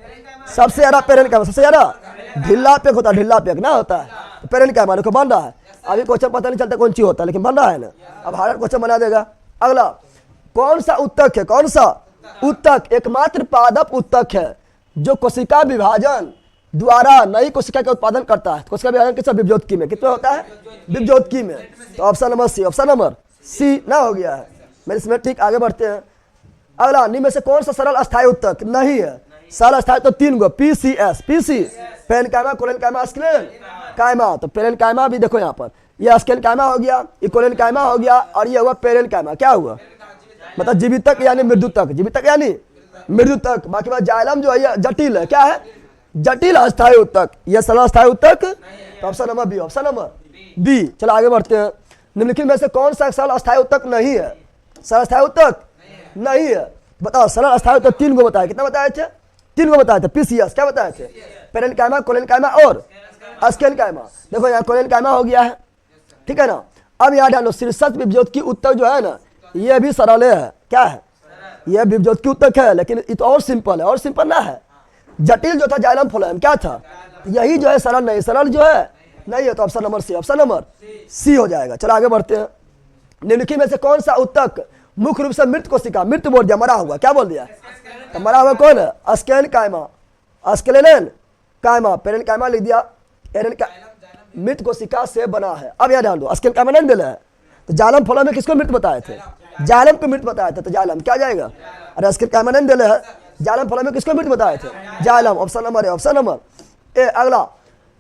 सबसे ज्यादा पेरेन्काइमा, सबसे ज्यादा ढीला पेक होता है, ढीला पेक ना होता है, तो पेरेन्काइमा को बन रहा है। अभी क्वेश्चन पता नहीं चलता कौन सी होता है, लेकिन बन रहा है ना, अब हार्ड क्वेश्चन बना देगा। अगला, कौन सा उत्तक है, कौन सा उत्तक एकमात्र पादप उत्तक है जो कोशिका विभाजन द्वारा नई कोशिका का उत्पादन करता है। कोशिका विभाजन किस विभज्योतकी में, कितना होता है, विभज्योतकी में। तो option number C, option number C ना हो गया है मेरे इसमें, ठीक। आगे बढ़ते हैं। अगला, निम्न में से कौन सा सरल अस्थायी उत्तक नहीं है, सरल अस्थायी तो 3 गो, पीसीएस, पीसी पेरेन्काइमा, कोलेन्काइमा, स्क्लेन्काइमा। तो पेरेन्काइमा भी देखो यहाँ पर, ये स्क्लेन्काइमा हो गया, ये कोलेन्काइमा हो गया, और ये हुआ पेरेन्काइमा। क्या हुआ, मतलब जीवित तक यानी मृत्यु तक, जीवित तक यानी मृत्यु तक। बाकी बात जाइलम जो है जटिल है, क्या है, जटिल अस्थायी उत्तक, यह सरल अस्थायी उत्तक। तो option number B, option number B. चलो आगे बढ़ते हैं। निम्नलिखित में से कौन सा सरल अस्थायी उत्तक नहीं है, सरल अस्थायी उत्तक नहीं है। बताओ सरल अस्थायी तो 3 गो बताए, कितना बताए थे? 3 गो बताए थे। पीसीएस क्या बताए थे? पेरेन्काइमा, कोलेनकाइमा और अस्केनकाइमा। देखो यहाँ कोलेनकाइमा हो गया है, ठीक है ना। अब यहाँ डालो शीर्षक विभज्योत की उत्तक जो है ना, ये भी सरल है। क्या है? यह विभज्योत की उत्तक है, लेकिन ये तो और सिंपल है, और सिंपल ना है। जटिल जो था जाइलम फ्लोएम क्या था? यही जो है सरल नहीं, सरल जो है नहीं है। तो option number C, option number C हो जाएगा। चलो आगे बढ़ते हैं। निम्नलिखित में से कौन सा उत्तक मुख्य रूप से मृत कोशिका, मृत बोल दिया, मरा हुआ, क्या बोल दिया? तो मरा हुआ कौन है? अस्केनकाइमा, अस्केलेन काइमा, पेरेन्काइमा लिख दिया। मृत कोशिका से बना है। अब याद डाल दो, अस्केनकाइमा नहीं मिला है। तो जाइलम फ्लोएम में किसको मृत बताए थे? जाइलम को मृत बताया था। तो जाइलम क्या जाएगा? अरे अस्केनकाइमा नहीं मिला है, जाइलम फ्लोएम में किसको मृत बताए थे? Xylem. Option number A, option number A. अगला,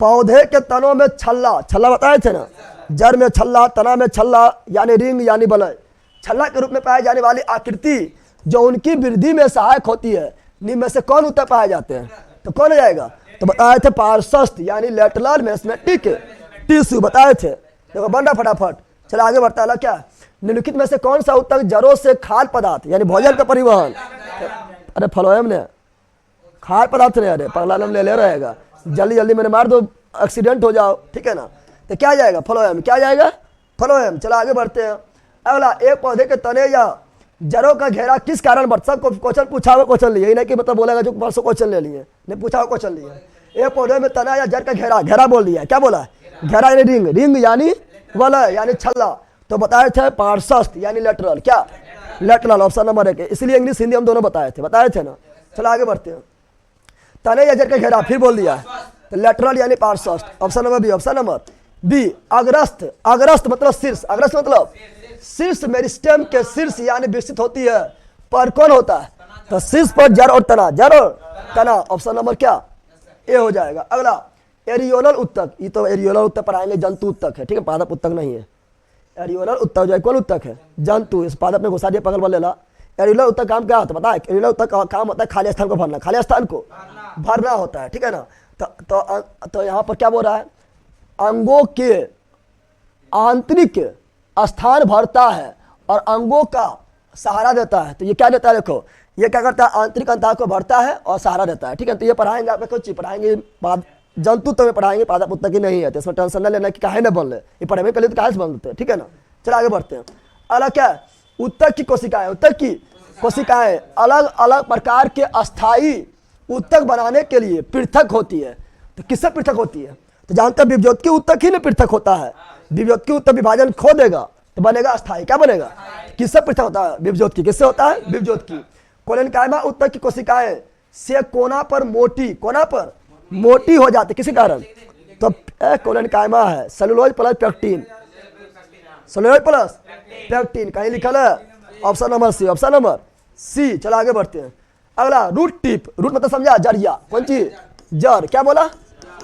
पौधे के तनों में छल्ला, छल्ला बताए थे ना, जड़ में छल्ला, तना में छल्ला, यानी रिंग यानी बलय, छल्ला के रूप में पाए जाने वाली आकृति जो उनकी वृद्धि में सहायक होती है, निम्न में से कौन उत्तर पाए जाते हैं? तो कौन हो जाएगा? तो बताए थे पार्श्वस्थ यानी लेटरल मेस्मेटिक टिश्यू बताए थे। देखो बन रहा फटाफट। चलो आगे बढ़ता है। क्या? निम्नलिखित में से कौन सा उत्तक जड़ों से खाद्य पदार्थ यानी भोजन का परिवहन? अरे फ्लोएम ने खाद्य पदार्थ ने, अरे पगला नाम ले रहेगा, जल्दी जल्दी मैंने मार दो, एक्सीडेंट हो जाओ, ठीक है ना। तो क्या जाएगा? फ्लोएम। क्या जाएगा? फ्लोएम। चलो आगे बढ़ते हैं। अगला, एक पौधे के तने या जड़ों का घेरा किस कारण बढ़ता? सब क्वेश्चन पूछा हुआ क्वेश्चन लिए, नहीं कि मतलब बोलेगा जो परसों क्वेश्चन ले लिए, नहीं पूछा हुआ क्वेश्चन लिए। एक पौधे में तना या जड़ का घेरा, घेरा बोल दिया, क्या बोला? घेरा यानी रिंग, रिंग यानी वलय यानी छल्ला। तो बताए थे पार्श्वस्थ यानी लेटरल, क्या? लेटरल। ऑप्शन नंबर 1, इसलिए इंग्लिश हिंदी हम दोनों बताए थे ना। चलो आगे बढ़ते हैं। तने या जड़ का घेरा फिर बोल दिया, तो लेटरल यानी पार्श्वस्थ। Option number B, option number B. अग्रस्त, अग्रस्त मतलब शीर्ष, अग्रस्त मतलब शीर्ष मेरिस्टेम के शीर्ष यानी विकसित होती है, पर कौन होता है? तो शीर्ष पर जड़ और तना, जड़ और तना। ऑप्शन नंबर क्या? ए हो जाएगा। अगला, एरियोलर उत्तक, ये तो एरियोलर उत्तक पर आएंगे, जंतु उत्तक है, ठीक है, पादप उत्तक नहीं है। एरियोलर उत्तक जो है कौन उत्तक है? जंतु। इस पादप में घुसा दिया पगल वाले ला। एरियोलर उत्तक काम क्या होता है पता है? एरियोलर उत्तक का काम होता है खाली स्थान को भरना, खाली स्थान को भरना होता है, ठीक है ना। तो यहाँ पर क्या बोल रहा है? अंगों के आंतरिक स्थान भरता है और अंगों का सहारा देता है। तो ये क्या देता है? देखो ये क्या करता है? आंतरिक अंतः को भरता है और सहारा देता है, ठीक है। तो ये पढ़ाएंगे, आपको कुछ चीज पढ़ाएंगे, जंतु तो में पढ़ाएंगे, पादप उत्तक की नहीं है, तो इसमें टेंशन न लेना कि काहे न बन ले, ये पढ़ेंगे के लिए तो काहे से बन लेते हैं, ठीक है ना। चलो आगे बढ़ते हैं। अलग क्या है? उत्तक की कोशिकाएं, उत्तक की कोशिकाएं अलग अलग प्रकार के अस्थायी उत्तक बनाने के लिए पृथक होती है। तो किससे पृथक होती है? तो जानते हैं विभज्योत की उत्तक ही में पृथक होता है। विभज्योत की उत्तक विभाजन खो देगा तो बनेगा अस्थायी, क्या बनेगा? किससे पृथक होता है? विभज्योत की। किससे होता है? विभज्योत की। कोलेनकाइमा उत्तक की कोशिकाएं से कोना पर मोटी, कोना पर मोटी हो जाती, किसी कारण? तो कोलेनकाइमा है cellulose plus pectin, cellulose plus pectin कहीं लिखल है? Option number C, option number C. चलो आगे बढ़ते हैं। अगला, रूट टिप, रूट मतलब समझा जड़िया, कौन चीज? जड़। क्या बोला?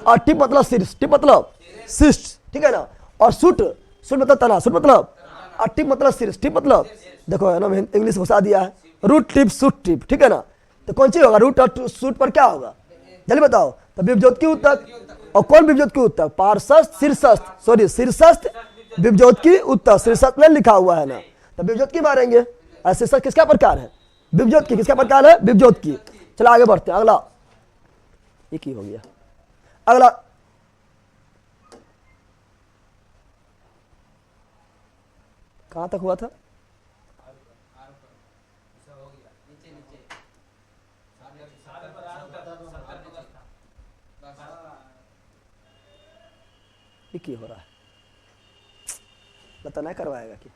और टिप मतलब शीर्ष, टिप मतलब शीर्ष, ठीक है ना। और सूट, सूट मतलब तना, सूट मतलब, और टिप मतलब शीर्ष, टिप मतलब, देखो है ना इंग्लिश घुसा दिया है, रूट टिप सूट टिप, ठीक है ना। तो कौन सी होगा? रूट और सूट पर क्या होगा? जल्दी बताओ। तो विभज्योत की उत्तक, और कौन विभज्योत की उत्तक? पार्श्वस्थ शीर्षस्थ, सॉरी शीर्षस्थ विभज्योत की उत्तक, शीर्षस्थ में लिखा हुआ है ना। तो विभज्योत की मारेंगे। शीर्षस्थ किसका प्रकार है? विभज्योत की। किसका प्रकार है? विभज्योत की। चलो आगे बढ़ते हैं। अगला, एक ही हो गया। अगला, कहां तक हुआ था? एक ही हो रहा है, बता नहीं करवाएगा कि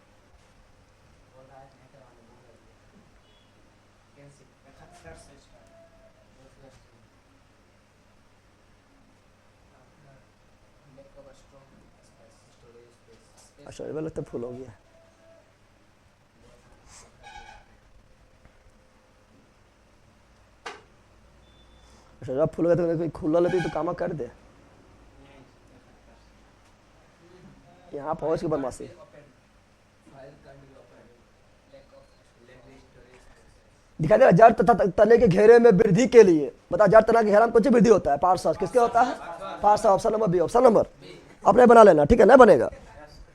अच्छा तो फुल हो गया। अच्छा जब फुल गया तो खुला लेती तो काम कर दे। यहाँ पहुंच के बदमाशी। दिखा दे जड़ तथा तने के घेरे में वृद्धि के लिए, बता जड़ तना के घेरा में कुछ वृद्धि होता है? पार्श्वस्थ। किसके होता है? पार्श्वस्थ। Option number B, option number अपने बना लेना, ठीक है ना बनेगा।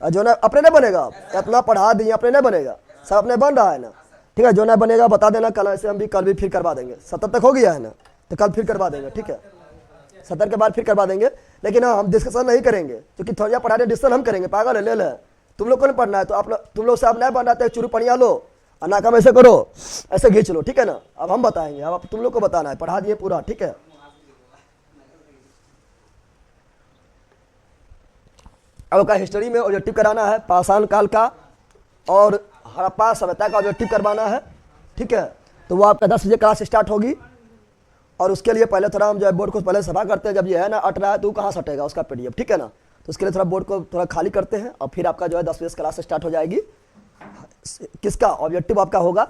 जो ना अपने नहीं बनेगा, इतना पढ़ा दिए अपने नहीं बनेगा, सब अपने बन रहा है ना। ठीक है। जो ना बनेगा बता देना, कल ऐसे हम भी कल भी फिर करवा देंगे। 70 तक हो गया है ना, तो कल फिर करवा देंगे, ठीक है। 70 के बाद फिर करवा देंगे, लेकिन हाँ हम डिस्कशन नहीं करेंगे, क्योंकि थोड़ा पढ़ाने डिस्कशन हम करेंगे। पागल है, ले ले, तुम लोग को नहीं पढ़ना है तो आप तुम लोग से आप नहीं पढ़ना है, चुरू पढ़िया लो और नाकाम ऐसे करो, ऐसे खींच लो, ठीक है ना। अब हम बताएंगे, अब तुम लोग को बताना है, पढ़ा दिए पूरा, ठीक है। अब का हिस्ट्री में ऑब्जेक्टिव कराना है, पाषाण काल का और हड़प्पा सभ्यता का ऑब्जेक्टिव करवाना है, ठीक है। तो वो आपका 10 बजे क्लास स्टार्ट होगी, और उसके लिए पहले थोड़ा हम जो है बोर्ड को पहले सफा करते हैं। जब ये है ना अट रहा है तो कहाँ से हटेगा उसका PDF, ठीक है ना। तो उसके लिए थोड़ा बोर्ड को थोड़ा खाली करते हैं, और फिर आपका जो है 10 बजे क्लास स्टार्ट हो जाएगी। किसका ऑब्जेक्टिव आपका होगा,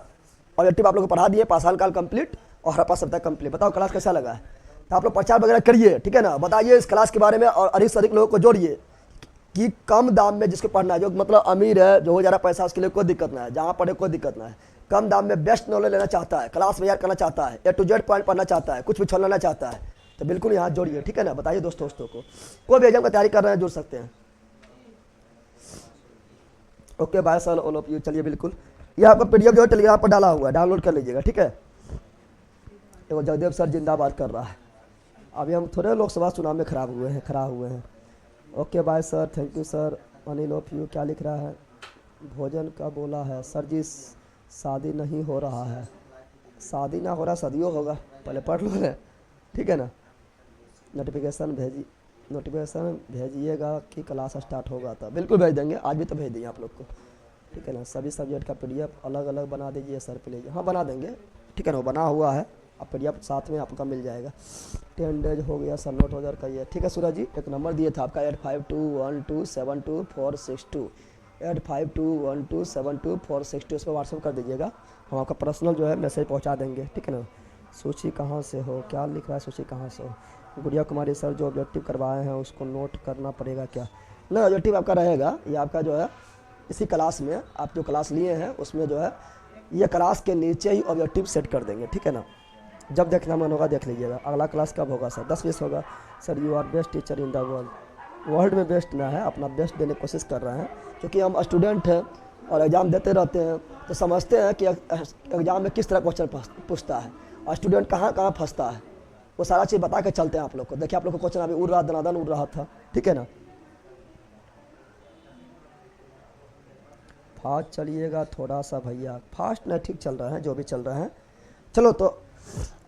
ऑब्जेक्टिव आप लोग को पढ़ा दिए, पाषाण काल कंप्लीट और हड़प्पा सभ्यता कंप्लीट। बताओ क्लास कैसा लगा है। तो आप लोग प्रचार वगैरह करिए, ठीक है ना। बताइए इस क्लास के बारे में, और अधिक से अधिक लोगों को जोड़िए कि कम दाम में जिसको पढ़ना है, जो मतलब अमीर है, जो हो जा रहा पैसा, उसके लिए कोई दिक्कत ना है, जहाँ पढ़े कोई दिक्कत ना है। कम दाम में बेस्ट नॉलेज लेना चाहता है, क्लास में यार करना चाहता है, A to Z पॉइंट पढ़ना चाहता है, कुछ भी छोड़ना चाहता है, तो बिल्कुल यहाँ जोड़िए, ठीक है ना। बताइए दोस्तों को, कोई भी एग्जाम की तैयारी कर रहे हैं जुड़ सकते हैं। Okay bye sir all of you. चलिए बिल्कुल, ये आपका PDF जो है टेलीग्राम पर डाला हुआ है, डाउनलोड कर लीजिएगा, ठीक है। वो जगदेव सर जिंदाबाद कर रहा है। अभी हम थोड़े लोकसभा चुनाव में खराब हुए हैं। Okay bye sir, thank you sir. Anil of you क्या लिख रहा है, भोजन का बोला है सर जी, शादी नहीं हो रहा है। शादी ना हो रहा, सदियों होगा, पहले पढ़ लो ना, ठीक है ना। नोटिफिकेशन भेजिएगा कि क्लास स्टार्ट होगा, तो बिल्कुल भेज देंगे, आज भी तो भेज देंगे आप लोग को, ठीक है ना। सभी सब्जेक्ट का PDF अलग अलग बना दीजिए सर प्लीज। हाँ बना देंगे, ठीक है ना, वो बना हुआ है, अब PDF साथ में आपका मिल जाएगा। 10 डेज हो गया सर, नोट हो जा का ये, ठीक है। सूरज जी एक नंबर दिए था आपका 8521272462, 8521272462, उस पर व्हाट्सअप कर दीजिएगा, हम आपका पर्सनल जो है मैसेज पहुंचा देंगे, ठीक है ना। सूची कहाँ से हो, क्या लिख रहा है, सूची कहाँ से हो। गुड़िया कुमारी सर जो ऑब्जेक्टिव करवाए हैं उसको नोट करना पड़ेगा क्या। नहीं, ऑब्जेक्टिव आपका रहेगा, ये आपका जो है इसी क्लास में, आप जो क्लास लिए हैं उसमें जो है ये क्लास के नीचे ही ऑब्जेक्टिव सेट कर देंगे, ठीक है ना। जब देखना मन होगा देख लीजिएगा। अगला क्लास कब होगा सर, 10 बजे होगा sir. You are best teacher in the world में बेस्ट ना है, अपना बेस्ट देने की कोशिश कर रहे हैं, क्योंकि हम स्टूडेंट हैं और एग्ज़ाम देते रहते हैं, तो समझते हैं कि एग्ज़ाम में किस तरह क्वेश्चन पूछता है और स्टूडेंट कहाँ कहाँ फंसता है, वो सारा चीज़ बता के चलते हैं आप लोग को। देखिए आप लोग को क्वेश्चन अभी उड़ रहा, दनादन उड़ रहा था, ठीक है ना। फास्ट चलिएगा थोड़ा सा भैया, फास्ट नहीं, ठीक चल रहा है, जो भी चल रहा है। चलो तो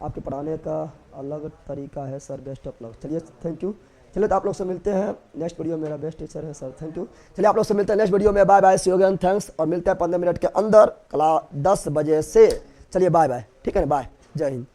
आपके पढ़ाने का अलग तरीका है सर, बेस्ट ऑफ लक। चलिए थैंक यू। चलिए तो आप लोग से मिलते हैं नेक्स्ट वीडियो, मेरा बेस्ट टीचर है सर, थैंक यू। चलिए आप लोग से मिलते हैं नेक्स्ट वीडियो में, bye bye, see you again, thanks. और मिलते हैं 15 मिनट के अंदर, क्लास 10 बजे से। चलिए बाय बाय, ठीक है ना, बाय, जय हिंद।